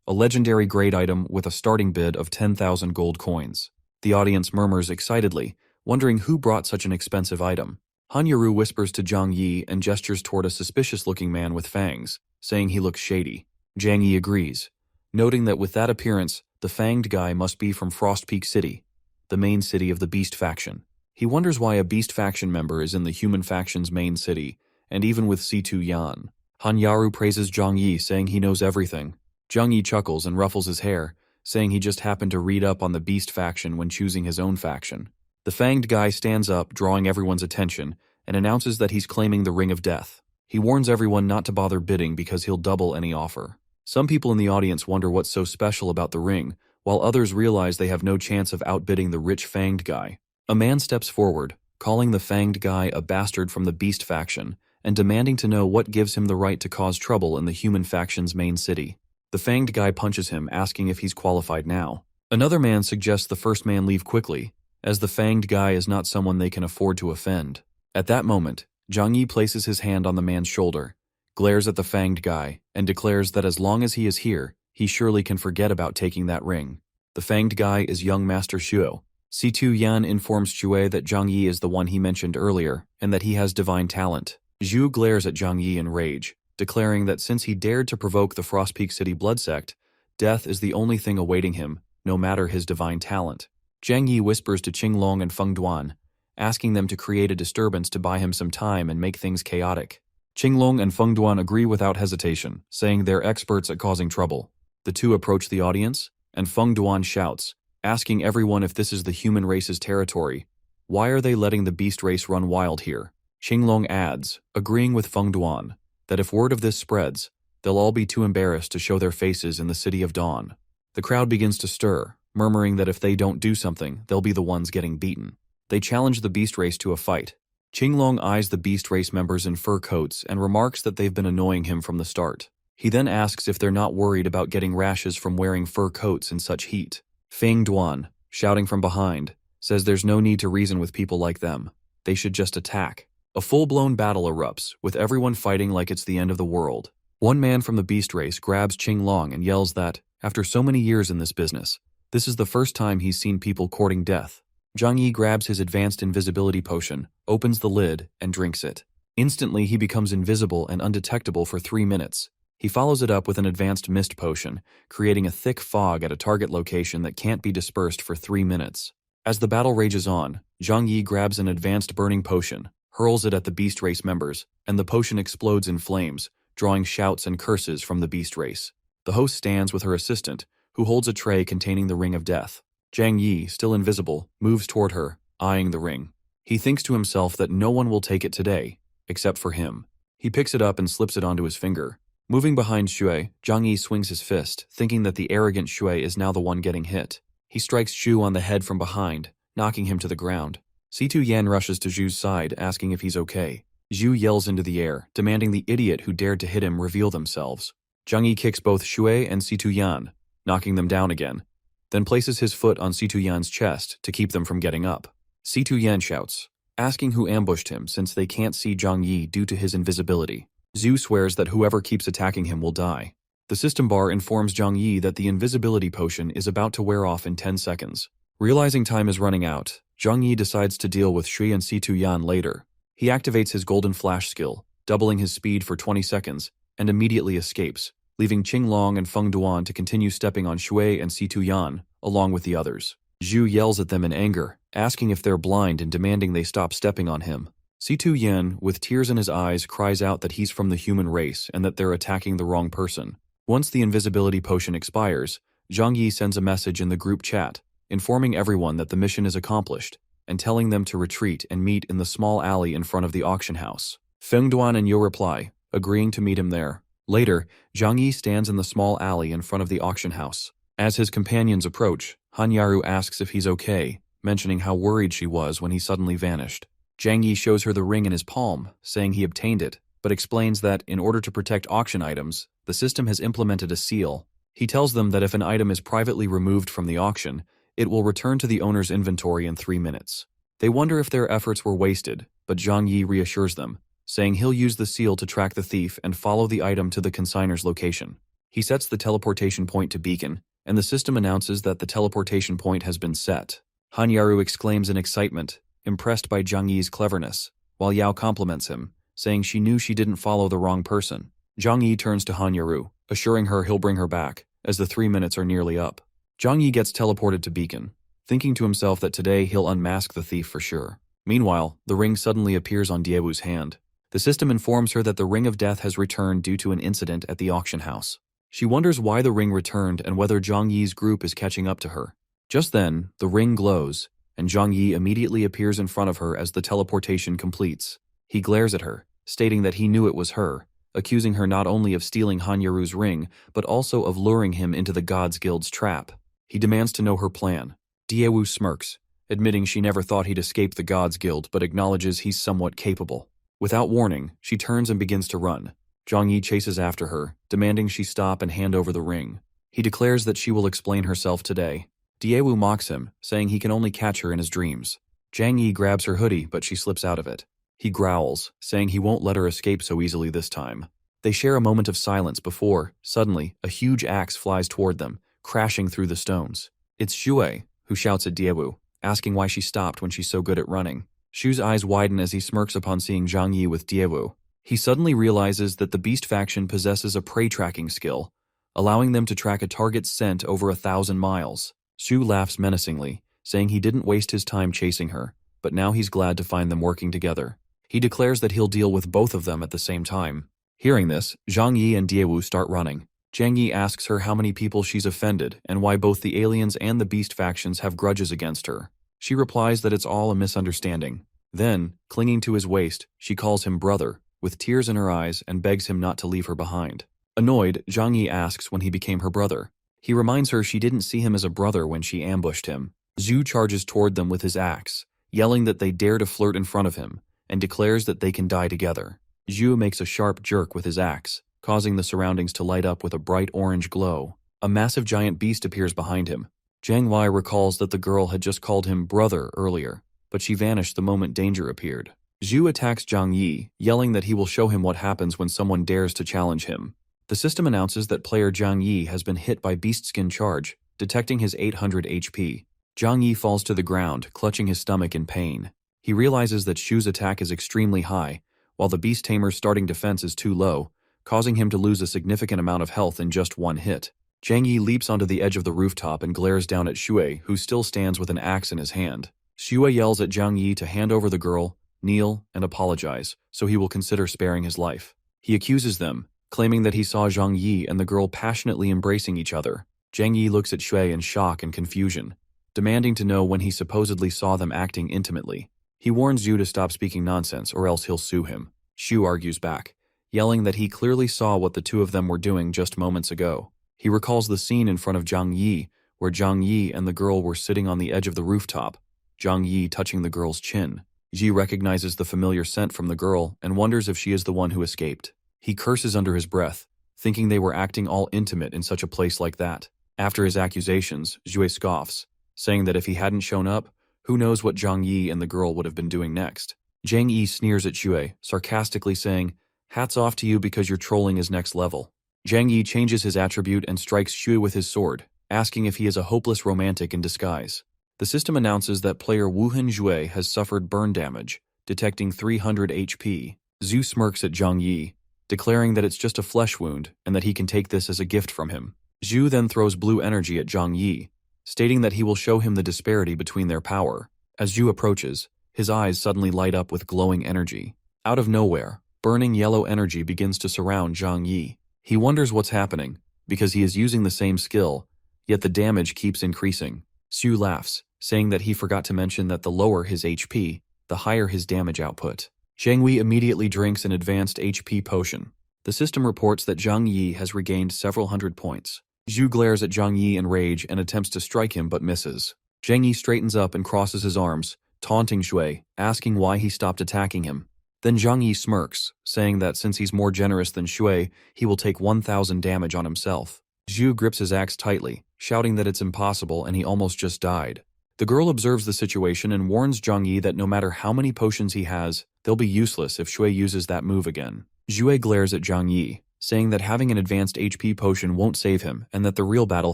a legendary grade item with a starting bid of 10,000 gold coins. The audience murmurs excitedly, wondering who brought such an expensive item. Hanyaru whispers to Zhang Yi and gestures toward a suspicious-looking man with fangs, saying he looks shady. Zhang Yi agrees, noting that with that appearance, the fanged guy must be from Frost Peak City, the main city of the Beast faction. He wonders why a Beast faction member is in the Human faction's main city, and even with C2 Yan. Hanyaru praises Zhang Yi, saying he knows everything. Zhang Yi chuckles and ruffles his hair, saying he just happened to read up on the Beast faction when choosing his own faction. The fanged guy stands up, drawing everyone's attention, and announces that he's claiming the Ring of Death. He warns everyone not to bother bidding because he'll double any offer. Some people in the audience wonder what's so special about the ring, while others realize they have no chance of outbidding the rich fanged guy. A man steps forward, calling the fanged guy a bastard from the Beast faction, and demanding to know what gives him the right to cause trouble in the Human faction's main city. The fanged guy punches him, asking if he's qualified now. Another man suggests the first man leave quickly, as the fanged guy is not someone they can afford to offend. At that moment, Zhang Yi places his hand on the man's shoulder, glares at the fanged guy, and declares that as long as he is here, he surely can forget about taking that ring. The fanged guy is young Master Shuo. C2 Yan informs Xue that Zhang Yi is the one he mentioned earlier, and that he has divine talent. Zhu glares at Zhang Yi in rage, declaring that since he dared to provoke the Frost Peak City blood sect, death is the only thing awaiting him, no matter his divine talent. Zhang Yi whispers to Qinglong and Feng Duan, asking them to create a disturbance to buy him some time and make things chaotic. Qinglong and Feng Duan agree without hesitation, saying they're experts at causing trouble. The two approach the audience, and Feng Duan shouts, asking everyone if this is the human race's territory. Why are they letting the beast race run wild here? Qinglong adds, agreeing with Feng Duan, that if word of this spreads, they'll all be too embarrassed to show their faces in the City of Dawn. The crowd begins to stir, murmuring that if they don't do something, they'll be the ones getting beaten. They challenge the beast race to a fight. Qinglong eyes the beast race members in fur coats and remarks that they've been annoying him from the start. He then asks if they're not worried about getting rashes from wearing fur coats in such heat. Feng Duan, shouting from behind, says there's no need to reason with people like them. They should just attack. A full-blown battle erupts, with everyone fighting like it's the end of the world. One man from the beast race grabs Qinglong and yells that, after so many years in this business, this is the first time he's seen people courting death. Zhang Yi grabs his advanced invisibility potion, opens the lid, and drinks it. Instantly, he becomes invisible and undetectable for 3 minutes. He follows it up with an advanced mist potion, creating a thick fog at a target location that can't be dispersed for 3 minutes. As the battle rages on, Zhang Yi grabs an advanced burning potion, hurls it at the beast race members, and the potion explodes in flames, drawing shouts and curses from the beast race. The host stands with her assistant, who holds a tray containing the Ring of Death. Zhang Yi, still invisible, moves toward her, eyeing the ring. He thinks to himself that no one will take it today, except for him. He picks it up and slips it onto his finger. Moving behind Shui, Zhang Yi swings his fist, thinking that the arrogant Shui is now the one getting hit. He strikes Zhu on the head from behind, knocking him to the ground. Situ Yan rushes to Zhu's side, asking if he's okay. Zhu yells into the air, demanding the idiot who dared to hit him reveal themselves. Zhang Yi kicks both Shui and Situ Yan, knocking them down again, then places his foot on Situ Yan's chest to keep them from getting up. Situ Yan shouts, asking who ambushed him since they can't see Zhang Yi due to his invisibility. Zhu swears that whoever keeps attacking him will die. The system bar informs Zhang Yi that the invisibility potion is about to wear off in 10 seconds. Realizing time is running out, Zhang Yi decides to deal with Shui and Situ Yan later. He activates his Golden Flash skill, doubling his speed for 20 seconds, and immediately escapes, leaving Qinglong and Feng Duan to continue stepping on Shui and Situ Yan, along with the others. Zhu yells at them in anger, asking if they're blind and demanding they stop stepping on him. Situ Yan, with tears in his eyes, cries out that he's from the human race and that they're attacking the wrong person. Once the invisibility potion expires, Zhang Yi sends a message in the group chat, informing everyone that the mission is accomplished, and telling them to retreat and meet in the small alley in front of the auction house. Feng Duan and Yo reply, agreeing to meet him there. Later, Zhang Yi stands in the small alley in front of the auction house. As his companions approach, Hanyaru asks if he's okay, mentioning how worried she was when he suddenly vanished. Zhang Yi shows her the ring in his palm, saying he obtained it, but explains that in order to protect auction items, the system has implemented a seal. He tells them that if an item is privately removed from the auction, it will return to the owner's inventory in 3 minutes. They wonder if their efforts were wasted, but Zhang Yi reassures them, saying he'll use the seal to track the thief and follow the item to the consignor's location. He sets the teleportation point to Beacon, and the system announces that the teleportation point has been set. Hanyaru exclaims in excitement, impressed by Zhang Yi's cleverness, while Yao compliments him, saying she knew she didn't follow the wrong person. Zhang Yi turns to Hanyaru, assuring her he'll bring her back, as the 3 minutes are nearly up. Zhang Yi gets teleported to Beacon, thinking to himself that today he'll unmask the thief for sure. Meanwhile, the ring suddenly appears on Diewu's hand. The system informs her that the Ring of Death has returned due to an incident at the auction house. She wonders why the ring returned and whether Zhang Yi's group is catching up to her. Just then, the ring glows, and Zhang Yi immediately appears in front of her as the teleportation completes. He glares at her, stating that he knew it was her, accusing her not only of stealing Hanyaru's ring, but also of luring him into the Gods Guild's trap. He demands to know her plan. Diewu smirks, admitting she never thought he'd escape the Gods Guild but acknowledges he's somewhat capable. Without warning, she turns and begins to run. Zhang Yi chases after her, demanding she stop and hand over the ring. He declares that she will explain herself today. Diewu mocks him, saying he can only catch her in his dreams. Zhang Yi grabs her hoodie, but she slips out of it. He growls, saying he won't let her escape so easily this time. They share a moment of silence before, suddenly, a huge axe flies toward them, crashing through the stones. It's Shui, who shouts at Diewu, asking why she stopped when she's so good at running. Shu's eyes widen as he smirks upon seeing Zhang Yi with Diewu. He suddenly realizes that the Beast faction possesses a prey tracking skill, allowing them to track a target's scent over 1,000 miles. Shu laughs menacingly, saying he didn't waste his time chasing her, but now he's glad to find them working together. He declares that he'll deal with both of them at the same time. Hearing this, Zhang Yi and Diewu start running. Zhang Yi asks her how many people she's offended and why both the aliens and the beast factions have grudges against her. She replies that it's all a misunderstanding. Then, clinging to his waist, she calls him brother, with tears in her eyes, and begs him not to leave her behind. Annoyed, Zhang Yi asks when he became her brother. He reminds her she didn't see him as a brother when she ambushed him. Zhu charges toward them with his axe, yelling that they dare to flirt in front of him, and declares that they can die together. Zhu makes a sharp jerk with his axe, causing the surroundings to light up with a bright orange glow. A massive giant beast appears behind him. Zhang Wei recalls that the girl had just called him brother earlier, but she vanished the moment danger appeared. Zhu attacks Zhang Yi, yelling that he will show him what happens when someone dares to challenge him. The system announces that player Zhang Yi has been hit by beast skin charge, detecting his 800 HP. Zhang Yi falls to the ground, clutching his stomach in pain. He realizes that Shu's attack is extremely high, while the beast tamer's starting defense is too low, causing him to lose a significant amount of health in just one hit. Zhang Yi leaps onto the edge of the rooftop and glares down at Shui, who still stands with an axe in his hand. Shui yells at Zhang Yi to hand over the girl, kneel, and apologize, so he will consider sparing his life. He accuses them, claiming that he saw Zhang Yi and the girl passionately embracing each other. Zhang Yi looks at Shui in shock and confusion, demanding to know when he supposedly saw them acting intimately. He warns Zhu to stop speaking nonsense or else he'll sue him. Shu argues back, yelling that he clearly saw what the two of them were doing just moments ago. He recalls the scene in front of Zhang Yi, where Zhang Yi and the girl were sitting on the edge of the rooftop, Zhang Yi touching the girl's chin. Yi recognizes the familiar scent from the girl and wonders if she is the one who escaped. He curses under his breath, thinking they were acting all intimate in such a place like that. After his accusations, Zhu scoffs, saying that if he hadn't shown up, who knows what Zhang Yi and the girl would have been doing next. Zhang Yi sneers at Shui, sarcastically saying, "Hats off to you because your trolling is next level." Zhang Yi changes his attribute and strikes Shui with his sword, asking if he is a hopeless romantic in disguise. The system announces that player Wuhan Zhui has suffered burn damage, detecting 300 HP. Zhu smirks at Zhang Yi, declaring that it's just a flesh wound and that he can take this as a gift from him. Zhu then throws blue energy at Zhang Yi, stating that he will show him the disparity between their power. As Zhu approaches, his eyes suddenly light up with glowing energy. Out of nowhere, burning yellow energy begins to surround Zhang Yi. He wonders what's happening, because he is using the same skill, yet the damage keeps increasing. Zhu laughs, saying that he forgot to mention that the lower his HP, the higher his damage output. Zhang Yi immediately drinks an advanced HP potion. The system reports that Zhang Yi has regained several hundred points. Zhu glares at Zhang Yi in rage and attempts to strike him but misses. Zhang Yi straightens up and crosses his arms, taunting Shui, asking why he stopped attacking him. Then Zhang Yi smirks, saying that since he's more generous than Shui, he will take 1,000 damage on himself. Zhu grips his axe tightly, shouting that it's impossible and he almost just died. The girl observes the situation and warns Zhang Yi that no matter how many potions he has, they'll be useless if Shui uses that move again. Zhu glares at Zhang Yi, saying that having an advanced HP potion won't save him and that the real battle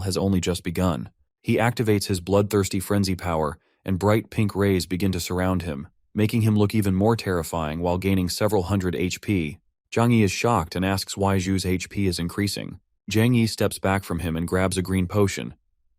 has only just begun. He activates his bloodthirsty frenzy power, and bright pink rays begin to surround him, making him look even more terrifying while gaining several hundred HP. Zhang Yi is shocked and asks why Zhu's HP is increasing. Zhang Yi steps back from him and grabs a green potion,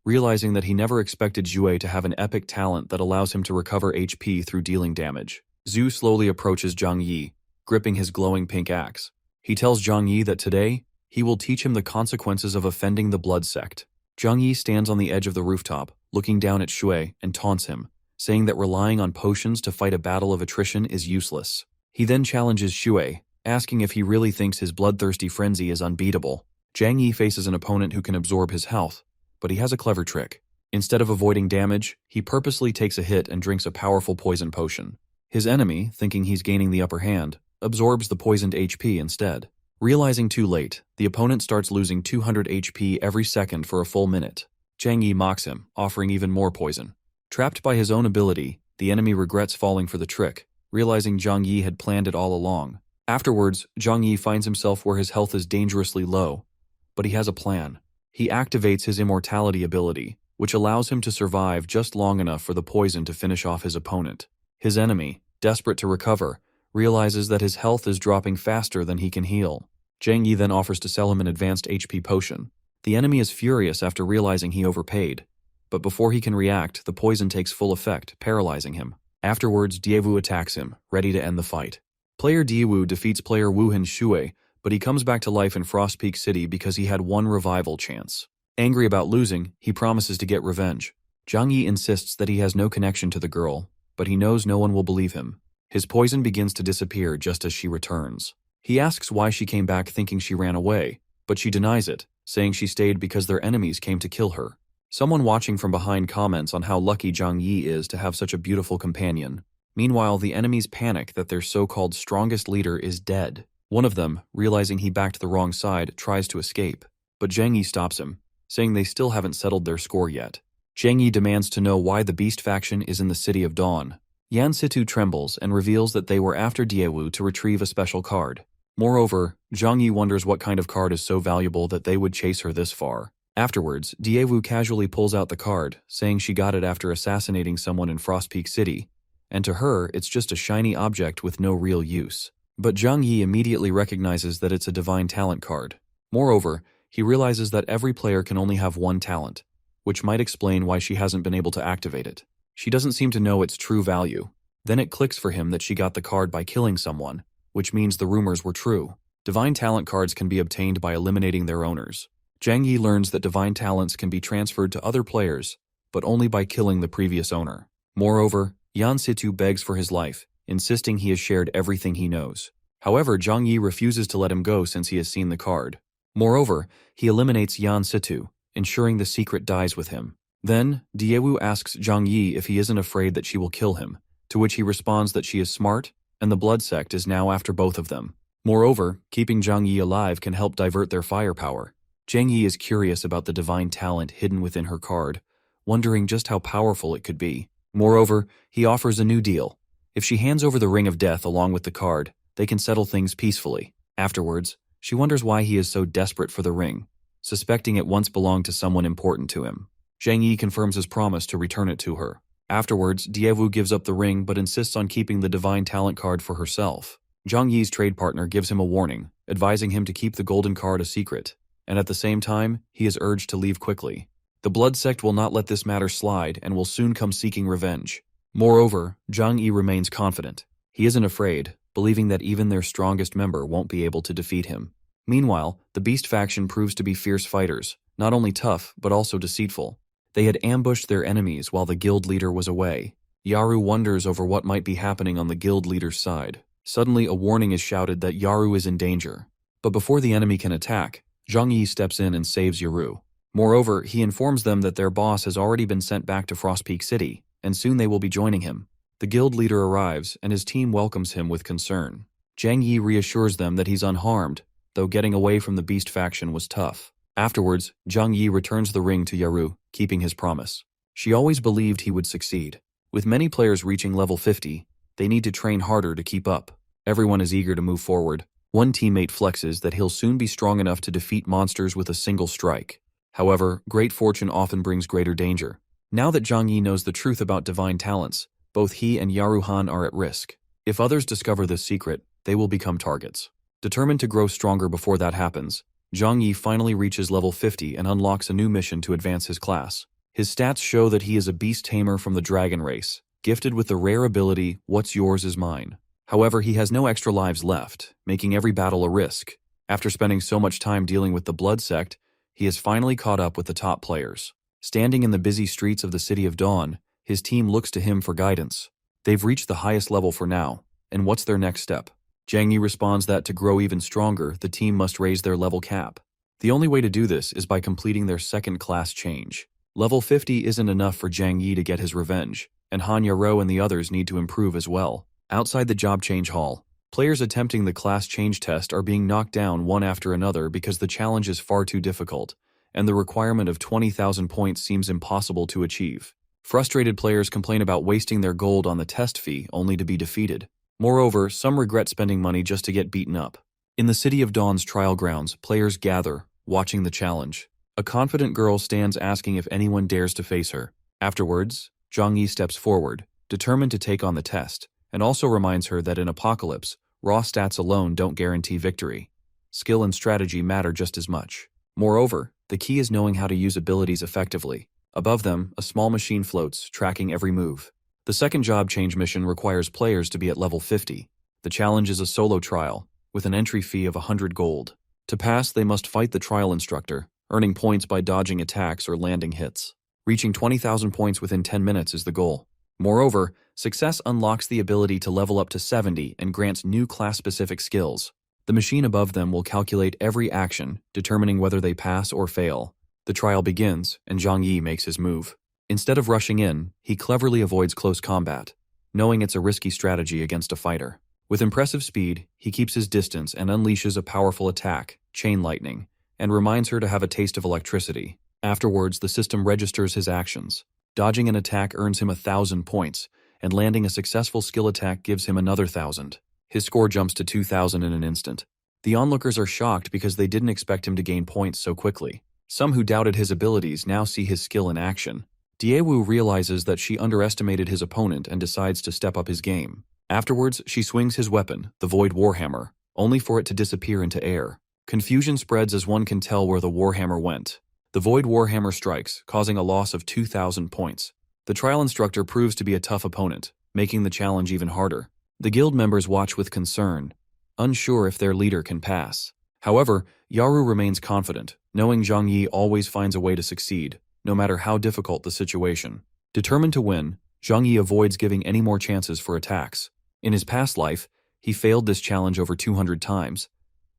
realizing that he never expected Zhu to have an epic talent that allows him to recover HP through dealing damage. Zhu slowly approaches Zhang Yi, gripping his glowing pink axe. He tells Zhang Yi that today, he will teach him the consequences of offending the blood sect. Zhang Yi stands on the edge of the rooftop, looking down at Shui and taunts him, saying that relying on potions to fight a battle of attrition is useless. He then challenges Shui, asking if he really thinks his bloodthirsty frenzy is unbeatable. Zhang Yi faces an opponent who can absorb his health, but he has a clever trick. Instead of avoiding damage, he purposely takes a hit and drinks a powerful poison potion. His enemy, thinking he's gaining the upper hand, absorbs the poisoned HP instead. Realizing too late, the opponent starts losing 200 HP every second for a full minute. Zhang Yi mocks him, offering even more poison. Trapped by his own ability, the enemy regrets falling for the trick, realizing Zhang Yi had planned it all along. Afterwards, Zhang Yi finds himself where his health is dangerously low, but he has a plan. He activates his immortality ability, which allows him to survive just long enough for the poison to finish off his opponent. His enemy, desperate to recover, realizes that his health is dropping faster than he can heal. Zhang Yi then offers to sell him an advanced HP potion. The enemy is furious after realizing he overpaid, but before he can react, the poison takes full effect, paralyzing him. Afterwards, Diewu attacks him, ready to end the fight. Player Diewu defeats player Wuhan Shui, but he comes back to life in Frost Peak City because he had one revival chance. Angry about losing, he promises to get revenge. Zhang Yi insists that he has no connection to the girl, but he knows no one will believe him. His poison begins to disappear just as she returns. He asks why she came back thinking she ran away, but she denies it, saying she stayed because their enemies came to kill her. Someone watching from behind comments on how lucky Zhang Yi is to have such a beautiful companion. Meanwhile, the enemies panic that their so-called strongest leader is dead. One of them, realizing he backed the wrong side, tries to escape, but Zhang Yi stops him, saying they still haven't settled their score yet. Zhang Yi demands to know why the Beast faction is in the City of Dawn. Yan Situ trembles and reveals that they were after Diewu to retrieve a special card. Moreover, Zhang Yi wonders what kind of card is so valuable that they would chase her this far. Afterwards, Diewu casually pulls out the card, saying she got it after assassinating someone in Frost Peak City, and to her, it's just a shiny object with no real use. But Zhang Yi immediately recognizes that it's a divine talent card. Moreover, he realizes that every player can only have one talent, which might explain why she hasn't been able to activate it. She doesn't seem to know its true value. Then it clicks for him that she got the card by killing someone, which means the rumors were true. Divine talent cards can be obtained by eliminating their owners. Zhang Yi learns that divine talents can be transferred to other players, but only by killing the previous owner. Moreover, Yan Situ begs for his life, insisting he has shared everything he knows. However, Zhang Yi refuses to let him go since he has seen the card. Moreover, he eliminates Yan Situ, ensuring the secret dies with him. Then, Diewu asks Zhang Yi if he isn't afraid that she will kill him, to which he responds that she is smart, and the blood sect is now after both of them. Moreover, keeping Zhang Yi alive can help divert their firepower. Zhang Yi is curious about the divine talent hidden within her card, wondering just how powerful it could be. Moreover, he offers a new deal. If she hands over the Ring of Death along with the card, they can settle things peacefully. Afterwards, she wonders why he is so desperate for the ring, suspecting it once belonged to someone important to him. Zhang Yi confirms his promise to return it to her. Afterwards, Diewu gives up the ring but insists on keeping the divine talent card for herself. Zhang Yi's trade partner gives him a warning, advising him to keep the golden card a secret, and at the same time, he is urged to leave quickly. The blood sect will not let this matter slide and will soon come seeking revenge. Moreover, Zhang Yi remains confident. He isn't afraid, believing that even their strongest member won't be able to defeat him. Meanwhile, the Beast faction proves to be fierce fighters, not only tough but also deceitful. They had ambushed their enemies while the guild leader was away. Yaru wonders over what might be happening on the guild leader's side. Suddenly, a warning is shouted that Yaru is in danger. But before the enemy can attack, Zhang Yi steps in and saves Yaru. Moreover, he informs them that their boss has already been sent back to Frost Peak City, and soon they will be joining him. The guild leader arrives, and his team welcomes him with concern. Zhang Yi reassures them that he's unharmed, though getting away from the Beast faction was tough. Afterwards, Zhang Yi returns the ring to Yaru, keeping his promise. She always believed he would succeed. With many players reaching level 50, they need to train harder to keep up. Everyone is eager to move forward. One teammate flexes that he'll soon be strong enough to defeat monsters with a single strike. However, great fortune often brings greater danger. Now that Zhang Yi knows the truth about divine talents, both he and Yaru Han are at risk. If others discover this secret, they will become targets. Determined to grow stronger before that happens, Zhang Yi finally reaches level 50 and unlocks a new mission to advance his class. His stats show that he is a beast tamer from the dragon race, gifted with the rare ability, "What's yours is mine." However, he has no extra lives left, making every battle a risk. After spending so much time dealing with the blood sect, he has finally caught up with the top players. Standing in the busy streets of the City of Dawn, his team looks to him for guidance. They've reached the highest level for now, and what's their next step? Zhang Yi responds that to grow even stronger, the team must raise their level cap. The only way to do this is by completing their second class change. Level 50 isn't enough for Zhang Yi to get his revenge, and Han Yaro and the others need to improve as well. Outside the job change hall, players attempting the class change test are being knocked down one after another because the challenge is far too difficult, and the requirement of 20,000 points seems impossible to achieve. Frustrated players complain about wasting their gold on the test fee only to be defeated. Moreover, some regret spending money just to get beaten up. In the City of Dawn's trial grounds, players gather, watching the challenge. A confident girl stands asking if anyone dares to face her. Afterwards, Zhang Yi steps forward, determined to take on the test, and also reminds her that in Apocalypse, raw stats alone don't guarantee victory. Skill and strategy matter just as much. Moreover, the key is knowing how to use abilities effectively. Above them, a small machine floats, tracking every move. The second job change mission requires players to be at level 50. The challenge is a solo trial, with an entry fee of 100 gold. To pass, they must fight the trial instructor, earning points by dodging attacks or landing hits. Reaching 20,000 points within 10 minutes is the goal. Moreover, success unlocks the ability to level up to 70 and grants new class-specific skills. The machine above them will calculate every action, determining whether they pass or fail. The trial begins, and Zhang Yi makes his move. Instead of rushing in, he cleverly avoids close combat, knowing it's a risky strategy against a fighter. With impressive speed, he keeps his distance and unleashes a powerful attack, Chain Lightning, and reminds her to have a taste of electricity. Afterwards, the system registers his actions. Dodging an attack earns him 1,000 points, and landing a successful skill attack gives him another 1,000. His score jumps to 2,000 in an instant. The onlookers are shocked because they didn't expect him to gain points so quickly. Some who doubted his abilities now see his skill in action. Daewoo realizes that she underestimated his opponent and decides to step up his game. Afterwards, she swings his weapon, the Void Warhammer, only for it to disappear into air. Confusion spreads as one can tell where the Warhammer went. The Void Warhammer strikes, causing a loss of 2,000 points. The trial instructor proves to be a tough opponent, making the challenge even harder. The guild members watch with concern, unsure if their leader can pass. However, Yaru remains confident, knowing Zhang Yi always finds a way to succeed, no matter how difficult the situation. Determined to win, Zhang Yi avoids giving any more chances for attacks. In his past life, he failed this challenge over 200 times,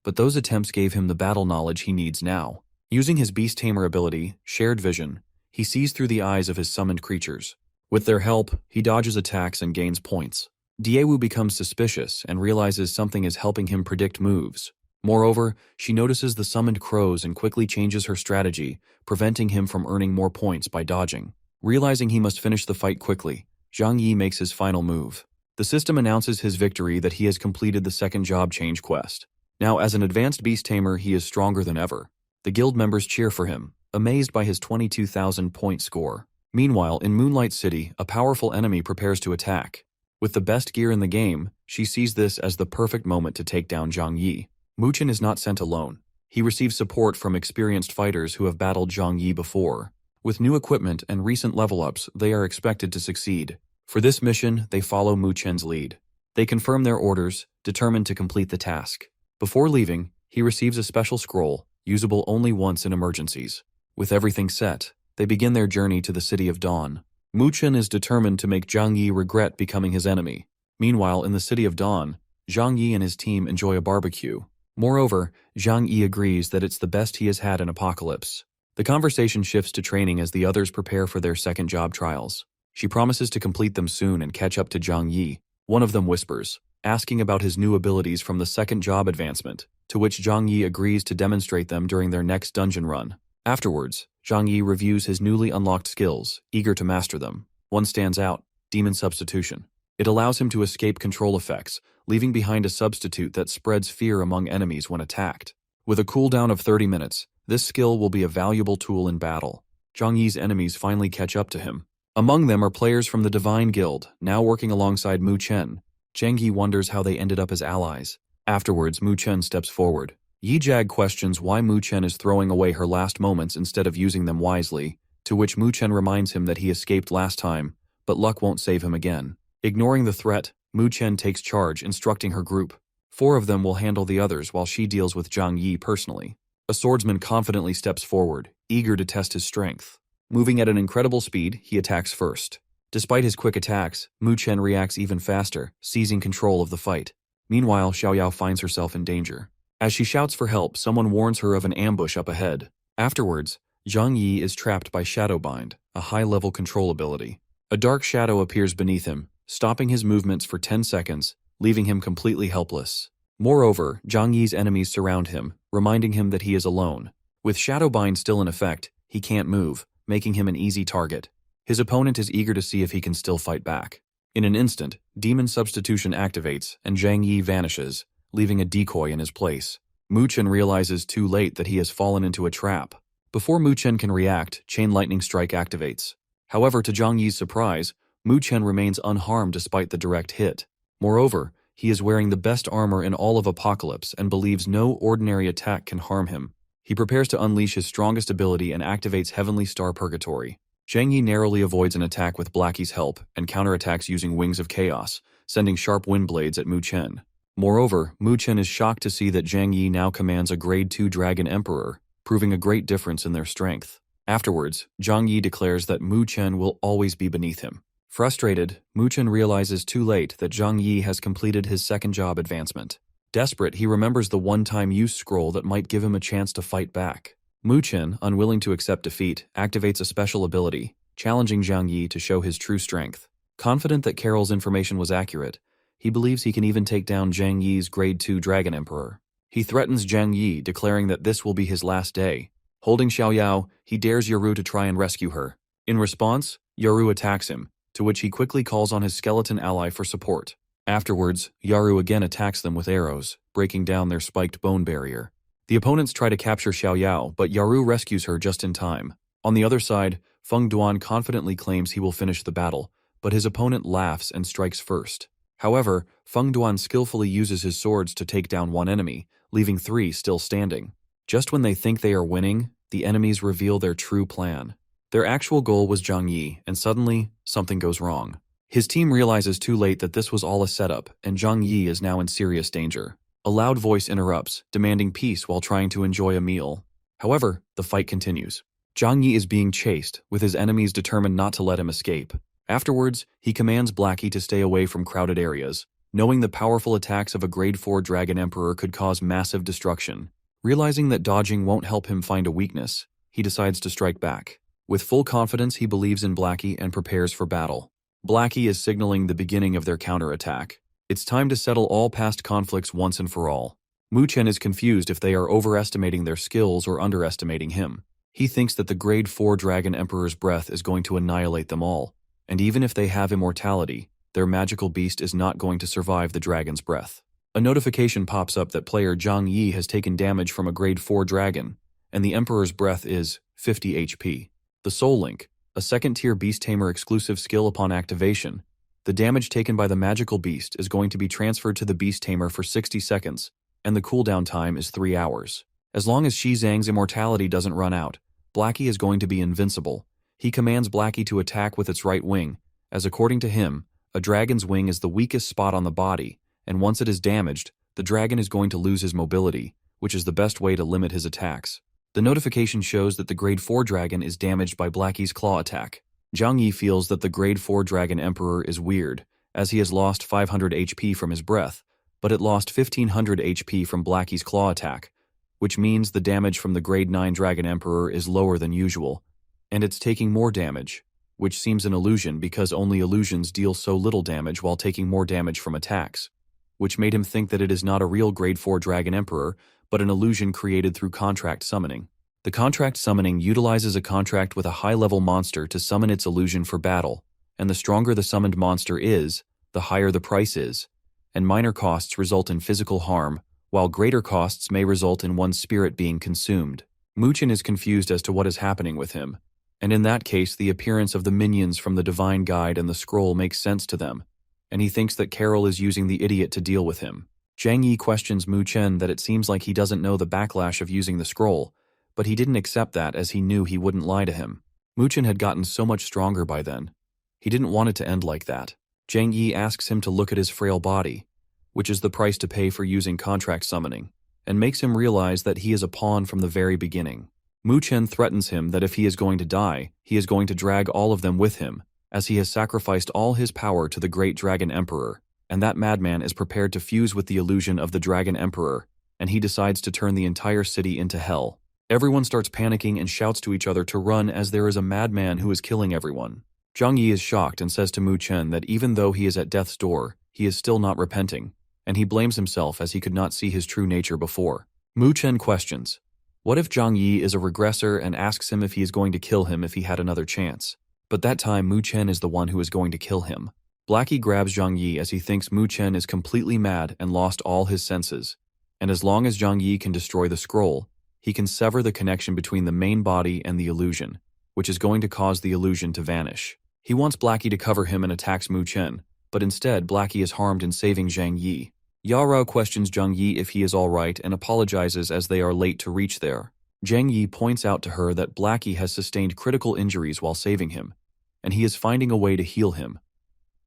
but those attempts gave him the battle knowledge he needs now. Using his Beast Tamer ability, Shared Vision, he sees through the eyes of his summoned creatures. With their help, he dodges attacks and gains points. Daewoo becomes suspicious and realizes something is helping him predict moves. Moreover, she notices the summoned crows and quickly changes her strategy, preventing him from earning more points by dodging. Realizing he must finish the fight quickly, Zhang Yi makes his final move. The system announces his victory that he has completed the second job change quest. Now, as an advanced beast tamer, he is stronger than ever. The guild members cheer for him, amazed by his 22,000 point score. Meanwhile, in Moonlight City, a powerful enemy prepares to attack. With the best gear in the game, she sees this as the perfect moment to take down Zhang Yi. Muchen is not sent alone. He receives support from experienced fighters who have battled Zhang Yi before. With new equipment and recent level-ups, they are expected to succeed. For this mission, they follow Muchen's lead. They confirm their orders, determined to complete the task. Before leaving, he receives a special scroll, usable only once in emergencies. With everything set, they begin their journey to the City of Dawn. Muchen is determined to make Zhang Yi regret becoming his enemy. Meanwhile, in the City of Dawn, Zhang Yi and his team enjoy a barbecue. Moreover, Zhang Yi agrees that it's the best he has had in Apocalypse. The conversation shifts to training as the others prepare for their second job trials. She promises to complete them soon and catch up to Zhang Yi. One of them whispers, asking about his new abilities from the second job advancement, to which Zhang Yi agrees to demonstrate them during their next dungeon run. Afterwards, Zhang Yi reviews his newly unlocked skills, eager to master them. One stands out, Demon Substitution. It allows him to escape control effects, leaving behind a substitute that spreads fear among enemies when attacked. With a cooldown of 30 minutes, this skill will be a valuable tool in battle. Zhang Yi's enemies finally catch up to him. Among them are players from the Divine Guild, now working alongside Mu Chen. Zhang Yi wonders how they ended up as allies. Afterwards, Mu Chen steps forward. Yi Jag questions why Mu Chen is throwing away her last moments instead of using them wisely, to which Mu Chen reminds him that he escaped last time, but luck won't save him again. Ignoring the threat, Mu Chen takes charge, instructing her group. 4 of them will handle the others while she deals with Zhang Yi personally. A swordsman confidently steps forward, eager to test his strength. Moving at an incredible speed, he attacks first. Despite his quick attacks, Mu Chen reacts even faster, seizing control of the fight. Meanwhile, Xiaoyao finds herself in danger. As she shouts for help, someone warns her of an ambush up ahead. Afterwards, Zhang Yi is trapped by Shadowbind, a high-level control ability. A dark shadow appears beneath him, stopping his movements for 10 seconds, leaving him completely helpless. Moreover, Zhang Yi's enemies surround him, reminding him that he is alone. With Shadowbind still in effect, he can't move, making him an easy target. His opponent is eager to see if he can still fight back. In an instant, Demon Substitution activates, and Zhang Yi vanishes, leaving a decoy in his place. Mu Chen realizes too late that he has fallen into a trap. Before Mu Chen can react, Chain Lightning Strike activates. However, to Zhang Yi's surprise, Mu Chen remains unharmed despite the direct hit. Moreover, he is wearing the best armor in all of Apocalypse and believes no ordinary attack can harm him. He prepares to unleash his strongest ability and activates Heavenly Star Purgatory. Zhang Yi narrowly avoids an attack with Blackie's help and counterattacks using Wings of Chaos, sending sharp wind blades at Mu Chen. Moreover, Mu Chen is shocked to see that Zhang Yi now commands a Grade 2 Dragon Emperor, proving a great difference in their strength. Afterwards, Zhang Yi declares that Mu Chen will always be beneath him. Frustrated, Mu Chen realizes too late that Zhang Yi has completed his second job advancement. Desperate, he remembers the one-time use scroll that might give him a chance to fight back. Mu Chen, unwilling to accept defeat, activates a special ability, challenging Zhang Yi to show his true strength. Confident that Carol's information was accurate, he believes he can even take down Zhang Yi's Grade 2 Dragon Emperor. He threatens Zhang Yi, declaring that this will be his last day. Holding Xiaoyao, he dares Yaru to try and rescue her. In response, Yaru attacks him, to which he quickly calls on his skeleton ally for support. Afterwards, Yaru again attacks them with arrows, breaking down their spiked bone barrier. The opponents try to capture Xiaoyao, but Yaru rescues her just in time. On the other side, Feng Duan confidently claims he will finish the battle, but his opponent laughs and strikes first. However, Feng Duan skillfully uses his swords to take down one enemy, leaving 3 still standing. Just when they think they are winning, the enemies reveal their true plan. Their actual goal was Zhang Yi, and suddenly, something goes wrong. His team realizes too late that this was all a setup, and Zhang Yi is now in serious danger. A loud voice interrupts, demanding peace while trying to enjoy a meal. However, the fight continues. Zhang Yi is being chased, with his enemies determined not to let him escape. Afterwards, he commands Blackie to stay away from crowded areas, knowing the powerful attacks of a Grade 4 Dragon Emperor could cause massive destruction. Realizing that dodging won't help him find a weakness, he decides to strike back. With full confidence, he believes in Blackie and prepares for battle. Blackie is signaling the beginning of their counterattack. It's time to settle all past conflicts once and for all. Mu Chen is confused if they are overestimating their skills or underestimating him. He thinks that the Grade 4 Dragon Emperor's breath is going to annihilate them all, and even if they have immortality, their magical beast is not going to survive the dragon's breath. A notification pops up that player Zhang Yi has taken damage from a Grade 4 dragon, and the Emperor's breath is 50 HP. The Soul Link, a second-tier Beast Tamer exclusive skill upon activation, the damage taken by the magical beast is going to be transferred to the Beast Tamer for 60 seconds, and the cooldown time is 3 hours. As long as Shi Zhang's immortality doesn't run out, Blackie is going to be invincible. He commands Blackie to attack with its right wing, as according to him, a dragon's wing is the weakest spot on the body, and once it is damaged, the dragon is going to lose his mobility, which is the best way to limit his attacks. The notification shows that the Grade 4 dragon is damaged by Blackie's claw attack. Zhang Yi feels that the Grade 4 Dragon Emperor is weird, as he has lost 500 HP from his breath, but it lost 1500 HP from Blackie's claw attack, which means the damage from the Grade 9 Dragon Emperor is lower than usual, and it's taking more damage, which seems an illusion because only illusions deal so little damage while taking more damage from attacks, which made him think that it is not a real Grade 4 Dragon Emperor, but an illusion created through contract summoning. The contract summoning utilizes a contract with a high-level monster to summon its illusion for battle, and the stronger the summoned monster is, the higher the price is, and minor costs result in physical harm, while greater costs may result in one's spirit being consumed. Mu Chen is confused as to what is happening with him, and in that case the appearance of the minions from the Divine Guide and the scroll makes sense to them, and he thinks that Carol is using the idiot to deal with him. Zhang Yi questions Mu Chen that it seems like he doesn't know the backlash of using the scroll, but he didn't accept that as he knew he wouldn't lie to him. Mu Chen had gotten so much stronger by then. He didn't want it to end like that. Zhang Yi asks him to look at his frail body, which is the price to pay for using contract summoning, and makes him realize that he is a pawn from the very beginning. Mu Chen threatens him that if he is going to die, he is going to drag all of them with him, as he has sacrificed all his power to the Great Dragon Emperor, and that madman is prepared to fuse with the illusion of the Dragon Emperor, and he decides to turn the entire city into hell. Everyone starts panicking and shouts to each other to run as there is a madman who is killing everyone. Zhang Yi is shocked and says to Mu Chen that even though he is at death's door, he is still not repenting, and he blames himself as he could not see his true nature before. Mu Chen questions, what if Zhang Yi is a regressor, and asks him if he is going to kill him if he had another chance. But that time Mu Chen is the one who is going to kill him. Blackie grabs Zhang Yi as he thinks Mu Chen is completely mad and lost all his senses, and as long as Zhang Yi can destroy the scroll, he can sever the connection between the main body and the illusion, which is going to cause the illusion to vanish. He wants Blackie to cover him and attacks Mu Chen, but instead Blackie is harmed in saving Zhang Yi. Yarao questions Zhang Yi if he is alright and apologizes as they are late to reach there. Zhang Yi points out to her that Blackie has sustained critical injuries while saving him, and he is finding a way to heal him.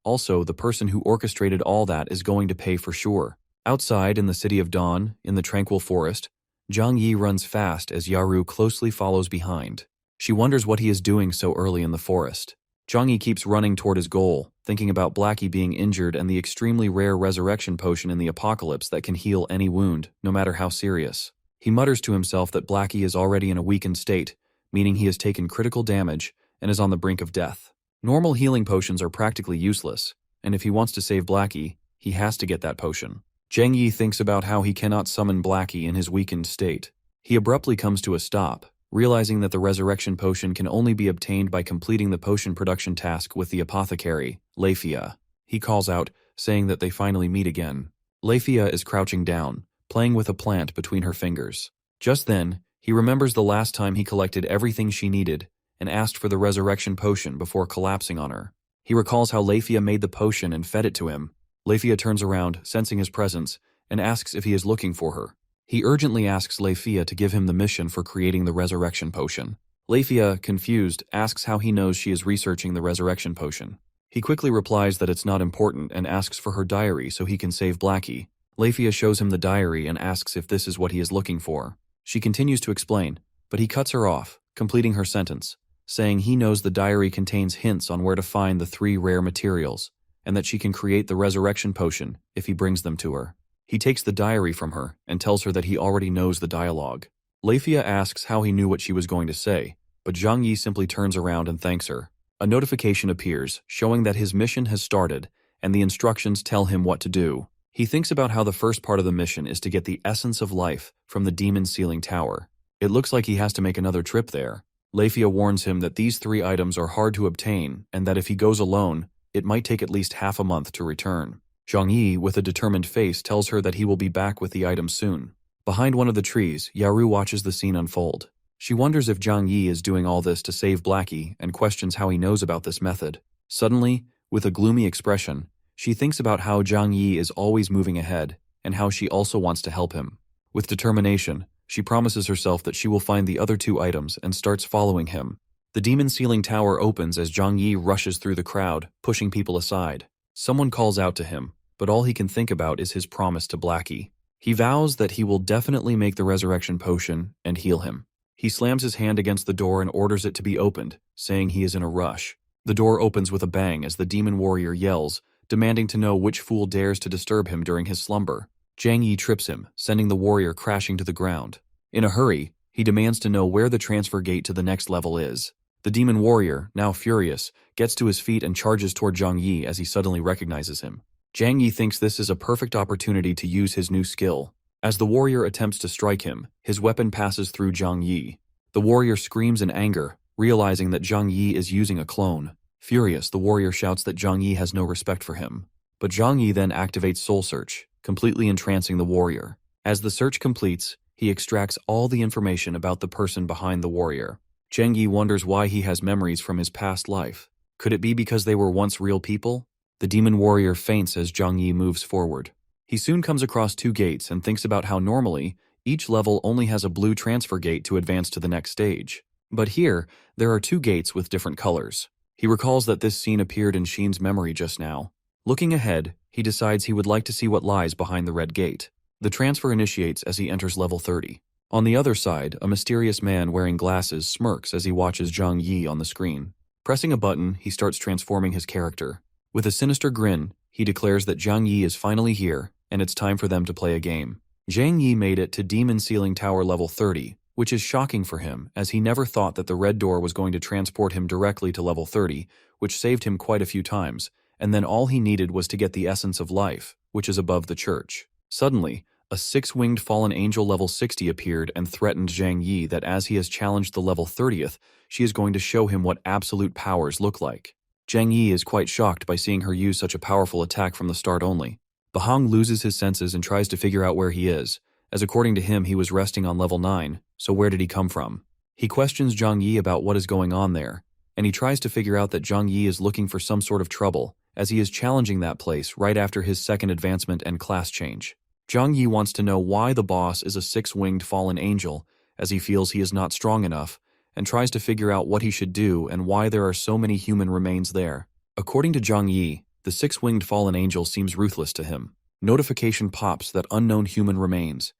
Also, the person who orchestrated all that is going to pay for sure. Outside in the City of Dawn, in the tranquil forest, Zhang Yi runs fast as Yaru closely follows behind. She wonders what he is doing so early in the forest. Zhang Yi keeps running toward his goal, thinking about Blackie being injured and the extremely rare resurrection potion in the apocalypse that can heal any wound, no matter how serious. He mutters to himself that Blackie is already in a weakened state, meaning he has taken critical damage and is on the brink of death. Normal healing potions are practically useless, and if he wants to save Blackie, he has to get that potion. Zhang Yi thinks about how he cannot summon Blackie in his weakened state. He abruptly comes to a stop, realizing that the resurrection potion can only be obtained by completing the potion production task with the apothecary, Leifia. He calls out, saying that they finally meet again. Leifia is crouching down, playing with a plant between her fingers. Just then, he remembers the last time he collected everything she needed and asked for the resurrection potion before collapsing on her. He recalls how Leifia made the potion and fed it to him. Leifia turns around, sensing his presence, and asks if he is looking for her. He urgently asks Leifia to give him the mission for creating the resurrection potion. Leifia, confused, asks how he knows she is researching the resurrection potion. He quickly replies that it's not important and asks for her diary so he can save Blackie. Leifia shows him the diary and asks if this is what he is looking for. She continues to explain, but he cuts her off, completing her sentence, saying he knows the diary contains hints on where to find the 3 rare materials, and that she can create the resurrection potion if he brings them to her. He takes the diary from her and tells her that he already knows the dialogue. Leifia asks how he knew what she was going to say, but Zhang Yi simply turns around and thanks her. A notification appears, showing that his mission has started, and the instructions tell him what to do. He thinks about how the first part of the mission is to get the essence of life from the demon ceiling tower. It looks like he has to make another trip there. Leifia warns him that these 3 items are hard to obtain, and that if he goes alone, it might take at least half a month to return. Zhang Yi, with a determined face, tells her that he will be back with the items soon. Behind one of the trees, Yaru watches the scene unfold. She wonders if Zhang Yi is doing all this to save Blackie and questions how he knows about this method. Suddenly, with a gloomy expression, she thinks about how Zhang Yi is always moving ahead and how she also wants to help him. With determination, she promises herself that she will find the other 2 items and starts following him. The demon ceiling tower opens as Zhang Yi rushes through the crowd, pushing people aside. Someone calls out to him, but all he can think about is his promise to Blackie. He vows that he will definitely make the resurrection potion and heal him. He slams his hand against the door and orders it to be opened, saying he is in a rush. The door opens with a bang as the demon warrior yells, demanding to know which fool dares to disturb him during his slumber. Zhang Yi trips him, sending the warrior crashing to the ground. In a hurry, he demands to know where the transfer gate to the next level is. The demon warrior, now furious, gets to his feet and charges toward Zhang Yi as he suddenly recognizes him. Zhang Yi thinks this is a perfect opportunity to use his new skill. As the warrior attempts to strike him, his weapon passes through Zhang Yi. The warrior screams in anger, realizing that Zhang Yi is using a clone. Furious, the warrior shouts that Zhang Yi has no respect for him. But Zhang Yi then activates Soul Search, completely entrancing the warrior. As the search completes, he extracts all the information about the person behind the warrior. Zhang Yi wonders why he has memories from his past life. Could it be because they were once real people? The demon warrior faints as Zhang Yi moves forward. He soon comes across 2 gates and thinks about how normally, each level only has a blue transfer gate to advance to the next stage. But here, there are 2 gates with different colors. He recalls that this scene appeared in Sheen's memory just now. Looking ahead, he decides he would like to see what lies behind the red gate. The transfer initiates as he enters level 30. On the other side, a mysterious man wearing glasses smirks as he watches Zhang Yi on the screen. Pressing a button, he starts transforming his character. With a sinister grin, he declares that Zhang Yi is finally here, and it's time for them to play a game. Zhang Yi made it to Demon Ceiling Tower level 30, which is shocking for him, as he never thought that the red door was going to transport him directly to level 30, which saved him quite a few times, and then all he needed was to get the essence of life, which is above the church. Suddenly, a 6-winged fallen angel level 60 appeared and threatened Zhang Yi that as he has challenged the level 30th, she is going to show him what absolute powers look like. Zhang Yi is quite shocked by seeing her use such a powerful attack from the start only. Bahang loses his senses and tries to figure out where he is, as according to him he was resting on level 9, so where did he come from? He questions Zhang Yi about what is going on there, and he tries to figure out that Zhang Yi is looking for some sort of trouble, as he is challenging that place right after his second advancement and class change. Zhang Yi wants to know why the boss is a 6-winged fallen angel, as he feels he is not strong enough, and tries to figure out what he should do and why there are so many human remains there. According to Zhang Yi, the six-winged fallen angel seems ruthless to him. Notification pops that unknown human remains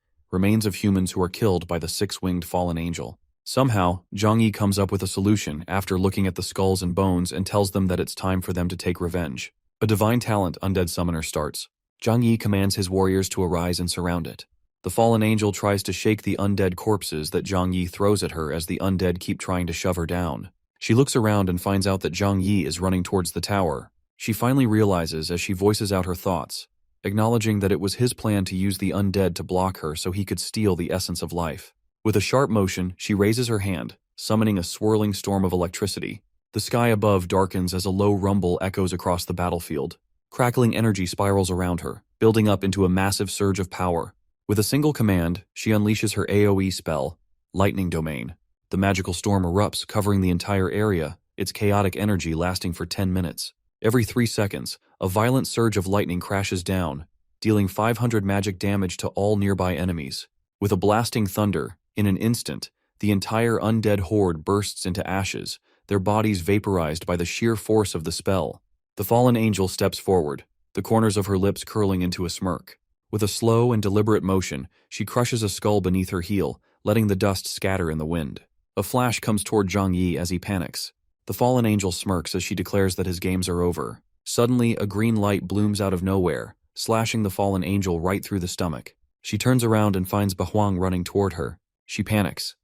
of humans who are killed by the six-winged fallen angel. Somehow, Zhang Yi comes up with a solution after looking at the skulls and bones and tells them that it's time for them to take revenge. A divine talent undead summoner starts. Zhang Yi commands his warriors to arise and surround it. The fallen angel tries to shake the undead corpses that Zhang Yi throws at her as the undead keep trying to shove her down. She looks around and finds out that Zhang Yi is running towards the tower. She finally realizes as she voices out her thoughts, acknowledging that it was his plan to use the undead to block her so he could steal the essence of life. With a sharp motion, she raises her hand, summoning a swirling storm of electricity. The sky above darkens as a low rumble echoes across the battlefield. Crackling energy spirals around her, building up into a massive surge of power. With a single command, she unleashes her AoE spell, Lightning Domain. The magical storm erupts, covering the entire area, its chaotic energy lasting for 10 minutes. Every 3 seconds, a violent surge of lightning crashes down, dealing 500 magic damage to all nearby enemies. With a blasting thunder, in an instant, the entire undead horde bursts into ashes, their bodies vaporized by the sheer force of the spell. The fallen angel steps forward, the corners of her lips curling into a smirk. With a slow and deliberate motion, she crushes a skull beneath her heel, letting the dust scatter in the wind. A flash comes toward Zhang Yi as he panics. The fallen angel smirks as she declares that his games are over. Suddenly, a green light blooms out of nowhere, slashing the fallen angel right through the stomach. She turns around and finds Bahuang running toward her. She panics,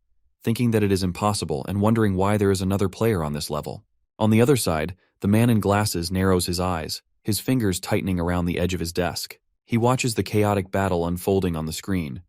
thinking that it is impossible and wondering why there is another player on this level. On the other side, the man in glasses narrows his eyes, his fingers tightening around the edge of his desk. He watches the chaotic battle unfolding on the screen,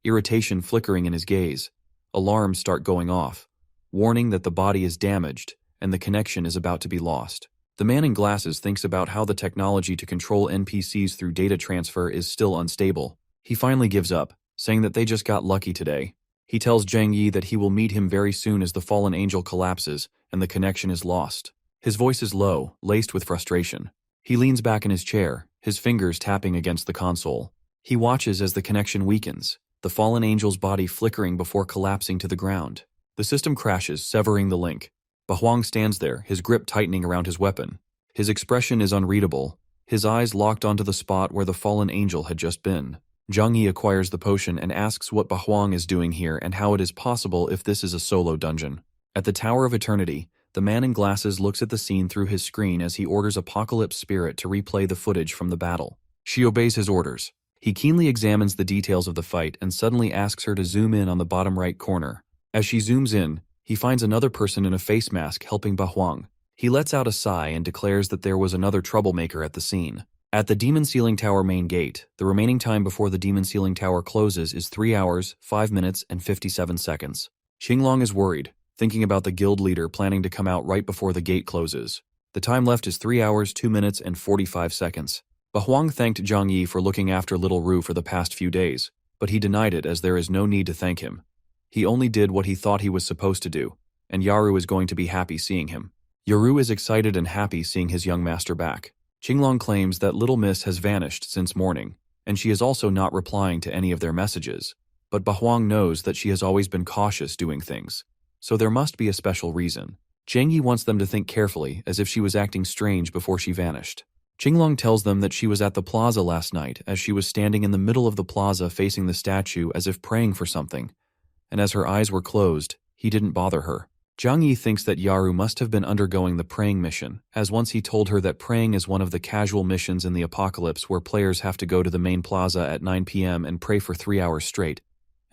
irritation flickering in his gaze. Alarms start going off, warning that the body is damaged and the connection is about to be lost. The man in glasses thinks about how the technology to control NPCs through data transfer is still unstable. He finally gives up, saying that they just got lucky today. He tells Zhang Yi that he will meet him very soon as the fallen angel collapses and the connection is lost. His voice is low, laced with frustration. He leans back in his chair, his fingers tapping against the console. He watches as the connection weakens, the fallen angel's body flickering before collapsing to the ground. The system crashes, severing the link. Bahuang stands there, his grip tightening around his weapon. His expression is unreadable, his eyes locked onto the spot where the fallen angel had just been. Zhang Yi acquires the potion and asks what Bahuang is doing here and how it is possible if this is a solo dungeon. At the Tower of Eternity, the man in glasses looks at the scene through his screen as he orders Apocalypse Spirit to replay the footage from the battle. She obeys his orders. He keenly examines the details of the fight and suddenly asks her to zoom in on the bottom right corner. As she zooms in, he finds another person in a face mask helping Bahuang. He lets out a sigh and declares that there was another troublemaker at the scene. At the Demon Ceiling Tower main gate, the remaining time before the Demon Ceiling Tower closes is 3 hours, 5 minutes, and 57 seconds. Qinglong is worried, thinking about the guild leader planning to come out right before the gate closes. The time left is 3 hours, 2 minutes, and 45 seconds. Bahuang thanked Zhang Yi for looking after Little Ru for the past few days, but he denied it as there is no need to thank him. He only did what he thought he was supposed to do, and Yaru is going to be happy seeing him. Yaru is excited and happy seeing his young master back. Qinglong claims that Little Miss has vanished since morning, and she is also not replying to any of their messages. But Bahuang knows that she has always been cautious doing things, so there must be a special reason. Zhang Yi wants them to think carefully, as if she was acting strange before she vanished. Qinglong tells them that she was at the plaza last night, as she was standing in the middle of the plaza facing the statue as if praying for something, and as her eyes were closed, he didn't bother her. Zhang Yi thinks that Yaru must have been undergoing the praying mission, as once he told her that praying is one of the casual missions in the apocalypse where players have to go to the main plaza at 9 p.m. and pray for 3 hours straight.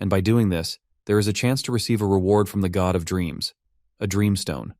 And by doing this, there is a chance to receive a reward from the god of dreams, a dreamstone.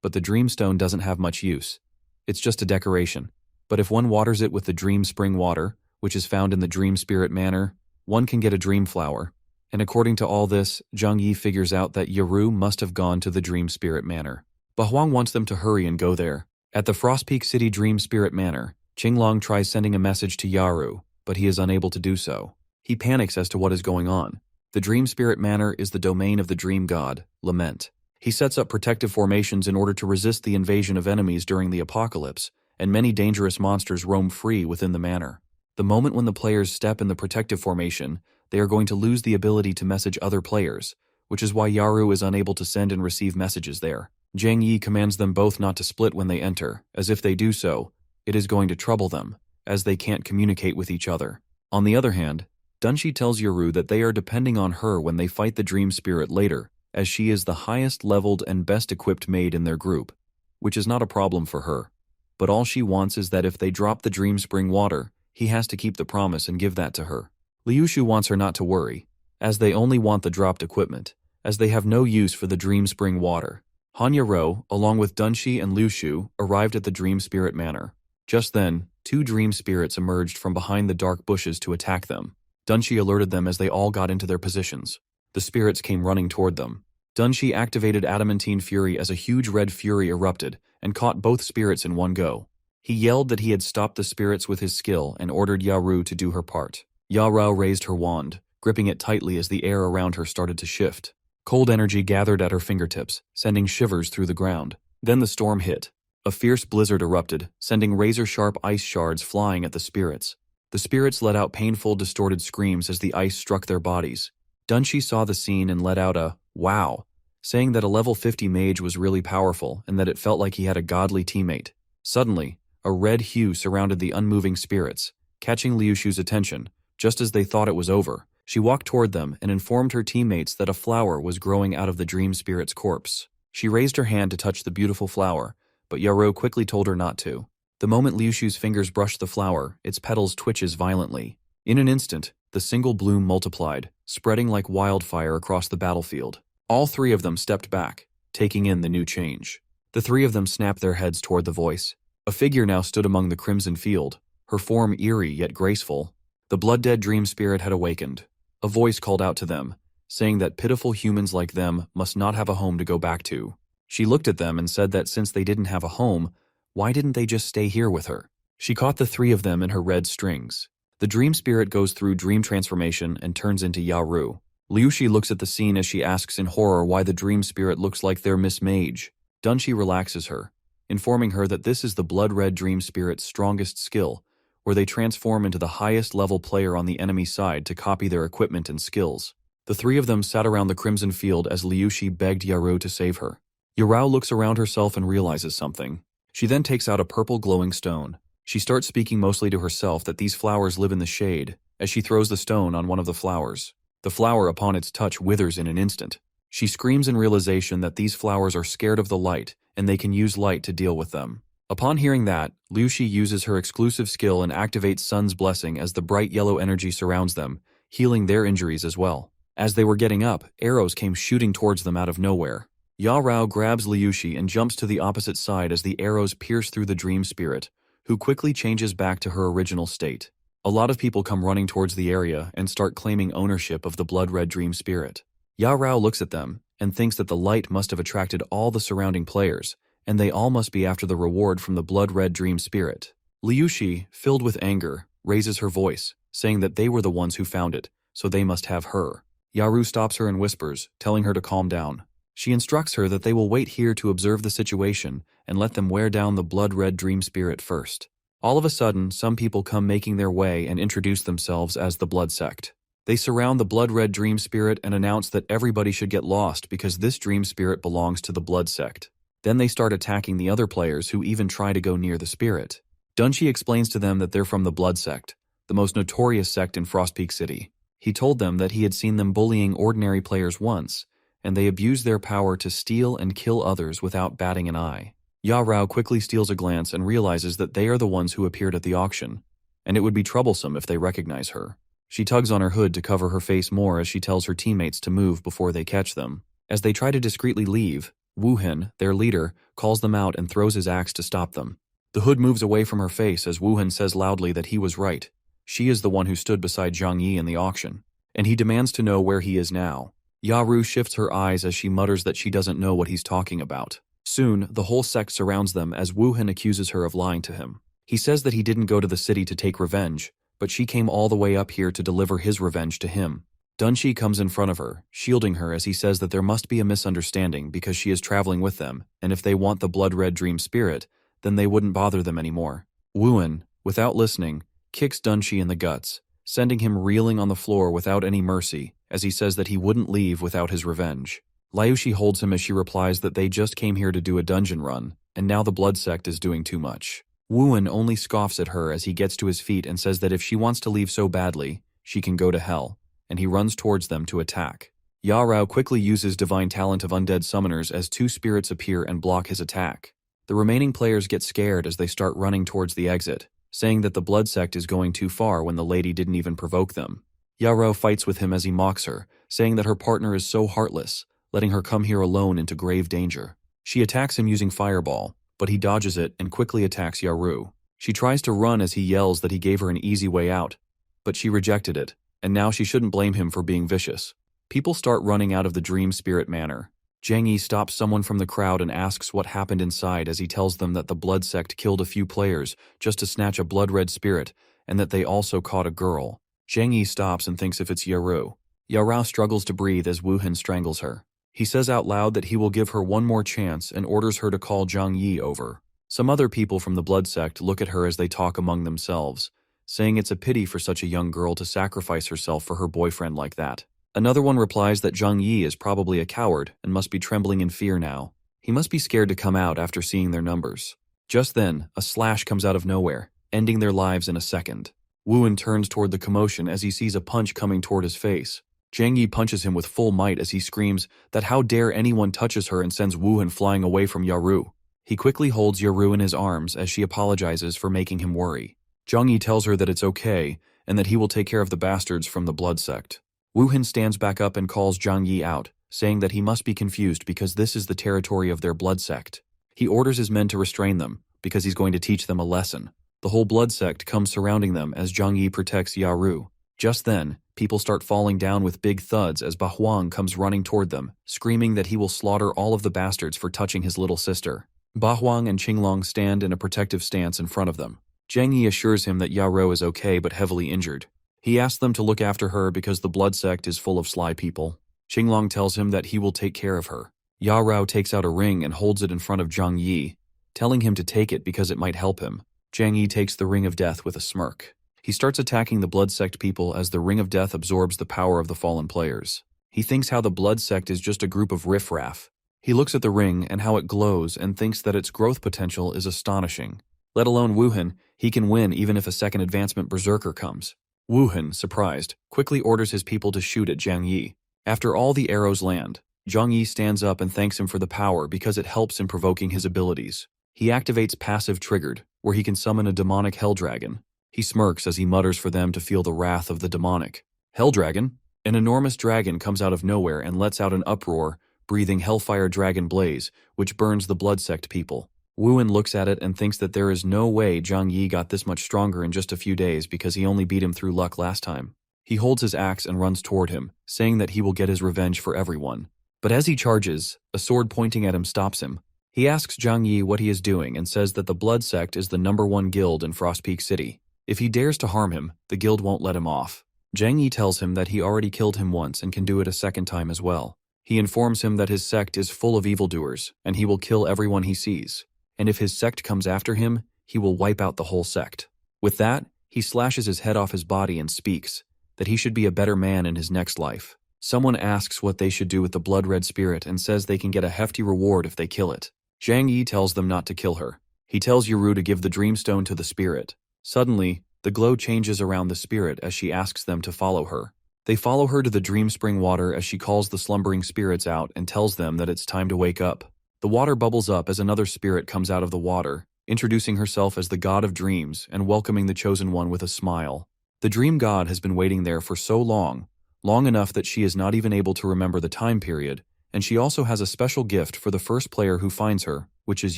But the dreamstone doesn't have much use. It's just a decoration. But if one waters it with the dream spring water, which is found in the dream spirit manor, one can get a dream flower. And according to all this, Zhang Yi figures out that Yaru must have gone to the Dream Spirit Manor. Bahuang wants them to hurry and go there. At the Frost Peak City Dream Spirit Manor, Qinglong tries sending a message to Yaru, but he is unable to do so. He panics as to what is going on. The Dream Spirit Manor is the domain of the dream god, Lament. He sets up protective formations in order to resist the invasion of enemies during the apocalypse, and many dangerous monsters roam free within the manor. The moment when the players step in the protective formation, they are going to lose the ability to message other players, which is why Yaru is unable to send and receive messages there. Zhang Yi commands them both not to split when they enter, as if they do so, it is going to trouble them, as they can't communicate with each other. On the other hand, Dunshi tells Yaru that they are depending on her when they fight the dream spirit later, as she is the highest leveled and best equipped maid in their group, which is not a problem for her. But all she wants is that if they drop the dream spring water, he has to keep the promise and give that to her. Liushu wants her not to worry, as they only want the dropped equipment, as they have no use for the dream spring water. Hanya Ro, along with Dunshi and Liushu, arrived at the dream spirit manor. Just then, 2 dream spirits emerged from behind the dark bushes to attack them. Dunshi alerted them as they all got into their positions. The spirits came running toward them. Dunshi activated Adamantine Fury as a huge red fury erupted and caught both spirits in one go. He yelled that he had stopped the spirits with his skill and ordered Yaru to do her part. Yaru raised her wand, gripping it tightly as the air around her started to shift. Cold energy gathered at her fingertips, sending shivers through the ground. Then the storm hit. A fierce blizzard erupted, sending razor-sharp ice shards flying at the spirits. The spirits let out painful, distorted screams as the ice struck their bodies. Dunshi saw the scene and let out a "wow," saying that a level 50 mage was really powerful and that it felt like he had a godly teammate. Suddenly, a red hue surrounded the unmoving spirits, catching Liushu's attention. Just as they thought it was over, she walked toward them and informed her teammates that a flower was growing out of the dream spirit's corpse. She raised her hand to touch the beautiful flower, but Yaru quickly told her not to. The moment Liushu's fingers brushed the flower, its petals twitches violently. In an instant, the single bloom multiplied, spreading like wildfire across the battlefield. All 3 of them stepped back, taking in the new change. The 3 of them snapped their heads toward the voice. A figure now stood among the crimson field, her form eerie yet graceful. The blood-dead dream spirit had awakened. A voice called out to them, saying that pitiful humans like them must not have a home to go back to. She looked at them and said that since they didn't have a home, why didn't they just stay here with her? She caught the 3 of them in her red strings. The dream spirit goes through dream transformation and turns into Yaru. Liushi looks at the scene as she asks in horror why the dream spirit looks like their Miss Mage. Dunshi relaxes her, informing her that this is the blood-red dream spirit's strongest skill, where they transform into the highest level player on the enemy side to copy their equipment and skills. The 3 of them sat around the crimson field as Liushi begged Yaru to save her. Yaru looks around herself and realizes something. She then takes out a purple glowing stone. She starts speaking mostly to herself that these flowers live in the shade, as she throws the stone on one of the flowers. The flower upon its touch withers in an instant. She screams in realization that these flowers are scared of the light, and they can use light to deal with them. Upon hearing that, Liushi uses her exclusive skill and activates Sun's Blessing as the bright yellow energy surrounds them, healing their injuries as well. As they were getting up, arrows came shooting towards them out of nowhere. Yaru grabs Liushi and jumps to the opposite side as the arrows pierce through the dream spirit, who quickly changes back to her original state. A lot of people come running towards the area and start claiming ownership of the blood-red dream spirit. Yaru looks at them and thinks that the light must have attracted all the surrounding players, and they all must be after the reward from the blood-red dream spirit. Liushi, filled with anger, raises her voice, saying that they were the ones who found it, so they must have her. Yaru stops her and whispers, telling her to calm down. She instructs her that they will wait here to observe the situation and let them wear down the blood-red dream spirit first. All of a sudden, some people come making their way and introduce themselves as the Blood Sect. They surround the blood-red dream spirit and announce that everybody should get lost because this dream spirit belongs to the Blood Sect. Then they start attacking the other players who even try to go near the spirit. Dunshi explains to them that they're from the Blood Sect, the most notorious sect in Frostpeak City. He told them that he had seen them bullying ordinary players once, and they abuse their power to steal and kill others without batting an eye. Yaru quickly steals a glance and realizes that they are the ones who appeared at the auction, and it would be troublesome if they recognize her. She tugs on her hood to cover her face more as she tells her teammates to move before they catch them. As they try to discreetly leave, Wuhan, their leader, calls them out and throws his axe to stop them. The hood moves away from her face as Wuhan says loudly that he was right. She is the one who stood beside Zhang Yi in the auction, and he demands to know where he is now. Yaru shifts her eyes as she mutters that she doesn't know what he's talking about. Soon, the whole sect surrounds them as Wuhan accuses her of lying to him. He says that he didn't go to the city to take revenge, but she came all the way up here to deliver his revenge to him. Dunshi comes in front of her, shielding her as he says that there must be a misunderstanding because she is traveling with them, and if they want the blood-red dream spirit, then they wouldn't bother them anymore. Wuhan, without listening, kicks Dunshi in the guts, sending him reeling on the floor without any mercy as he says that he wouldn't leave without his revenge. Liushi holds him as she replies that they just came here to do a dungeon run, and now the blood sect is doing too much. Wooen only scoffs at her as he gets to his feet and says that if she wants to leave so badly, she can go to hell, and he runs towards them to attack. Yarao quickly uses divine talent of undead summoners as two spirits appear and block his attack. The remaining players get scared as they start running towards the exit, saying that the blood sect is going too far when the lady didn't even provoke them. Yarao fights with him as he mocks her, saying that her partner is so heartless, letting her come here alone into grave danger. She attacks him using Fireball, but he dodges it and quickly attacks Yaru. She tries to run as he yells that he gave her an easy way out, but she rejected it, and now she shouldn't blame him for being vicious. People start running out of the Dream Spirit Manor. Zhang Yi stops someone from the crowd and asks what happened inside as he tells them that the blood sect killed a few players just to snatch a blood-red spirit, and that they also caught a girl. Zhang Yi stops and thinks if it's Yaru. Yarao struggles to breathe as Woohen strangles her. He says out loud that he will give her one more chance and orders her to call Zhang Yi over. Some other people from the blood sect look at her as they talk among themselves, saying it's a pity for such a young girl to sacrifice herself for her boyfriend like that. Another one replies that Zhang Yi is probably a coward and must be trembling in fear now. He must be scared to come out after seeing their numbers. Just then, a slash comes out of nowhere, ending their lives in a second. Wooen turns toward the commotion as he sees a punch coming toward his face. Zhang Yi punches him with full might as he screams that how dare anyone touches her and sends Woohen flying away from Yaru. He quickly holds Yaru in his arms as she apologizes for making him worry. Zhang Yi tells her that it's okay and that he will take care of the bastards from the blood sect. Woohen stands back up and calls Zhang Yi out, saying that he must be confused because this is the territory of their blood sect. He orders his men to restrain them because he's going to teach them a lesson. The whole blood sect comes surrounding them as Zhang Yi protects Yaru. Just then, people start falling down with big thuds as Bahuang comes running toward them, screaming that he will slaughter all of the bastards for touching his little sister. Bahuang and Qinglong stand in a protective stance in front of them. Zhang Yi assures him that Yarou is okay but heavily injured. He asks them to look after her because the blood sect is full of sly people. Qinglong tells him that he will take care of her. Yarou takes out a ring and holds it in front of Zhang Yi, telling him to take it because it might help him. Zhang Yi takes the ring of death with a smirk. He starts attacking the blood sect people as the ring of death absorbs the power of the fallen players. He thinks how the blood sect is just a group of riffraff. He looks at the ring and how it glows and thinks that its growth potential is astonishing. Let alone Woohen, he can win even if a second advancement berserker comes. Woohen, surprised, quickly orders his people to shoot at Zhang Yi. After all the arrows land, Zhang Yi stands up and thanks him for the power because it helps in provoking his abilities. He activates Passive Triggered, where he can summon a demonic hell dragon. He smirks as he mutters for them to feel the wrath of the demonic. Hell dragon? An enormous dragon comes out of nowhere and lets out an uproar, breathing hellfire dragon blaze, which burns the blood sect people. Woohen looks at it and thinks that there is no way Zhang Yi got this much stronger in just a few days because he only beat him through luck last time. He holds his axe and runs toward him, saying that he will get his revenge for everyone. But as he charges, a sword pointing at him stops him. He asks Zhang Yi what he is doing and says that the blood sect is the #1 guild in Frost Peak City. If he dares to harm him, the guild won't let him off. Zhang Yi tells him that he already killed him once and can do it a second time as well. He informs him that his sect is full of evildoers, and he will kill everyone he sees. And if his sect comes after him, he will wipe out the whole sect. With that, he slashes his head off his body and speaks that he should be a better man in his next life. Someone asks what they should do with the blood-red spirit and says they can get a hefty reward if they kill it. Zhang Yi tells them not to kill her. He tells Yaru to give the dreamstone to the spirit. Suddenly, the glow changes around the spirit as she asks them to follow her. They follow her to the dream spring water as she calls the slumbering spirits out and tells them that it's time to wake up. The water bubbles up as another spirit comes out of the water, introducing herself as the god of dreams and welcoming the chosen one with a smile. The dream god has been waiting there for so long enough that she is not even able to remember the time period, and she also has a special gift for the first player who finds her, which is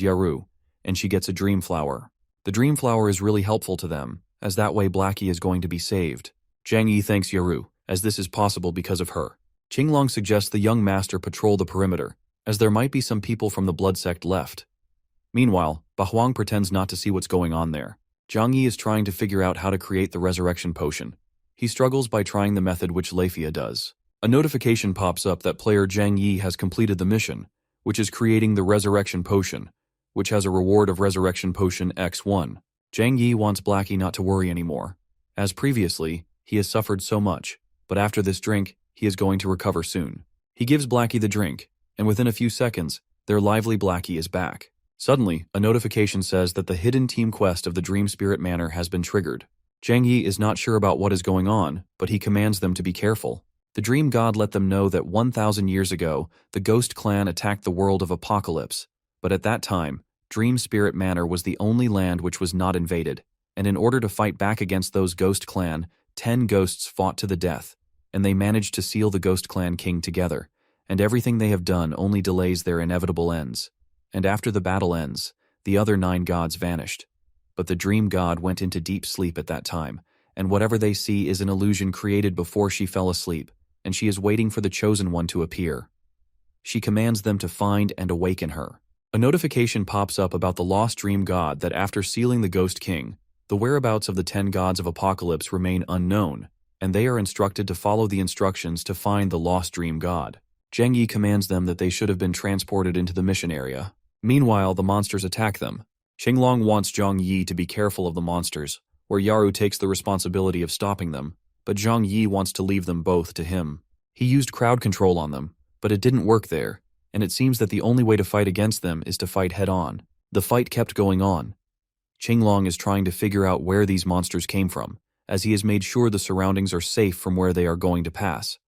Yaru, and she gets a dream flower. The dream flower is really helpful to them, as that way Blackie is going to be saved. Zhang Yi thanks Yaru, as this is possible because of her. Qinglong suggests the young master patrol the perimeter, as there might be some people from the blood sect left. Meanwhile, Bahuang pretends not to see what's going on there. Zhang Yi is trying to figure out how to create the resurrection potion. He struggles by trying the method which Leifia does. A notification pops up that player Zhang Yi has completed the mission, which is creating the resurrection potion, which has a reward of resurrection potion X1. Zhang Yi wants Blackie not to worry anymore. As previously, he has suffered so much, but after this drink, he is going to recover soon. He gives Blackie the drink, and within a few seconds, their lively Blackie is back. Suddenly, a notification says that the hidden team quest of the Dream Spirit Manor has been triggered. Zhang Yi is not sure about what is going on, but he commands them to be careful. The Dream God let them know that 1,000 years ago, the Ghost Clan attacked the world of Apocalypse, but at that time, Dream Spirit Manor was the only land which was not invaded, and in order to fight back against those Ghost Clan, 10 ghosts fought to the death, and they managed to seal the Ghost Clan king together, and everything they have done only delays their inevitable ends. And after the battle ends, the other 9 gods vanished. But the Dream God went into deep sleep at that time, and whatever they see is an illusion created before she fell asleep, and she is waiting for the Chosen One to appear. She commands them to find and awaken her. A notification pops up about the lost Dream God that after sealing the Ghost King, the whereabouts of the 10 gods of Apocalypse remain unknown, and they are instructed to follow the instructions to find the lost Dream God. Zhang Yi commands them that they should have been transported into the mission area. Meanwhile, the monsters attack them. Qinglong wants Zhang Yi to be careful of the monsters, where Yaru takes the responsibility of stopping them, but Zhang Yi wants to leave them both to him. He used crowd control on them, but it didn't work there, and it seems that the only way to fight against them is to fight head-on. The fight kept going on. Qinglong is trying to figure out where these monsters came from, as he has made sure the surroundings are safe from where they are going to pass.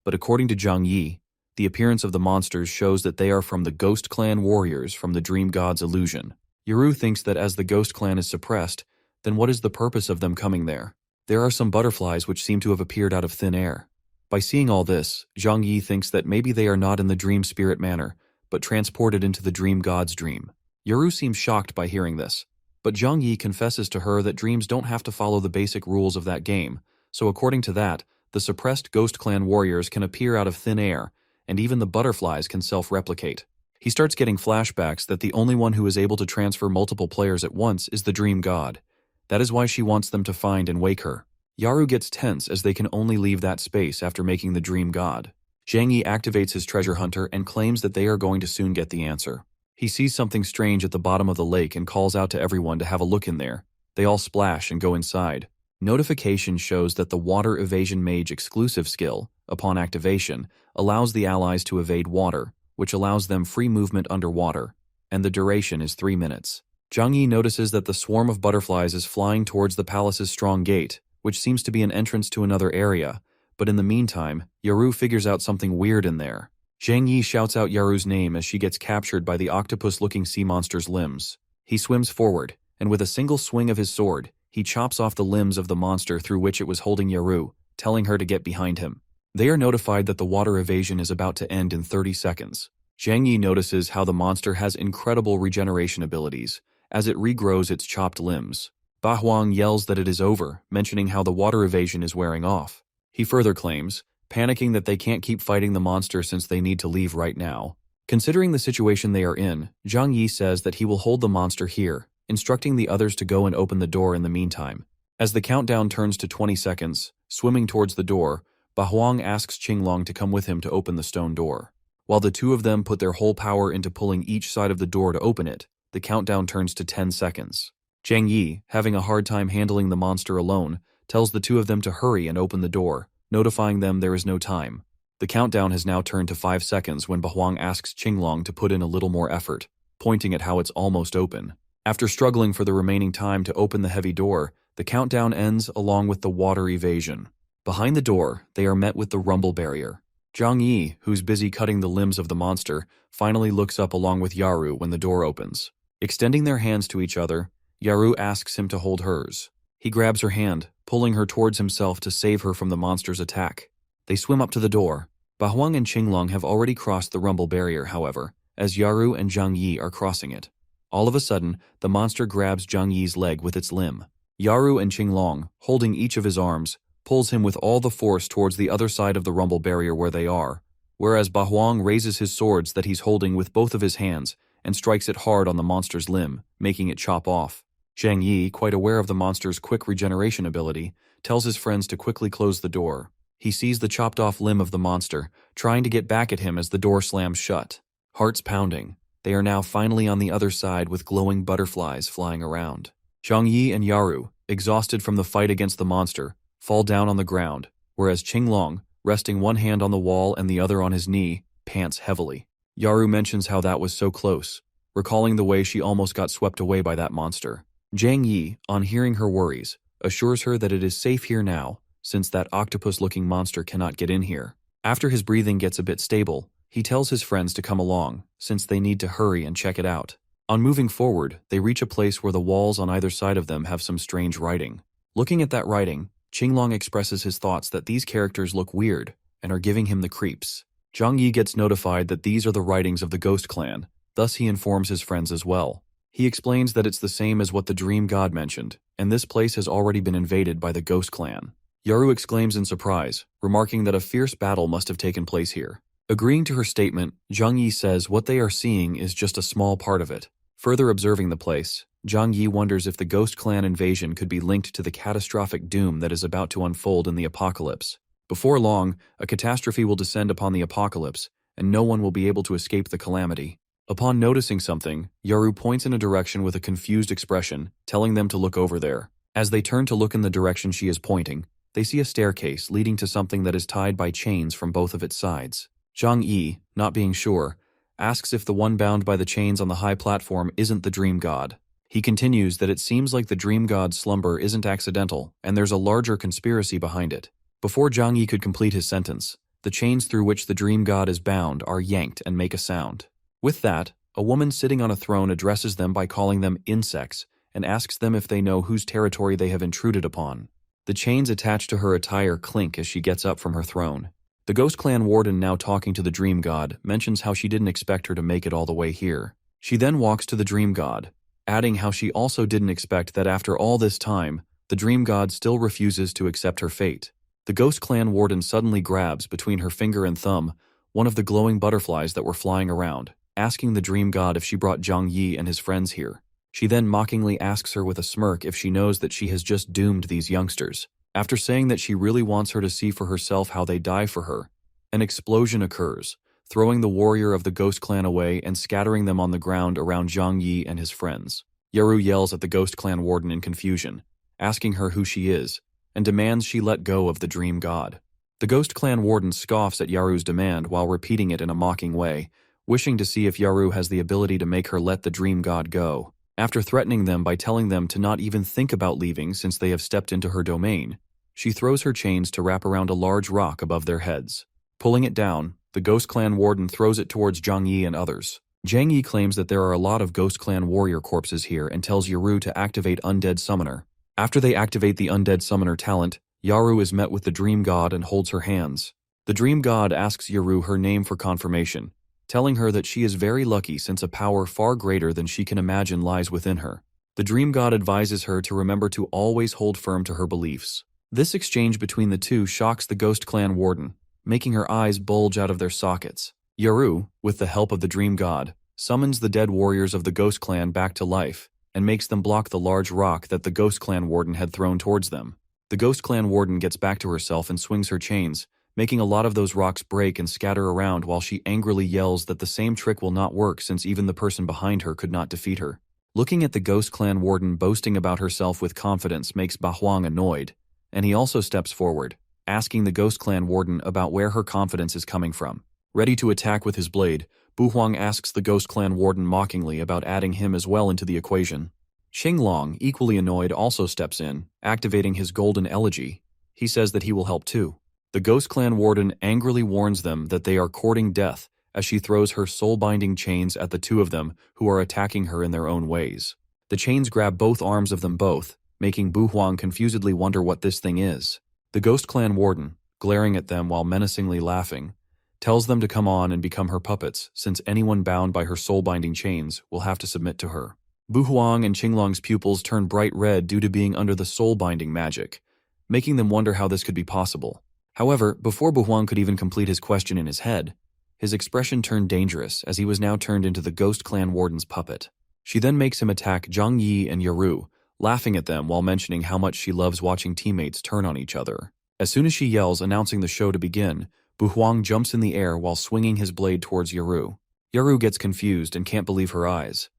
But according to Zhang Yi, the appearance of the monsters shows that they are from the Ghost Clan warriors from the Dream God's illusion. Yaru thinks that as the Ghost Clan is suppressed, then what is the purpose of them coming there? There are some butterflies which seem to have appeared out of thin air. By seeing all this, Zhang Yi thinks that maybe they are not in the Dream Spirit Manor, but transported into the Dream God's dream. Yaru seems shocked by hearing this, but Zhang Yi confesses to her that dreams don't have to follow the basic rules of that game, so according to that, the suppressed Ghost Clan warriors can appear out of thin air, and even the butterflies can self-replicate. He starts getting flashbacks that the only one who is able to transfer multiple players at once is the Dream God. That is why she wants them to find and wake her. Yaru gets tense as they can only leave that space after making the Dream God. Zhang Yi activates his treasure hunter and claims that they are going to soon get the answer. He sees something strange at the bottom of the lake and calls out to everyone to have a look in there. They all splash and go inside. Notification shows that the Water Evasion Mage exclusive skill, upon activation, allows the allies to evade water, which allows them free movement underwater, and the duration is 3 minutes. Zhang Yi notices that the swarm of butterflies is flying towards the palace's strong gate, which seems to be an entrance to another area, but in the meantime, Yaru figures out something weird in there. Zhang Yi shouts out Yaru's name as she gets captured by the octopus-looking sea monster's limbs. He swims forward, and with a single swing of his sword, he chops off the limbs of the monster through which it was holding Yaru, telling her to get behind him. They are notified that the water evasion is about to end in 30 seconds. Zhang Yi notices how the monster has incredible regeneration abilities, as it regrows its chopped limbs. Ba Huang yells that it is over, mentioning how the water evasion is wearing off. He further claims, panicking that they can't keep fighting the monster since they need to leave right now. Considering the situation they are in, Zhang Yi says that he will hold the monster here, instructing the others to go and open the door in the meantime. As the countdown turns to 20 seconds, swimming towards the door, Ba Huang asks Qinglong to come with him to open the stone door. While the two of them put their whole power into pulling each side of the door to open it, the countdown turns to 10 seconds. Zhang Yi, having a hard time handling the monster alone, tells the two of them to hurry and open the door, notifying them there is no time. The countdown has now turned to 5 seconds when Ba Huang asks Qinglong to put in a little more effort, pointing at how it's almost open. After struggling for the remaining time to open the heavy door, the countdown ends along with the water evasion. Behind the door, they are met with the rumble barrier. Zhang Yi, who's busy cutting the limbs of the monster, finally looks up along with Yaru when the door opens. Extending their hands to each other, Yaru asks him to hold hers. He grabs her hand, pulling her towards himself to save her from the monster's attack. They swim up to the door. Ba Huang and Qinglong have already crossed the rumble barrier, however, as Yaru and Zhang Yi are crossing it. All of a sudden, the monster grabs Zhang Yi's leg with its limb. Yaru and Qinglong, holding each of his arms, pulls him with all the force towards the other side of the rumble barrier where they are, whereas Ba Huang raises his swords that he's holding with both of his hands and strikes it hard on the monster's limb, making it chop off. Zhang Yi, quite aware of the monster's quick regeneration ability, tells his friends to quickly close the door. He sees the chopped-off limb of the monster, trying to get back at him as the door slams shut. Hearts pounding, they are now finally on the other side with glowing butterflies flying around. Zhang Yi and Yaru, exhausted from the fight against the monster, fall down on the ground, whereas Qinglong, resting one hand on the wall and the other on his knee, pants heavily. Yaru mentions how that was so close, recalling the way she almost got swept away by that monster. Zhang Yi, on hearing her worries, assures her that it is safe here now, since that octopus-looking monster cannot get in here. After his breathing gets a bit stable, he tells his friends to come along, since they need to hurry and check it out. On moving forward, they reach a place where the walls on either side of them have some strange writing. Looking at that writing, Qinglong expresses his thoughts that these characters look weird and are giving him the creeps. Zhang Yi gets notified that these are the writings of the Ghost Clan, thus he informs his friends as well. He explains that it's the same as what the Dream God mentioned, and this place has already been invaded by the Ghost Clan. Yaru exclaims in surprise, remarking that a fierce battle must have taken place here. Agreeing to her statement, Zhang Yi says what they are seeing is just a small part of it. Further observing the place, Zhang Yi wonders if the Ghost Clan invasion could be linked to the catastrophic doom that is about to unfold in the apocalypse. Before long, a catastrophe will descend upon the apocalypse, and no one will be able to escape the calamity. Upon noticing something, Yaru points in a direction with a confused expression, telling them to look over there. As they turn to look in the direction she is pointing, they see a staircase leading to something that is tied by chains from both of its sides. Zhang Yi, not being sure, asks if the one bound by the chains on the high platform isn't the Dream God. He continues that it seems like the Dream God's slumber isn't accidental, and there's a larger conspiracy behind it. Before Zhang Yi could complete his sentence, the chains through which the Dream God is bound are yanked and make a sound. With that, a woman sitting on a throne addresses them by calling them insects and asks them if they know whose territory they have intruded upon. The chains attached to her attire clink as she gets up from her throne. The Ghost Clan warden, now talking to the Dream God, mentions how she didn't expect her to make it all the way here. She then walks to the Dream God, adding how she also didn't expect that after all this time, the Dream God still refuses to accept her fate. The Ghost Clan warden suddenly grabs, between her finger and thumb, one of the glowing butterflies that were flying around, asking the Dream God if she brought Zhang Yi and his friends here. She then mockingly asks her with a smirk if she knows that she has just doomed these youngsters. After saying that she really wants her to see for herself how they die for her, an explosion occurs, throwing the warrior of the Ghost Clan away and scattering them on the ground around Zhang Yi and his friends. Yaru yells at the Ghost Clan warden in confusion, asking her who she is, and demands she let go of the Dream God. The Ghost Clan warden scoffs at Yaru's demand while repeating it in a mocking way, wishing to see if Yaru has the ability to make her let the Dream God go. After threatening them by telling them to not even think about leaving since they have stepped into her domain, she throws her chains to wrap around a large rock above their heads. Pulling it down, the Ghost Clan warden throws it towards Zhang Yi and others. Zhang Yi claims that there are a lot of Ghost Clan warrior corpses here and tells Yaru to activate Undead Summoner. After they activate the Undead Summoner talent, Yaru is met with the Dream God and holds her hands. The Dream God asks Yaru her name for confirmation, telling her that she is very lucky since a power far greater than she can imagine lies within her. The Dream God advises her to remember to always hold firm to her beliefs. This exchange between the two shocks the Ghost Clan warden, making her eyes bulge out of their sockets. Yaru, with the help of the Dream God, summons the dead warriors of the Ghost Clan back to life and makes them block the large rock that the Ghost Clan warden had thrown towards them. The Ghost Clan warden gets back to herself and swings her chains, making a lot of those rocks break and scatter around while she angrily yells that the same trick will not work since even the person behind her could not defeat her. Looking at the Ghost Clan warden boasting about herself with confidence makes Bahuang annoyed, and he also steps forward, asking the Ghost Clan warden about where her confidence is coming from. Ready to attack with his blade, Buhuang asks the Ghost Clan warden mockingly about adding him as well into the equation. Qinglong, equally annoyed, also steps in, activating his golden elegy. He says that he will help too. The Ghost Clan warden angrily warns them that they are courting death as she throws her soul-binding chains at the two of them who are attacking her in their own ways. The chains grab both arms of them both, making Buhuang confusedly wonder what this thing is. The Ghost Clan warden, glaring at them while menacingly laughing, tells them to come on and become her puppets, since anyone bound by her soul-binding chains will have to submit to her. Buhuang and Qinglong's pupils turn bright red due to being under the soul-binding magic, making them wonder how this could be possible. However, before Buhuang could even complete his question in his head, his expression turned dangerous as he was now turned into the Ghost Clan warden's puppet. She then makes him attack Zhang Yi and Yaru, laughing at them while mentioning how much she loves watching teammates turn on each other. As soon as she yells, announcing the show to begin, Buhuang jumps in the air while swinging his blade towards Yaru. Yaru gets confused and can't believe her eyes.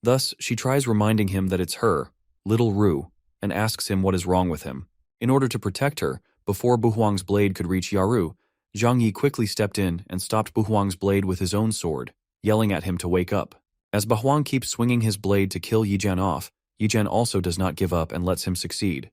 Thus, she tries reminding him that it's her, little Ru, and asks him what is wrong with him. In order to protect her, before Buhuang's blade could reach Yaru, Zhang Yi quickly stepped in and stopped Bu Huang's blade with his own sword, yelling at him to wake up. As Bu Huang keeps swinging his blade to kill Yi Jian off, Yi Jian also does not give up and lets him succeed.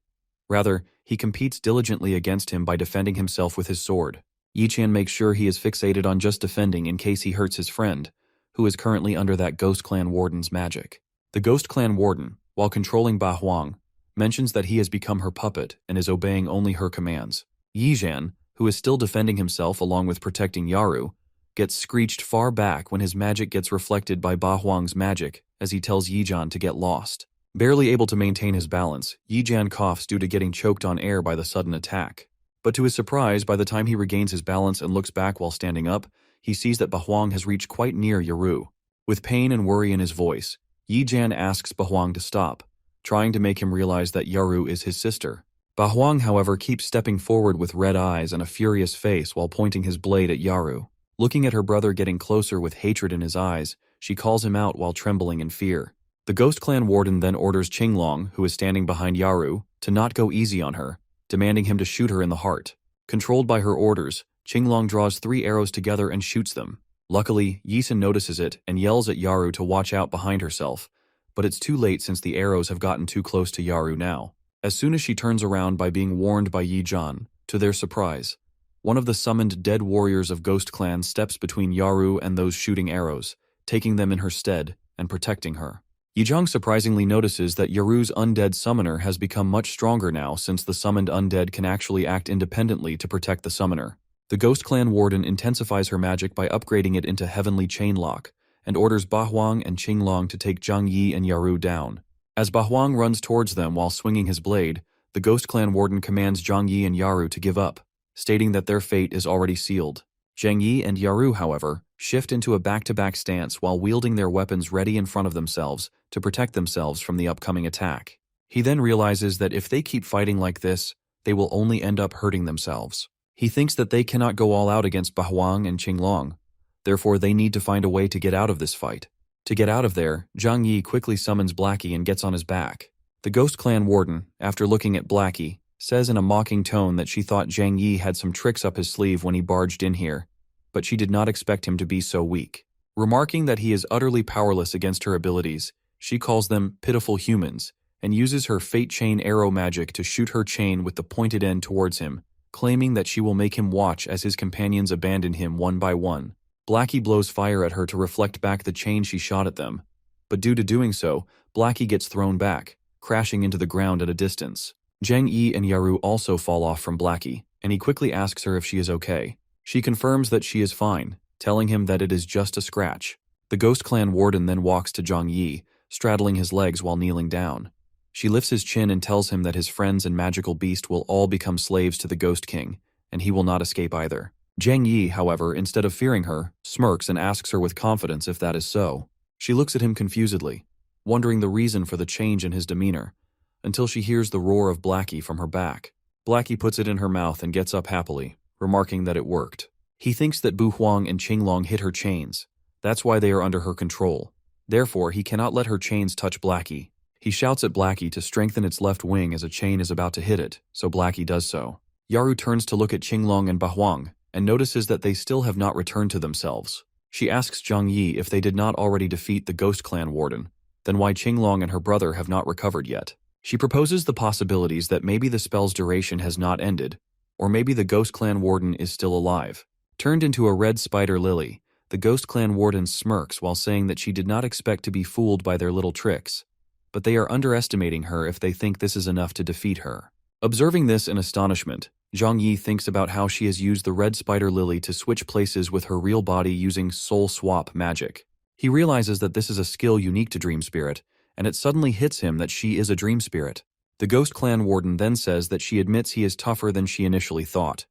Rather, he competes diligently against him by defending himself with his sword. Yi Jian makes sure he is fixated on just defending in case he hurts his friend, who is currently under that Ghost Clan Warden's magic. The Ghost Clan Warden, while controlling Ba Huang, mentions that he has become her puppet and is obeying only her commands. Yi Jian, who is still defending himself along with protecting Yaru, gets screeched far back when his magic gets reflected by Ba Huang's magic as he tells Yi Jian to get lost. Barely able to maintain his balance, Yi Jian coughs due to getting choked on air by the sudden attack. But to his surprise, by the time he regains his balance and looks back while standing up, he sees that Ba Huang has reached quite near Yaru. With pain and worry in his voice, Yi Jian asks Ba Huang to stop, trying to make him realize that Yaru is his sister. Ba Huang, however, keeps stepping forward with red eyes and a furious face while pointing his blade at Yaru. Looking at her brother getting closer with hatred in his eyes, she calls him out while trembling in fear. The Ghost Clan Warden then orders Qinglong, who is standing behind Yaru, to not go easy on her, demanding him to shoot her in the heart. Controlled by her orders, Qinglong draws 3 arrows together and shoots them. Luckily, Yisun notices it and yells at Yaru to watch out behind herself, but it's too late since the arrows have gotten too close to Yaru now. As soon as she turns around by being warned by Yi Jian, to their surprise, one of the summoned dead warriors of Ghost Clan steps between Yaru and those shooting arrows, taking them in her stead and protecting her. Yi Jian surprisingly notices that Yaru's undead summoner has become much stronger now since the summoned undead can actually act independently to protect the summoner. The Ghost Clan Warden intensifies her magic by upgrading it into Heavenly Chain Lock, and orders Ba Huang and Qinglong to take Zhang Yi and Yaru down. As Ba Huang runs towards them while swinging his blade, the Ghost Clan Warden commands Zhang Yi and Yaru to give up, stating that their fate is already sealed. Zhang Yi and Yaru, however, shift into a back-to-back stance while wielding their weapons ready in front of themselves to protect themselves from the upcoming attack. He then realizes that if they keep fighting like this, they will only end up hurting themselves. He thinks that they cannot go all out against Ba Huang and Qinglong, therefore they need to find a way to get out of this fight. To get out of there, Zhang Yi quickly summons Blackie and gets on his back. The Ghost Clan Warden, after looking at Blackie, says in a mocking tone that she thought Zhang Yi had some tricks up his sleeve when he barged in here, but she did not expect him to be so weak. Remarking that he is utterly powerless against her abilities, she calls them pitiful humans and uses her Fate Chain arrow magic to shoot her chain with the pointed end towards him, claiming that she will make him watch as his companions abandon him one by one. Blackie blows fire at her to reflect back the chain she shot at them, but due to doing so, Blackie gets thrown back, crashing into the ground at a distance. Zhang Yi and Yaru also fall off from Blackie, and he quickly asks her if she is okay. She confirms that she is fine, telling him that it is just a scratch. The Ghost Clan Warden then walks to Zhang Yi, straddling his legs while kneeling down. She lifts his chin and tells him that his friends and magical beast will all become slaves to the Ghost King, and he will not escape either. Zhang Yi, however, instead of fearing her, smirks and asks her with confidence if that is so. She looks at him confusedly, wondering the reason for the change in his demeanor, until she hears the roar of Blackie from her back. Blackie puts it in her mouth and gets up happily, remarking that it worked. He thinks that Bu Huang and Qinglong hit her chains. That's why they are under her control. Therefore, he cannot let her chains touch Blackie. He shouts at Blackie to strengthen its left wing as a chain is about to hit it, so Blackie does so. Yaru turns to look at Qinglong and Ba Huang, and notices that they still have not returned to themselves. She asks Zhang Yi if they did not already defeat the Ghost Clan Warden, then why Qinglong and her brother have not recovered yet. She proposes the possibilities that maybe the spell's duration has not ended, or maybe the Ghost Clan Warden is still alive. Turned into a red spider lily, the Ghost Clan Warden smirks while saying that she did not expect to be fooled by their little tricks, but they are underestimating her if they think this is enough to defeat her. Observing this in astonishment, Zhang Yi thinks about how she has used the red spider lily to switch places with her real body using soul swap magic. He realizes that this is a skill unique to Dream Spirit, and it suddenly hits him that she is a Dream Spirit. The Ghost Clan Warden then says that she admits he is tougher than she initially thought.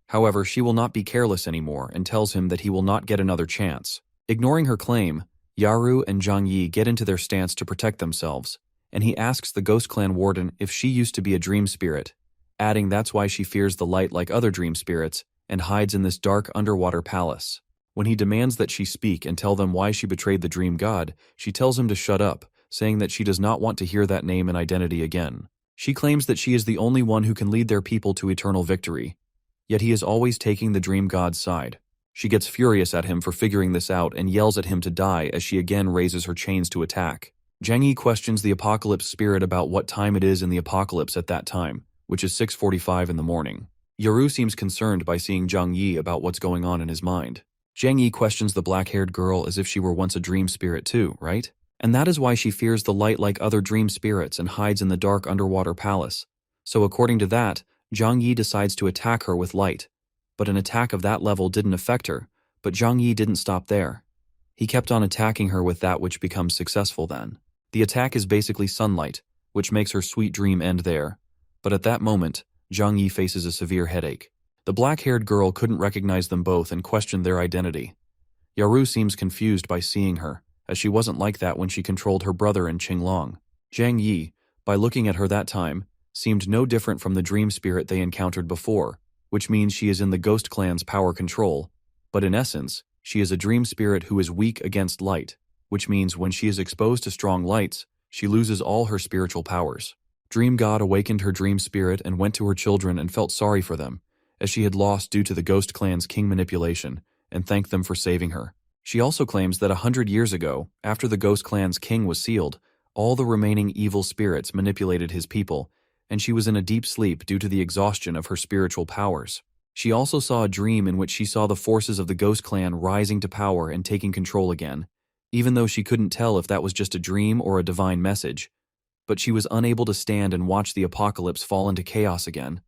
However, she will not be careless anymore and tells him that he will not get another chance. Ignoring her claim, Yaru and Zhang Yi get into their stance to protect themselves, and he asks the Ghost Clan Warden if she used to be a Dream Spirit, adding that's why she fears the light like other Dream Spirits and hides in this dark underwater palace. When he demands that she speak and tell them why she betrayed the Dream God, she tells him to shut up, saying that she does not want to hear that name and identity again. She claims that she is the only one who can lead their people to eternal victory, Yet he is always taking the dream god's side. She gets furious at him for figuring this out and yells at him to die as she again raises her chains to attack. Zhang Yi questions the apocalypse spirit about what time it is in the apocalypse at that time, which is 6:45 in the morning. Yaru seems concerned by seeing Zhang Yi about what's going on in his mind. Zhang Yi questions the black-haired girl as if she were once a dream spirit too, right? And that is why she fears the light like other dream spirits and hides in the dark underwater palace. So according to that, Zhang Yi decides to attack her with light. But an attack of that level didn't affect her, but Zhang Yi didn't stop there. He kept on attacking her with that which becomes successful then. The attack is basically sunlight, which makes her sweet dream end there. But at that moment, Zhang Yi faces a severe headache. The black-haired girl couldn't recognize them both and questioned their identity. Yaru seems confused by seeing her, as she wasn't like that when she controlled her brother and Qinglong. Zhang Yi, by looking at her that time, seemed no different from the dream spirit they encountered before, which means she is in the Ghost Clan's power control, but in essence, she is a dream spirit who is weak against light, which means when she is exposed to strong lights, she loses all her spiritual powers. Dream God awakened her dream spirit and went to her children and felt sorry for them, as she had lost due to the Ghost Clan's king manipulation, and thanked them for saving her. She also claims that 100 years ago, after the Ghost Clan's king was sealed, all the remaining evil spirits manipulated his people, and she was in a deep sleep due to the exhaustion of her spiritual powers. She also saw a dream in which she saw the forces of the Ghost Clan rising to power and taking control again, even though she couldn't tell if that was just a dream or a divine message. But she was unable to stand and watch the apocalypse fall into chaos again.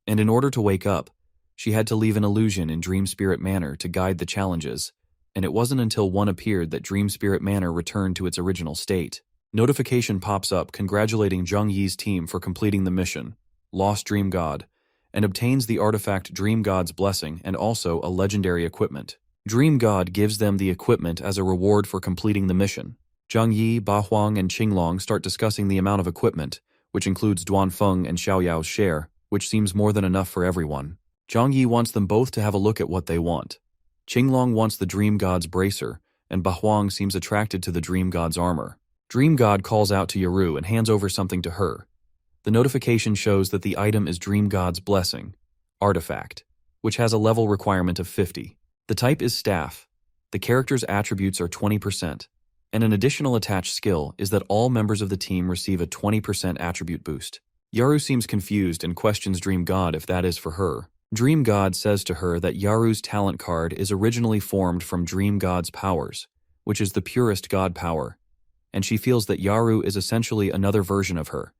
And in order to wake up, she had to leave an illusion in Dream Spirit Manor to guide the challenges, and it wasn't until one appeared that Dream Spirit Manor returned to its original state. Notification pops up congratulating Zhang Yi's team for completing the mission, Lost Dream God, and obtains the artifact Dream God's Blessing and also a legendary equipment. Dream God gives them the equipment as a reward for completing the mission. Zhang Yi, Ba Huang, and Qinglong start discussing the amount of equipment, which includes Duan Feng and Xiao Yao's share, which seems more than enough for everyone. Zhang Yi wants them both to have a look at what they want. Qinglong wants the Dream God's bracer, and Ba Huang seems attracted to the Dream God's armor. Dream God calls out to Yaru and hands over something to her. The notification shows that the item is Dream God's Blessing, artifact, which has a level requirement of 50. The type is staff. The character's attributes are 20%, and an additional attached skill is that all members of the team receive a 20% attribute boost. Yaru seems confused and questions Dream God if that is for her. Dream God says to her that Yaru's talent card is originally formed from Dream God's powers, which is the purest God power, and she feels that Yaru is essentially another version of her.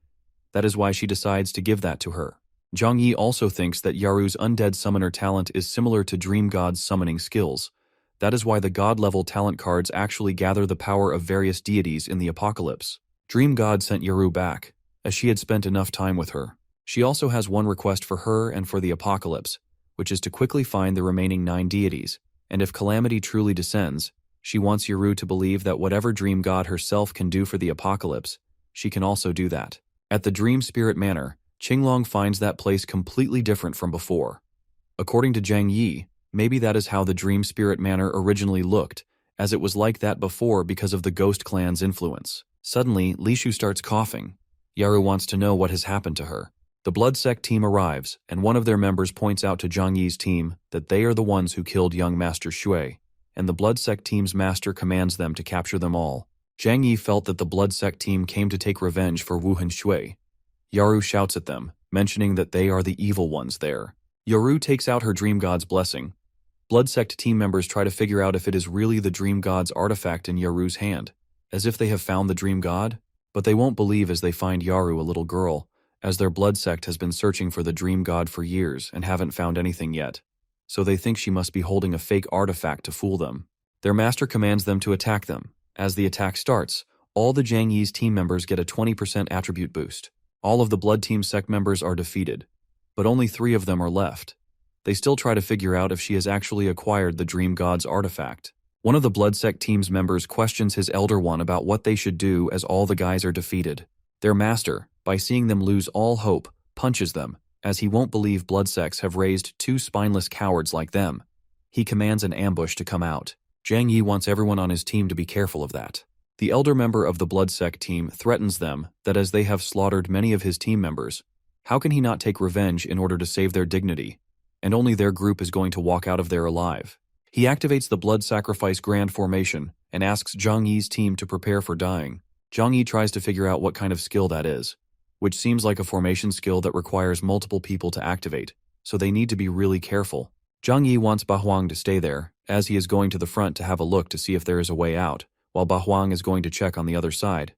That is why she decides to give that to her. Zhang Yi also thinks that Yaru's undead summoner talent is similar to Dream God's summoning skills. That is why the God-level talent cards actually gather the power of various deities in the apocalypse. Dream God sent Yaru back, as she had spent enough time with her. She also has one request for her and for the apocalypse, which is to quickly find the remaining 9 deities, and if calamity truly descends, she wants Yaru to believe that whatever Dream God herself can do for the apocalypse, she can also do that. At the Dream Spirit Manor, Qinglong finds that place completely different from before. According to Zhang Yi, maybe that is how the Dream Spirit Manor originally looked, as it was like that before because of the Ghost Clan's influence. Suddenly, Lishu starts coughing. Yaru wants to know what has happened to her. The Blood Sect team arrives, and one of their members points out to Zhang Yi's team that they are the ones who killed young Master Shui, and the Blood Sect team's master commands them to capture them all. Zhang Yi felt that the Blood Sect team came to take revenge for Wuhan Shui. Yaru shouts at them, mentioning that they are the evil ones there. Yaru takes out her Dream God's Blessing. Blood Sect team members try to figure out if it is really the Dream God's artifact in Yaru's hand, as if they have found the Dream God, but they won't believe as they find Yaru a little girl, as their Blood Sect has been searching for the Dream God for years and haven't found anything yet. So they think she must be holding a fake artifact to fool them. Their master commands them to attack them. As the attack starts, all the Zhang Yi's team members get a 20% attribute boost. All of the Blood Team Sect members are defeated, but only 3 of them are left. They still try to figure out if she has actually acquired the Dream God's artifact. One of the Blood Sect team's members questions his Elder One about what they should do as all the guys are defeated. Their master, by seeing them lose all hope, punches them, as he won't believe Blood Sects have raised 2 spineless cowards like them. He commands an ambush to come out. Zhang Yi wants everyone on his team to be careful of that. The elder member of the Blood Sect team threatens them that as they have slaughtered many of his team members, how can he not take revenge in order to save their dignity? and only their group is going to walk out of there alive. He activates the blood sacrifice grand formation and asks Zhang Yi's team to prepare for dying. Zhang Yi tries to figure out what kind of skill that is, which seems like a formation skill that requires multiple people to activate, so they need to be really careful. Zhang Yi wants Ba Huang to stay there, as he is going to the front to have a look to see if there is a way out, while Ba Huang is going to check on the other side.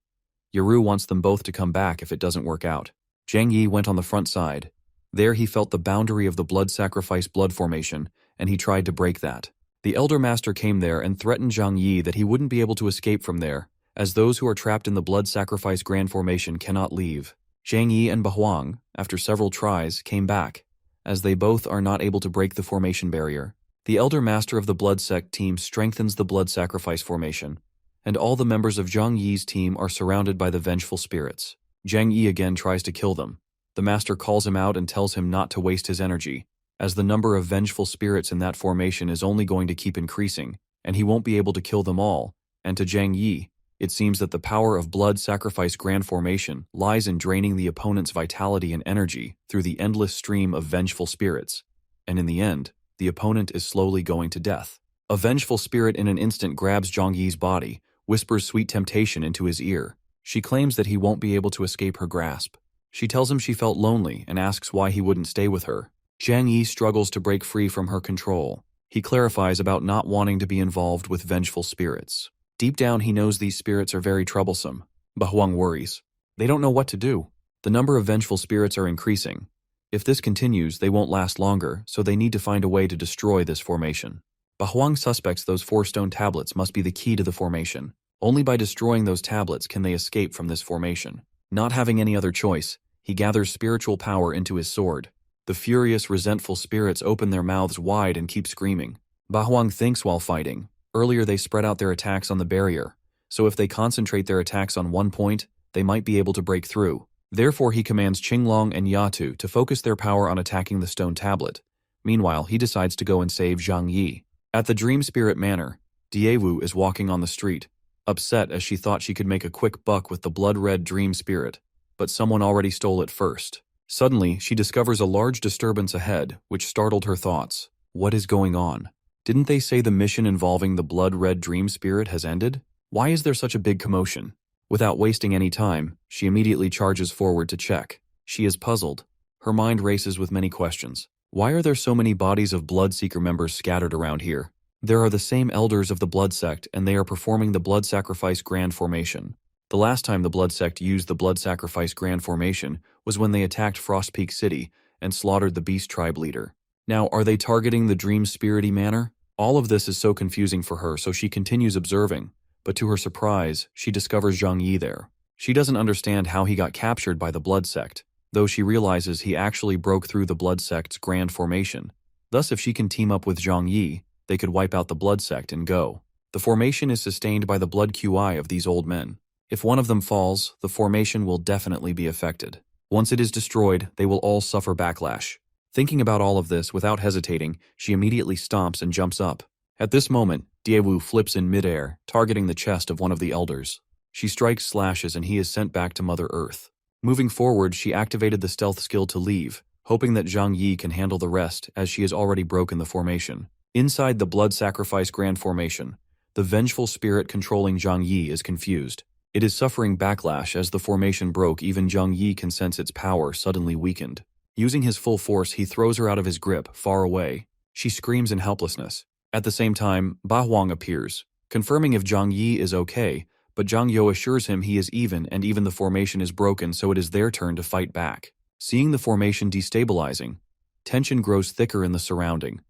Yaru wants them both to come back if it doesn't work out. Zhang Yi went on the front side. There he felt the boundary of the blood sacrifice blood formation, and he tried to break that. The Elder Master came there and threatened Zhang Yi that he wouldn't be able to escape from there, as those who are trapped in the blood sacrifice grand formation cannot leave. Zhang Yi and Ba Huang, after several tries, came back, as they both are not able to break the formation barrier. The Elder Master of the Blood Sect team strengthens the blood sacrifice formation, and all the members of Zhang Yi's team are surrounded by the vengeful spirits. Zhang Yi again tries to kill them. The Master calls him out and tells him not to waste his energy, as the number of vengeful spirits in that formation is only going to keep increasing, and he won't be able to kill them all. And to Zhang Yi, it seems that the power of blood sacrifice grand formation lies in draining the opponent's vitality and energy through the endless stream of vengeful spirits, and in the end, the opponent is slowly going to death. A vengeful spirit in an instant grabs Zhang Yi's body, whispers sweet temptation into his ear. She claims that he won't be able to escape her grasp. She tells him she felt lonely and asks why he wouldn't stay with her. Zhang Yi struggles to break free from her control. He clarifies about not wanting to be involved with vengeful spirits. Deep down he knows these spirits are very troublesome. Ba Huang worries. They don't know what to do. The number of vengeful spirits are increasing. If this continues, they won't last longer, so they need to find a way to destroy this formation. Ba Huang suspects those 4 stone tablets must be the key to the formation. Only by destroying those tablets can they escape from this formation. Not having any other choice, he gathers spiritual power into his sword. The furious, resentful spirits open their mouths wide and keep screaming. Ba Huang thinks while fighting. Earlier they spread out their attacks on the barrier, so if they concentrate their attacks on one point, they might be able to break through. Therefore he commands Qinglong and Yatu to focus their power on attacking the stone tablet. Meanwhile, he decides to go and save Zhang Yi. At the Dream Spirit Manor, Diewu is walking on the street, upset as she thought she could make a quick buck with the blood-red Dream Spirit, but someone already stole it first. Suddenly, she discovers a large disturbance ahead, which startled her thoughts. What is going on? Didn't they say the mission involving the blood-red Dream Spirit has ended? Why is there such a big commotion? Without wasting any time, she immediately charges forward to check. She is puzzled. Her mind races with many questions. Why are there so many bodies of Bloodseeker members scattered around here? There are the same elders of the Blood Sect, and they are performing the Blood Sacrifice Grand Formation. The last time the Blood Sect used the Blood Sacrifice Grand Formation was when they attacked Frost Peak City and slaughtered the Beast Tribe leader. Now, are they targeting the Dream Spirity Manor? All of this is so confusing for her, so she continues observing, but to her surprise, she discovers Zhang Yi there. She doesn't understand how he got captured by the Blood Sect, though she realizes he actually broke through the Blood Sect's Grand Formation. Thus, if she can team up with Zhang Yi, they could wipe out the Blood Sect and go. The formation is sustained by the blood QI of these old men. If one of them falls, the formation will definitely be affected. Once it is destroyed, they will all suffer backlash. Thinking about all of this without hesitating, she immediately stomps and jumps up. At this moment, Diewu flips in midair, targeting the chest of one of the elders. She strikes slashes and he is sent back to Mother Earth. Moving forward, she activated the stealth skill to leave, hoping that Zhang Yi can handle the rest as she has already broken the formation. Inside the Blood Sacrifice Grand Formation, the vengeful spirit controlling Zhang Yi is confused. It is suffering backlash as the formation broke. Even Zhang Yi can sense its power suddenly weakened. Using his full force, he throws her out of his grip, far away. She screams in helplessness. At the same time, Ba Huang appears, confirming if Zhang Yi is okay, but Zhang Yo assures him he is even the formation is broken, so it is their turn to fight back. Seeing the formation destabilizing, tension grows thicker in the surrounding.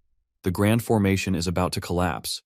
The Grand Formation is about to collapse.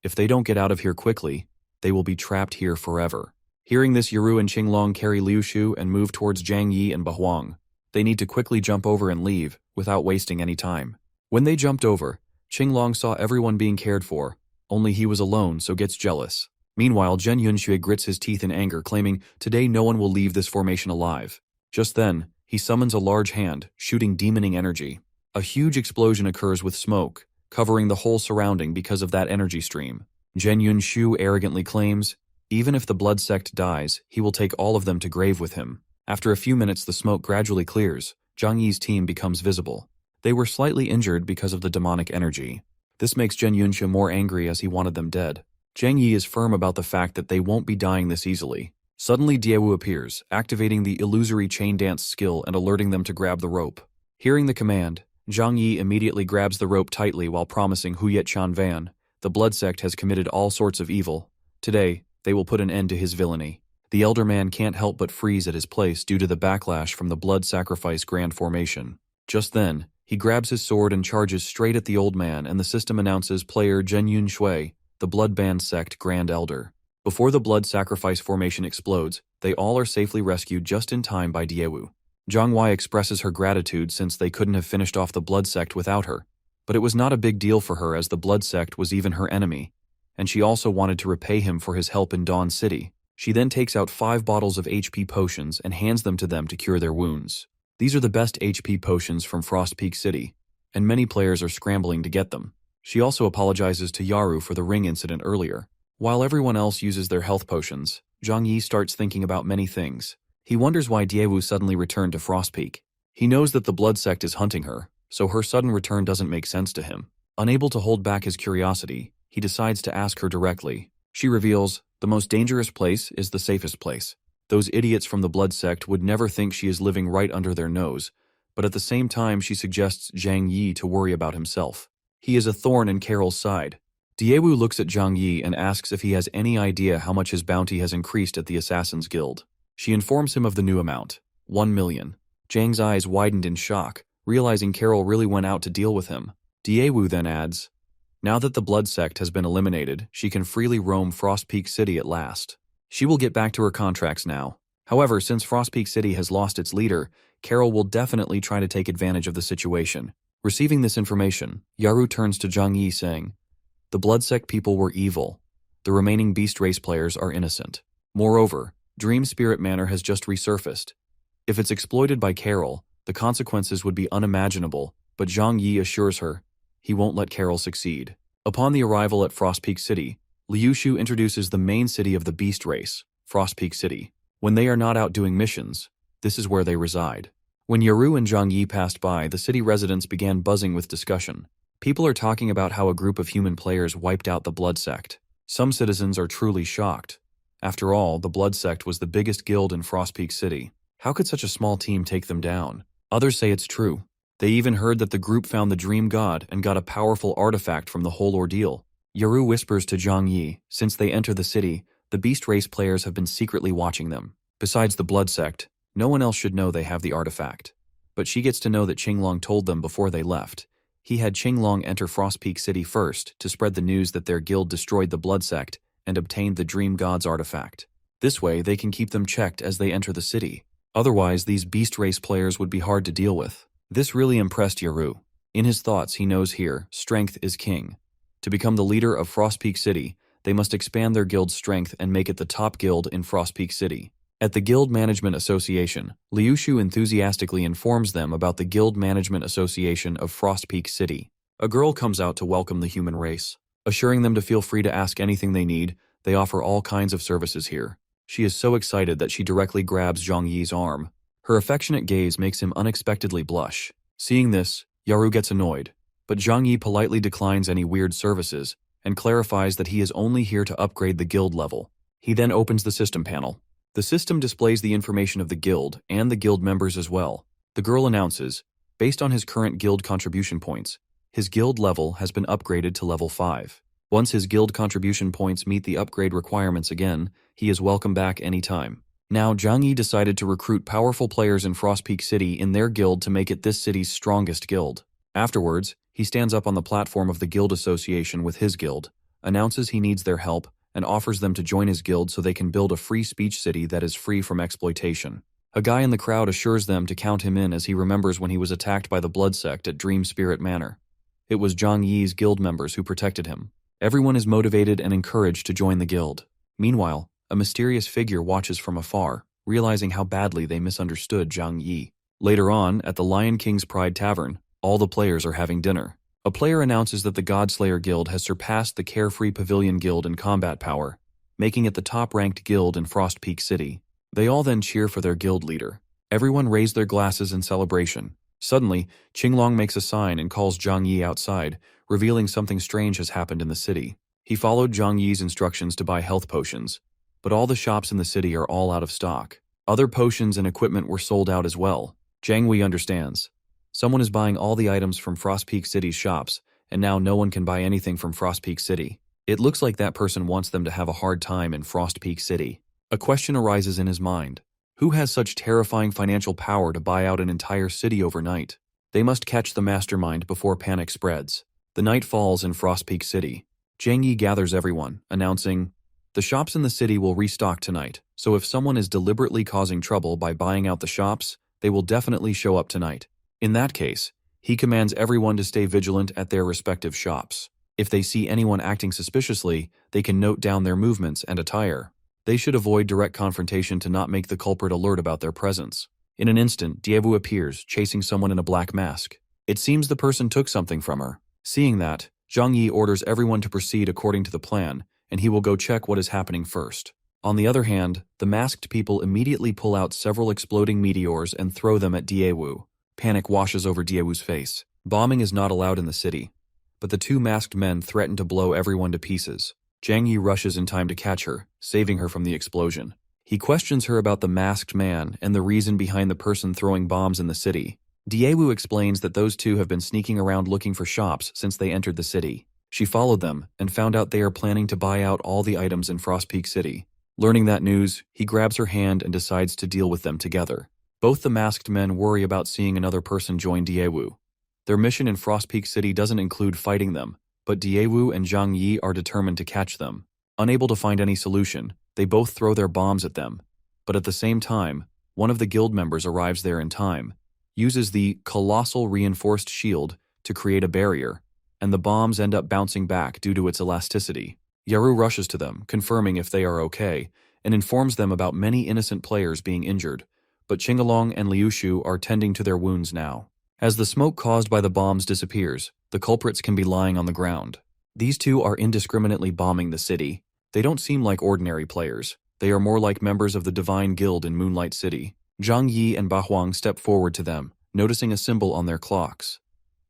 If they don't get out of here quickly, they will be trapped here forever. Hearing this, Yaru and Qinglong carry Liu Shu and move towards Zhang Yi and Ba Huang. They need to quickly jump over and leave, without wasting any time. When they jumped over, Qinglong saw everyone being cared for, only he was alone, so gets jealous. Meanwhile, Zhen Yunxue grits his teeth in anger, claiming, "Today no one will leave this formation alive." Just then, he summons a large hand, shooting demoning energy. A huge explosion occurs with smoke, covering the whole surrounding because of that energy stream. Zhen Yunxue arrogantly claims, even if the Blood Sect dies, he will take all of them to grave with him. After a few minutes, the smoke gradually clears. Zhang Yi's team becomes visible. They were slightly injured because of the demonic energy. This makes Zhen Yunsha more angry as he wanted them dead. Zhang Yi is firm about the fact that they won't be dying this easily. Suddenly Diewu appears, activating the illusory chain dance skill and alerting them to grab the rope. Hearing the command, Zhang Yi immediately grabs the rope tightly while promising Huyet Chan Van, the blood sect has committed all sorts of evil. Today, they will put an end to his villainy. The elder man can't help but freeze at his place due to the backlash from the blood sacrifice grand formation. Just then, he grabs his sword and charges straight at the old man, and the system announces player Zhen Yun Shui, the blood band sect grand elder. Before the blood sacrifice formation explodes, they all are safely rescued just in time by Diewu. Zhang Wei expresses her gratitude since they couldn't have finished off the blood sect without her. But it was not a big deal for her as the blood sect was even her enemy, and she also wanted to repay him for his help in Dawn City. She then takes out 5 bottles of HP potions and hands them to them to cure their wounds. These are the best HP potions from Frost Peak City, and many players are scrambling to get them. She also apologizes to Yaru for the ring incident earlier. While everyone else uses their health potions, Zhang Yi starts thinking about many things. He wonders why Diewu suddenly returned to Frost Peak. He knows that the blood sect is hunting her, so her sudden return doesn't make sense to him. Unable to hold back his curiosity, he decides to ask her directly. She reveals, the most dangerous place is the safest place. Those idiots from the blood sect would never think she is living right under their nose, but at the same time she suggests Zhang Yi to worry about himself. He is a thorn in Carol's side. Diewu looks at Zhang Yi and asks if he has any idea how much his bounty has increased at the Assassin's Guild. She informs him of the new amount, 1 million. Zhang's eyes widened in shock, realizing Carol really went out to deal with him. Diewu then adds, now that the blood sect has been eliminated, she can freely roam Frost Peak City at last. She will get back to her contracts now. However, since Frost Peak City has lost its leader, Carol will definitely try to take advantage of the situation. Receiving this information, Yaru turns to Zhang Yi saying, the blood sect people were evil. The remaining beast race players are innocent. Moreover, Dream Spirit Manor has just resurfaced. If it's exploited by Carol, the consequences would be unimaginable, but Zhang Yi assures her he won't let Carol succeed. Upon the arrival at Frost Peak City, Liu Shu introduces the main city of the beast race, Frost Peak City. When they are not out doing missions, this is where they reside. When Yaru and Zhang Yi passed by, the city residents began buzzing with discussion. People are talking about how a group of human players wiped out the blood sect. Some citizens are truly shocked. After all, the blood sect was the biggest guild in Frost Peak City. How could such a small team take them down? Others say it's true. They even heard that the group found the dream god and got a powerful artifact from the whole ordeal. Yaru whispers to Zhang Yi, since they enter the city, the beast race players have been secretly watching them. Besides the blood sect, no one else should know they have the artifact. But she gets to know that Qinglong told them before they left. He had Qinglong enter Frost Peak City first to spread the news that their guild destroyed the blood sect and obtained the dream god's artifact. This way, they can keep them checked as they enter the city. Otherwise, these beast race players would be hard to deal with. This really impressed Yaru. In his thoughts, he knows here, strength is king. To become the leader of Frost Peak City, they must expand their guild's strength and make it the top guild in Frost Peak City. At the Guild Management Association, Liu Shu enthusiastically informs them about the Guild Management Association of Frost Peak City. A girl comes out to welcome the human race. Assuring them to feel free to ask anything they need, they offer all kinds of services here. She is so excited that she directly grabs Zhang Yi's arm. Her affectionate gaze makes him unexpectedly blush. Seeing this, Yaru gets annoyed, but Zhang Yi politely declines any weird services and clarifies that he is only here to upgrade the guild level. He then opens the system panel. The system displays the information of the guild and the guild members as well. The girl announces, based on his current guild contribution points, his guild level has been upgraded to level 5. Once his guild contribution points meet the upgrade requirements again, he is welcome back anytime. Now, Zhang Yi decided to recruit powerful players in Frost Peak City in their guild to make it this city's strongest guild. Afterwards, he stands up on the platform of the guild association with his guild, announces he needs their help, and offers them to join his guild so they can build a free speech city that is free from exploitation. A guy in the crowd assures them to count him in as he remembers when he was attacked by the blood sect at Dream Spirit Manor. It was Zhang Yi's guild members who protected him. Everyone is motivated and encouraged to join the guild. Meanwhile, a mysterious figure watches from afar, realizing how badly they misunderstood Zhang Yi. Later on, at the Lion King's Pride Tavern, all the players are having dinner. A player announces that the Godslayer Guild has surpassed the Carefree Pavilion Guild in combat power, making it the top-ranked guild in Frost Peak City. They all then cheer for their guild leader. Everyone raise their glasses in celebration. Suddenly, Qinglong makes a sign and calls Zhang Yi outside, revealing something strange has happened in the city. He followed Zhang Yi's instructions to buy health potions, but all the shops in the city are all out of stock. Other potions and equipment were sold out as well. Zhang Wei understands. Someone is buying all the items from Frost Peak City's shops, and now no one can buy anything from Frost Peak City. It looks like that person wants them to have a hard time in Frost Peak City. A question arises in his mind. Who has such terrifying financial power to buy out an entire city overnight? They must catch the mastermind before panic spreads. The night falls in Frost Peak City. Zhang Yi gathers everyone, announcing, "The shops in the city will restock tonight, so if someone is deliberately causing trouble by buying out the shops, they will definitely show up tonight. In that case, he commands everyone to stay vigilant at their respective shops. If they see anyone acting suspiciously, they can note down their movements and attire. They should avoid direct confrontation to not make the culprit alert about their presence." In an instant, Dievu appears, chasing someone in a black mask. It seems the person took something from her. Seeing that, Zhang Yi orders everyone to proceed according to the plan, and he will go check what is happening first. On the other hand, the masked people immediately pull out several exploding meteors and throw them at Diewu. Panic washes over Diewu's face. Bombing is not allowed in the city, but the two masked men threaten to blow everyone to pieces. Zhang Yi rushes in time to catch her, saving her from the explosion. He questions her about the masked man and the reason behind the person throwing bombs in the city. Diewu explains that those two have been sneaking around looking for shops since they entered the city. She followed them and found out they are planning to buy out all the items in Frost Peak City. Learning that news, he grabs her hand and decides to deal with them together. Both the masked men worry about seeing another person join Diewu. Their mission in Frost Peak City doesn't include fighting them, but Diewu and Zhang Yi are determined to catch them. Unable to find any solution, they both throw their bombs at them. But at the same time, one of the guild members arrives there in time, uses the colossal reinforced shield to create a barrier, and the bombs end up bouncing back due to its elasticity. Yaru rushes to them, confirming if they are okay, and informs them about many innocent players being injured, but Qingalong and Liushu are tending to their wounds now. As the smoke caused by the bombs disappears, the culprits can be lying on the ground. These two are indiscriminately bombing the city. They don't seem like ordinary players. They are more like members of the Divine Guild in Moonlight City. Zhang Yi and Bahuang step forward to them, noticing a symbol on their clocks.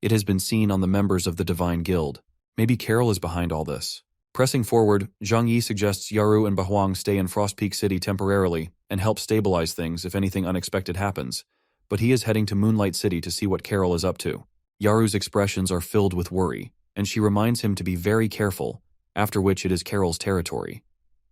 It has been seen on the members of the Divine Guild. Maybe Carol is behind all this. Pressing forward, Zhang Yi suggests Yaru and Bahuang stay in Frost Peak City temporarily and help stabilize things if anything unexpected happens, but he is heading to Moonlight City to see what Carol is up to. Yaru's expressions are filled with worry, and she reminds him to be very careful, after which it is Carol's territory.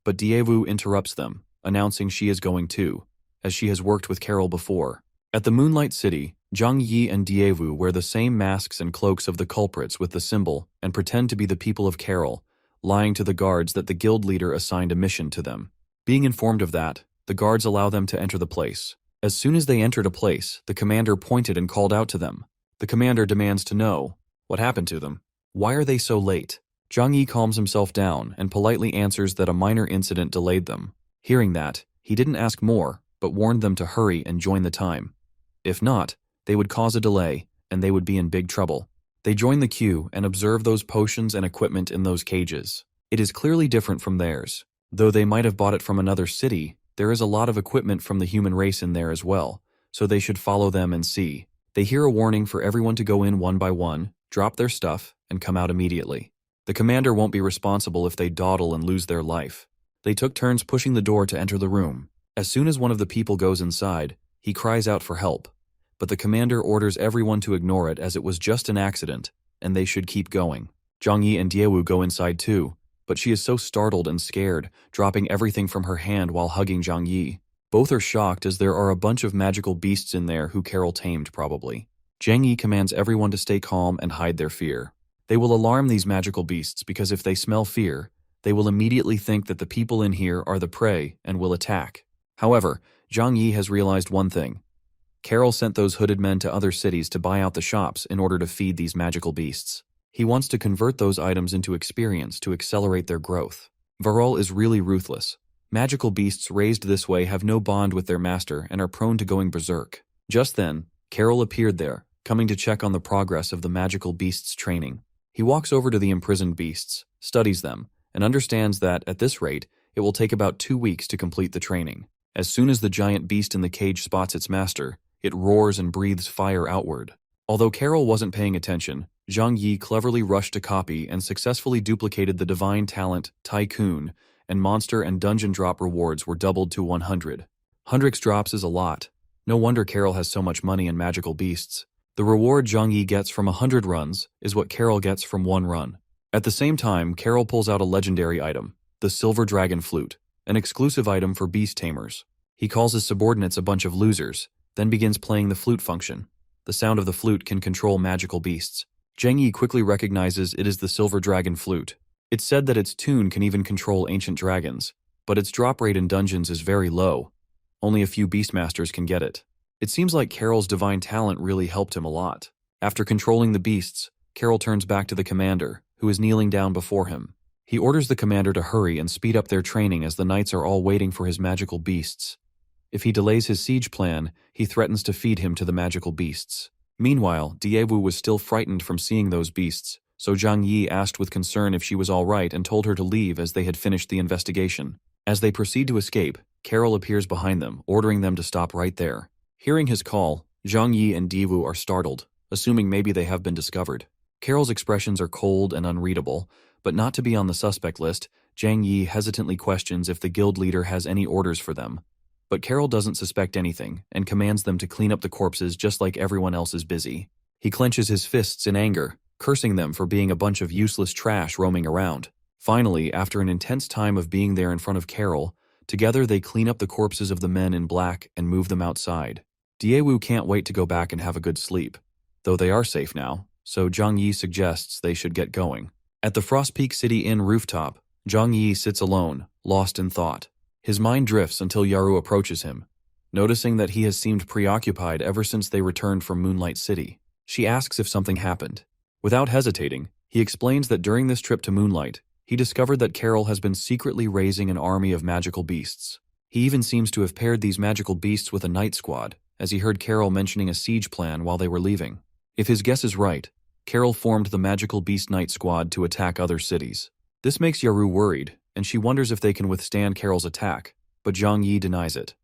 But Diewu interrupts them, announcing she is going too, as she has worked with Carol before. At the Moonlight City, Zhang Yi and Diewu wear the same masks and cloaks of the culprits with the symbol and pretend to be the people of Carol, lying to the guards that the guild leader assigned a mission to them. Being informed of that, the guards allow them to enter the place. As soon as they entered a place, the commander pointed and called out to them. The commander demands to know, what happened to them? Why are they so late? Zhang Yi calms himself down and politely answers that a minor incident delayed them. Hearing that, he didn't ask more, but warned them to hurry and join the time. If not, they would cause a delay, and they would be in big trouble. They join the queue and observe those potions and equipment in those cages. It is clearly different from theirs. Though they might have bought it from another city, there is a lot of equipment from the human race in there as well, so they should follow them and see. They hear a warning for everyone to go in one by one, drop their stuff, and come out immediately. The commander won't be responsible if they dawdle and lose their life. They took turns pushing the door to enter the room. As soon as one of the people goes inside, he cries out for help. But the commander orders everyone to ignore it as it was just an accident, and they should keep going. Zhang Yi and Diewu go inside too, but she is so startled and scared, dropping everything from her hand while hugging Zhang Yi. Both are shocked as there are a bunch of magical beasts in there who Carol tamed probably. Zhang Yi commands everyone to stay calm and hide their fear. They will alarm these magical beasts because if they smell fear, they will immediately think that the people in here are the prey and will attack. However, Zhang Yi has realized one thing. Carol sent those hooded men to other cities to buy out the shops in order to feed these magical beasts. He wants to convert those items into experience to accelerate their growth. Varol is really ruthless. Magical beasts raised this way have no bond with their master and are prone to going berserk. Just then, Carol appeared there, coming to check on the progress of the magical beasts' training. He walks over to the imprisoned beasts, studies them, and understands that, at this rate, it will take about 2 weeks to complete the training. As soon as the giant beast in the cage spots its master, It roars and breathes fire outward. Although Carol wasn't paying attention, Zhang Yi cleverly rushed to copy and successfully duplicated the divine talent, Tycoon, and monster and dungeon drop rewards were doubled to 100. 100x drops is a lot. No wonder Carol has so much money in magical beasts. The reward Zhang Yi gets from 100 runs is what Carol gets from 1 run. At the same time, Carol pulls out a legendary item, the Silver Dragon Flute, an exclusive item for beast tamers. He calls his subordinates a bunch of losers, then begins playing the flute function. The sound of the flute can control magical beasts. Zhang Yi quickly recognizes it is the Silver Dragon Flute. It's said that its tune can even control ancient dragons, but its drop rate in dungeons is very low. Only a few beastmasters can get it. It seems like Carol's divine talent really helped him a lot. After controlling the beasts, Carol turns back to the commander, who is kneeling down before him. He orders the commander to hurry and speed up their training as the knights are all waiting for his magical beasts. If he delays his siege plan, he threatens to feed him to the magical beasts. Meanwhile, Daewoo was still frightened from seeing those beasts, so Zhang Yi asked with concern if she was all right and told her to leave as they had finished the investigation. As they proceed to escape, Carol appears behind them, ordering them to stop right there. Hearing his call, Zhang Yi and Daewoo are startled, assuming maybe they have been discovered. Carol's expressions are cold and unreadable, but not to be on the suspect list, Zhang Yi hesitantly questions if the guild leader has any orders for them. But Carol doesn't suspect anything and commands them to clean up the corpses just like everyone else is busy. He clenches his fists in anger, cursing them for being a bunch of useless trash roaming around. Finally, after an intense time of being there in front of Carol, together they clean up the corpses of the men in black and move them outside. Daewoo can't wait to go back and have a good sleep, though they are safe now, so Zhang Yi suggests they should get going. At the Frost Peak City Inn rooftop, Zhang Yi sits alone, lost in thought. His mind drifts until Yaru approaches him, noticing that he has seemed preoccupied ever since they returned from Moonlight City. She asks if something happened. Without hesitating, he explains that during this trip to Moonlight, he discovered that Carol has been secretly raising an army of magical beasts. He even seems to have paired these magical beasts with a night squad, as he heard Carol mentioning a siege plan while they were leaving. If his guess is right, Carol formed the magical beast night squad to attack other cities. This makes Yaru worried, and she wonders if they can withstand Carol's attack, but Zhang Yi denies it.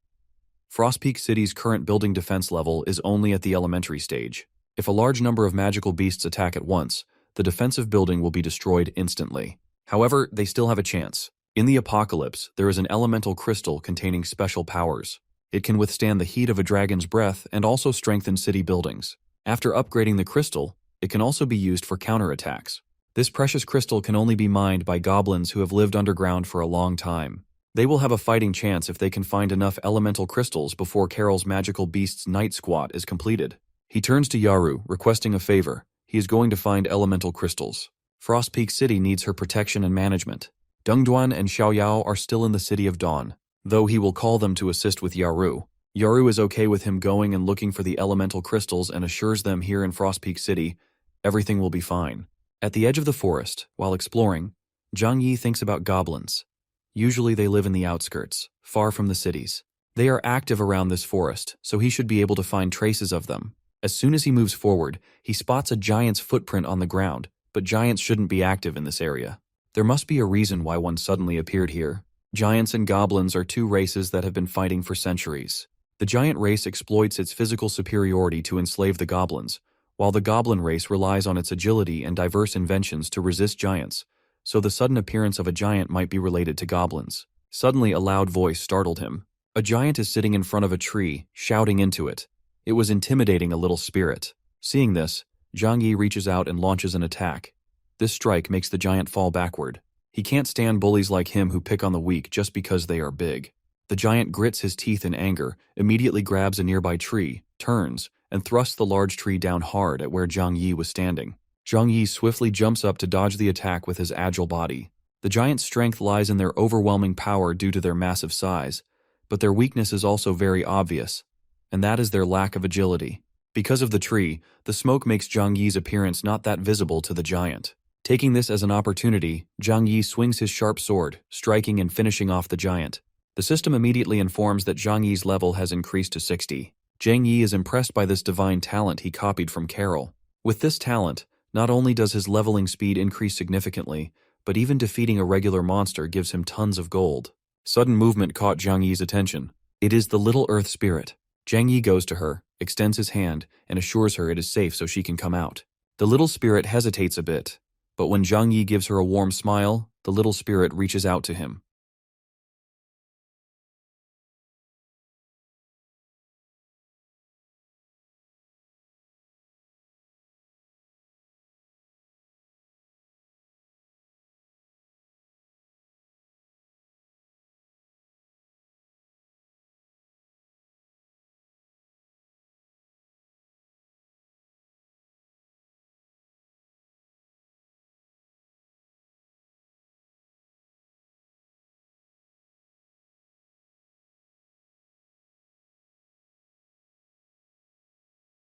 Frost Peak City's current building defense level is only at the elementary stage. If a large number of magical beasts attack at once, the defensive building will be destroyed instantly. However, they still have a chance. In the apocalypse, there is an elemental crystal containing special powers. It can withstand the heat of a dragon's breath and also strengthen city buildings. After upgrading the crystal, it can also be used for counterattacks. This precious crystal can only be mined by goblins who have lived underground for a long time. They will have a fighting chance if they can find enough elemental crystals before Carol's magical beast's night squat is completed. He turns to Yaru, requesting a favor. He is going to find elemental crystals. Frost Peak City needs her protection and management. Dongduan and Xiaoyao are still in the City of Dawn, though he will call them to assist with Yaru. Yaru is okay with him going and looking for the elemental crystals and assures them here in Frost Peak City, everything will be fine. At the edge of the forest, while exploring, Zhang Yi thinks about goblins. Usually they live in the outskirts, far from the cities. They are active around this forest, so he should be able to find traces of them. As soon as he moves forward, he spots a giant's footprint on the ground, but giants shouldn't be active in this area. There must be a reason why one suddenly appeared here. Giants and goblins are two races that have been fighting for centuries. The giant race exploits its physical superiority to enslave the goblins, while the goblin race relies on its agility and diverse inventions to resist giants, so the sudden appearance of a giant might be related to goblins. Suddenly a loud voice startled him. A giant is sitting in front of a tree, shouting into it. It was intimidating a little spirit. Seeing this, Zhang Yi reaches out and launches an attack. This strike makes the giant fall backward. He can't stand bullies like him who pick on the weak just because they are big. The giant grits his teeth in anger, immediately grabs a nearby tree, turns, and thrusts the large tree down hard at where Zhang Yi was standing. Zhang Yi swiftly jumps up to dodge the attack with his agile body. The giant's strength lies in their overwhelming power due to their massive size, but their weakness is also very obvious, and that is their lack of agility. Because of the tree, the smoke makes Zhang Yi's appearance not that visible to the giant. Taking this as an opportunity, Zhang Yi swings his sharp sword, striking and finishing off the giant. The system immediately informs that Zhang Yi's level has increased to 60. Zhang Yi is impressed by this divine talent he copied from Carol. With this talent, not only does his leveling speed increase significantly, but even defeating a regular monster gives him tons of gold. Sudden movement caught Zhang Yi's attention. It is the Little Earth Spirit. Zhang Yi goes to her, extends his hand, and assures her it is safe so she can come out. The little spirit hesitates a bit, but when Zhang Yi gives her a warm smile, the little spirit reaches out to him.